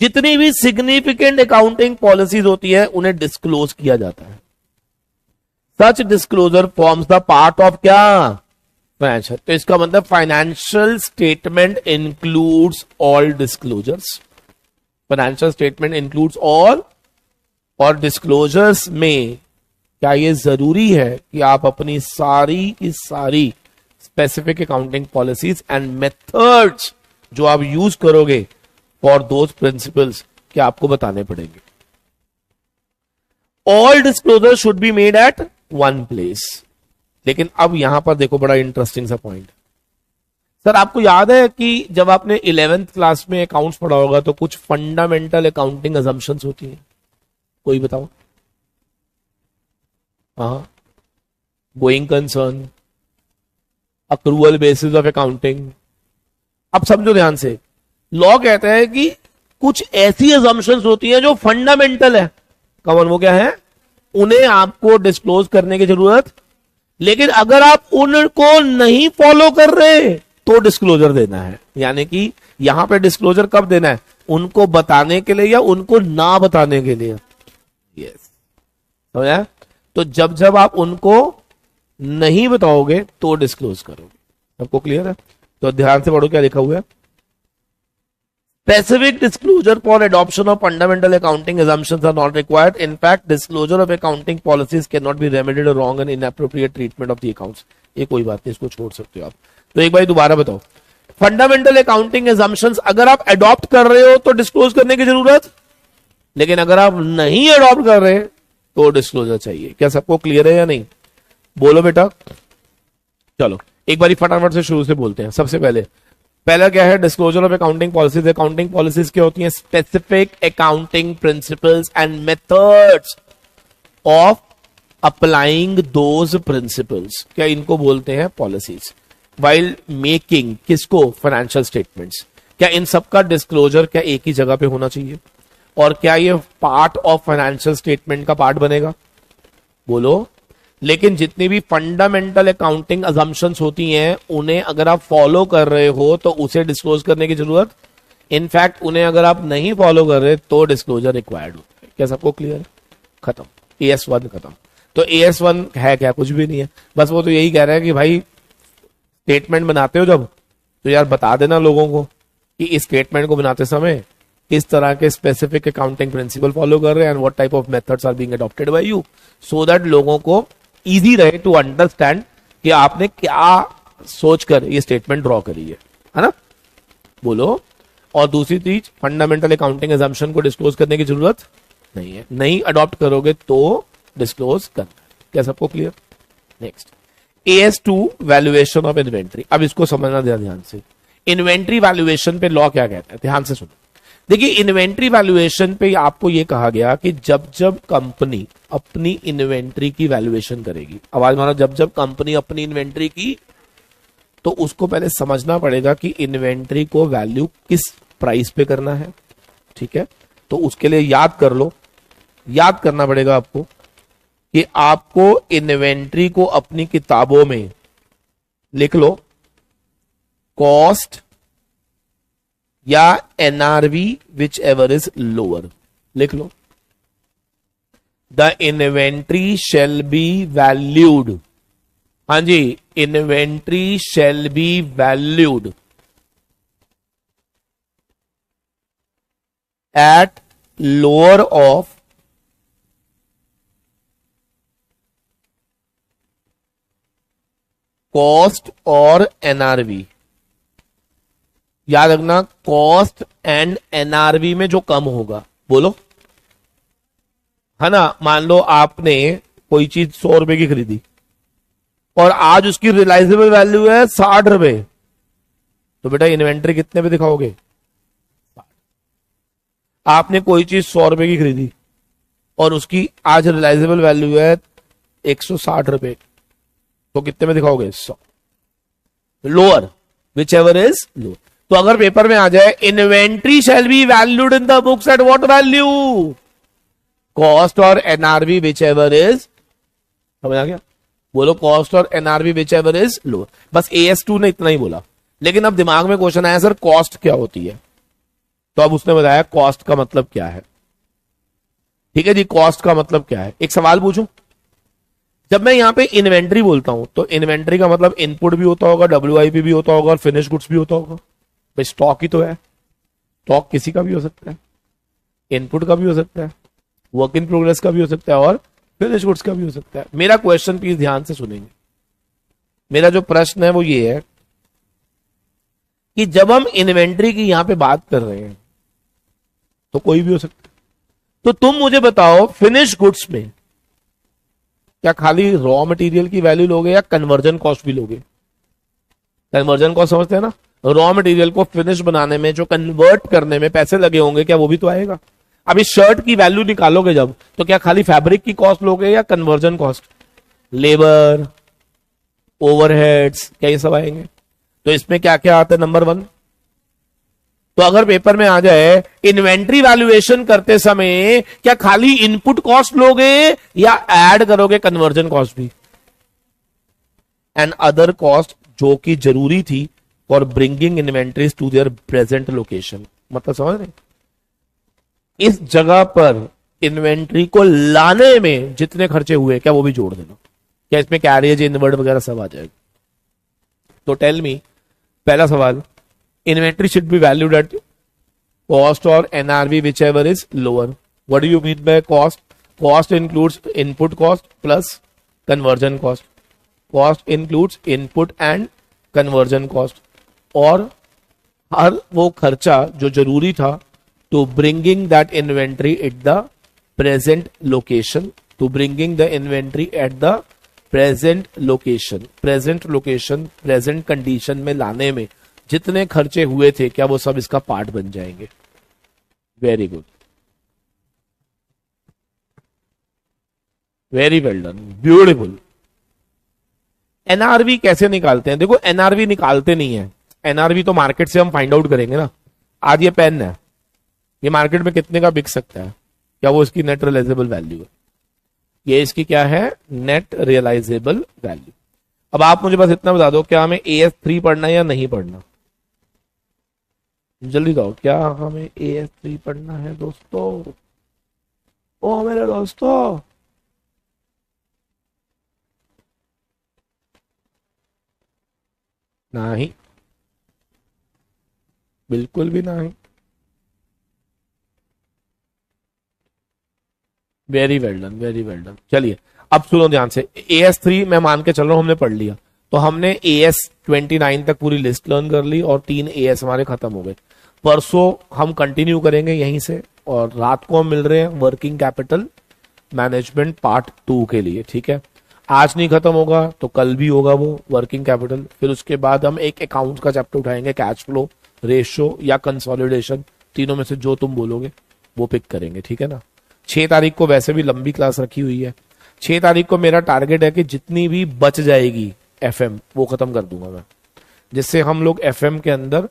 जितनी भी सिग्निफिकेंट अकाउंटिंग पॉलिसीज होती है उन्हें डिस्क्लोज किया जाता है। Such disclosure forms the part of क्या, फाइनेंशियल। तो इसका मतलब financial statement includes all disclosures. Financial statement includes all, और डिस्क्लोजर्स में क्या ये जरूरी है कि आप अपनी सारी की सारी specific accounting policies and methods जो आप यूज करोगे फॉर दोज प्रिंसिपल्स क्या आपको बताने पड़ेंगे। All disclosure should be made at one place. लेकिन अब यहां पर देखो बड़ा इंटरेस्टिंग सा पॉइंट। सर आपको याद है कि जब आपने 11th क्लास में अकाउंट्स पढ़ा होगा तो कुछ फंडामेंटल अकाउंटिंग अजम्पशंस होती हैं, कोई बताओ। हाँ, going concern, accrual basis of accounting. अब समझो ध्यान से, लॉ कहता है कि कुछ ऐसी अजम्पशंस होती हैं जो फंडामेंटल है, कौन वो क्या है, उन्हें आपको डिस्क्लोज करने की जरूरत। लेकिन अगर आप उनको नहीं फॉलो कर रहे तो डिस्क्लोजर देना है। यानी कि यहां पे डिस्क्लोजर कब देना है, उनको बताने के लिए या उनको ना बताने के लिए। यस, समझा। तो जब जब आप उनको नहीं बताओगे तो डिस्क्लोज करोगे। सबको क्लियर है? तो ध्यान से पढ़ो क्या लिखा हुआ है। Specific disclosure for adoption of fundamental accounting assumptions are not required. In fact, disclosure of accounting policies cannot be remedied or wrong and inappropriate treatment of the accounts. ये कोई बात नहीं, इसको छोड़ सकते हो आप। तो एक बार दोबारा बताओ, फंडामेंटल अकाउंटिंग assumptions अगर आप अडॉप्ट कर रहे हो तो डिस्क्लोज करने की जरूरत, लेकिन अगर आप नहीं अडॉप्ट कर रहे तो डिस्क्लोजर चाहिए। क्या सबको क्लियर है या नहीं? बोलो बेटा। चलो एक बारी फटाफट से शुरू से बोलते हैं। सबसे पहला क्या है? Disclosure of accounting policies. Accounting policies क्या होती हैं? Specific accounting principles and methods of applying those principles, क्या इनको बोलते हैं पॉलिसीज। वाइल मेकिंग किसको? Financial statements. क्या इन सब का डिस्क्लोजर क्या एक ही जगह पे होना चाहिए? और क्या ये पार्ट ऑफ फाइनेंशियल स्टेटमेंट का पार्ट बनेगा? बोलो। लेकिन जितनी भी फंडामेंटल अकाउंटिंग अजम्पशंस होती हैं उन्हें अगर आप फॉलो कर रहे हो तो उसे डिस्क्लोज करने की जरूरत, इनफैक्ट उन्हें अगर आप नहीं फॉलो कर रहे तो डिस्क्लोजर रिक्वायर्ड होता है। क्या सबको क्लियर है? खत्म। AS1 खत्म। तो AS1 है क्या? कुछ भी नहीं है, बस वो तो यही कह रहा है कि भाई स्टेटमेंट बनाते हो जब तो यार बता देना लोगों को कि इस स्टेटमेंट को बनाते समय किस तरह के स्पेसिफिक अकाउंटिंग प्रिंसिपल फॉलो कर रहे हैं and what type of methods are being adopted by you, so that लोगों को इजी रहे टू अंडरस्टैंड कि आपने क्या सोचकर ये स्टेटमेंट ड्रॉ करी है ना? बोलो। और दूसरी चीज, फंडामेंटल अकाउंटिंग अजम्पशन को डिस्क्लोज करने की जरूरत नहीं है, नहीं अडॉप्ट करोगे तो डिस्क्लोज करना है। क्या सबको clear? Next, AS2 valuation of inventory. अब इसको समझना ध्यान से। इन्वेंट्री वैल्यूएशन पे लॉ क्या कहता है? ध्यान से सुनो। देखिए, इन्वेंट्री वैल्यूएशन पे आपको यह कहा गया कि जब जब कंपनी अपनी इन्वेंट्री की वैल्यूएशन करेगी, आवाज मारो, जब जब कंपनी अपनी इन्वेंट्री की, तो उसको पहले समझना पड़ेगा कि इन्वेंट्री को वैल्यू किस प्राइस पे करना है। ठीक है, तो उसके लिए याद कर लो, याद करना पड़ेगा आपको कि आपको इन्वेंट्री को अपनी किताबों में लिख लो कॉस्ट या NRV whichever is lower, लिख लो। The inventory shall be valued, हाँ जी, inventory shall be valued at lower of cost और NRV। याद रखना, कॉस्ट एंड NRV में जो कम होगा। बोलो, है ना? मान लो आपने कोई चीज 100 रुपए की खरीदी और आज उसकी रियलाइजेबल वैल्यू है 60 रुपए, तो बेटा इन्वेंट्री कितने पे दिखाओगे? आपने कोई चीज 100 रुपए की खरीदी और उसकी आज रियलाइजेबल वैल्यू है 160 रुपए, तो कितने में दिखाओगे? 100। Lower, which ever is lower. तो अगर पेपर में आ जाए inventory shall be valued in the books at what value? Cost और NRV विच एवर इज, समझ आ गया? बोलो, कॉस्ट और NRV whichever is lower. बस AS2 ने इतना ही बोला। लेकिन अब दिमाग में क्वेश्चन आया, सर कॉस्ट क्या होती है? तो अब उसने बताया कॉस्ट का मतलब क्या है। ठीक है जी, कॉस्ट का मतलब क्या है? एक सवाल पूछूं, जब मैं यहां पे इन्वेंट्री बोलता हूं तो इन्वेंट्री का मतलब इनपुट भी होता होगा, WIP भी होता होगा और फिनिश गुड्स भी होता होगा। भाई स्टॉक ही तो है, स्टॉक किसी का भी हो सकता है, इनपुट का भी हो सकता है, वर्क इन प्रोग्रेस का भी हो सकता है और फिनिश गुड्स का भी हो सकता है। मेरा क्वेश्चन प्लीज ध्यान से सुनेंगे। मेरा जो प्रश्न है वो ये है कि जब हम इन्वेंट्री की यहां पे बात कर रहे हैं तो कोई भी हो सकता है, तो तुम मुझे बताओ फिनिश गुड्स में क्या खाली रॉ मटेरियल की वैल्यू लोगे या कन्वर्जन कॉस्ट भी लोगे? कन्वर्जन कॉस्ट समझते हैं ना? रॉ मटेरियल को फिनिश बनाने में जो कन्वर्ट करने में पैसे लगे होंगे, क्या वो भी तो आएगा? अभी शर्ट की वैल्यू निकालोगे जब, तो क्या खाली फैब्रिक की कॉस्ट लोगे या कन्वर्जन कॉस्ट, लेबर, ओवरहेड्स, क्या ये सब आएंगे? तो इसमें क्या क्या आता है? नंबर 1, तो अगर पेपर में आ जाए इन्वेंट्री वैल्यूएशन करते समय क्या खाली इनपुट कॉस्ट लोगे या ऐड करोगे कन्वर्जन कॉस्ट भी एंड अदर कॉस्ट जो कि जरूरी थी for bringing inventories to their present location? मतलब समझ रहे? इस जगह पर इन्वेंट्री को लाने में जितने खर्चे हुए क्या वो भी जोड़ देना? क्या इसमें कैरियज, इनवर्ड वगैरह सब आ जाएगा? तो टेल मी, पहला सवाल, inventory should be valued at cost or NRV whichever is lower. What do you mean by cost? Cost includes input cost plus conversion cost. Cost includes input and conversion cost. और हर वो खर्चा जो जरूरी था to bringing that inventory at the present location, to bringing the inventory at the present location, present condition में लाने में जितने खर्चे हुए थे, क्या वो सब इसका पार्ट बन जाएंगे? Very good, very well done, beautiful. NRV कैसे निकालते हैं? देखो एनआरवी निकालते नहीं है, एनआरवी तो मार्केट से हम फाइंड आउट करेंगे ना। आज ये पेन है, ये मार्केट में कितने का बिक सकता है, क्या वो इसकी नेट रियलाइजेबल वैल्यू है? ये इसकी क्या है? Net realisable value. अब आप मुझे बस इतना बता दो, क्या हमें AS3 पढ़ना है या नहीं पढ़ना? जल्दी बताओ, क्या हमें AS3 पढ़ना है दोस्तों? ओ मेरे दोस्तों, नहीं, बिल्कुल भी नहीं। Very well done, very well done. चलिए अब सुनो ध्यान से, AS3 मैं मान के चल रहा हूं हमने पढ़ लिया, तो हमने AS29 तक पूरी लिस्ट लर्न कर ली और 3 AS हमारे खत्म हो गए। परसों हम कंटिन्यू करेंगे यहीं से, और रात को हम मिल रहे हैं वर्किंग कैपिटल मैनेजमेंट पार्ट 2 के लिए, ठीक है? आज नहीं खत्म होगा तो कल भी होगा वो वर्किंग कैपिटल। फिर उसके बाद हम एक अकाउंट का चैप्टर उठाएंगे, कैश फ्लो, रेशियो या कंसोलिडेशन, तीनों में से जो तुम बोलोगे वो पिक करेंगे, ठीक है ना? 6 तारीख को वैसे भी लंबी क्लास रखी हुई है। 6 तारीख को मेरा टारगेट है कि जितनी भी बच जाएगी FM वो खत्म कर दूंगा मैं, जिससे हम लोग FM के अंदर,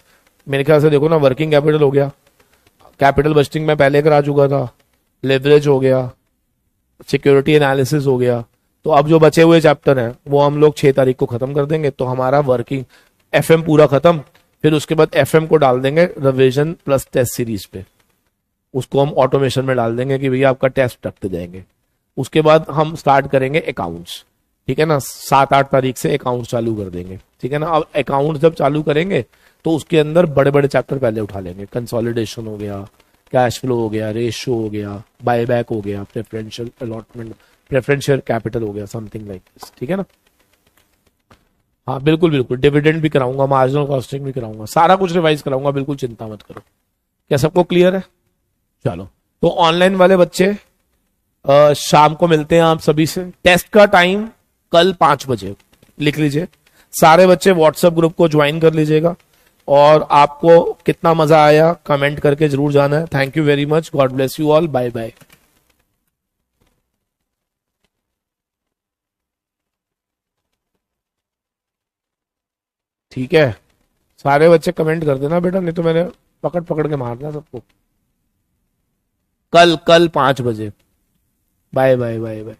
मेरे ख्याल से देखो ना, वर्किंग कैपिटल हो गया, कैपिटल बजटिंग में पहले करा चुका था, लेवरेज हो गया, सिक्योरिटी एनालिसिस हो गया, तो अब जो बचे हुए चैप्टर हैं वो हम लोग 6 तारीख को खत्म कर देंगे। तो हमारा वर्किंग FM पूरा खत्म। फिर उसके बाद FM को डाल देंगे रिवीजन प्लस टेस्ट सीरीज पे, उसको हम ऑटोमेशन में डाल देंगे कि भैया आपका टेस्ट रखते जाएंगे। उसके बाद हम स्टार्ट करेंगे अकाउंट्स, ठीक है ना? 7-8 तारीख से अकाउंट्स चालू कर देंगे, ठीक है ना? अब अकाउंट्स जब चालू करेंगे तो उसके अंदर बड़े बड़े चैप्टर पहले उठा लेंगे। कंसोलिडेशन हो गया, कैश फ्लो हो गया, रेशियो हो गया, बायबैक हो गया, प्रेफरेंशियल अलॉटमेंट, प्रेफरेंशियल कैपिटल हो गया, समथिंग लाइक दिस, ठीक है ना? हाँ बिल्कुल बिल्कुल, डिविडेंड भी कराऊंगा, मार्जिनल कॉस्टिंग भी कराऊंगा, सारा कुछ रिवाइज कराऊंगा, बिल्कुल चिंता मत करो। क्या सबको क्लियर है? चलो, तो ऑनलाइन वाले बच्चे शाम को मिलते हैं आप सभी से। टेस्ट का टाइम कल 5 बजे, लिख लीजिए। सारे बच्चे व्हाट्सएप ग्रुप को ज्वाइन कर लीजिएगा, और आपको कितना मजा आया कमेंट करके जरूर जाना है। Thank you very much, God bless you all, bye bye. ठीक है, सारे बच्चे कमेंट कर देना बेटा, नहीं तो मैंने पकड़ पकड़ के मारना सबको। कल 5 बजे, बाय बाय बाय बाय।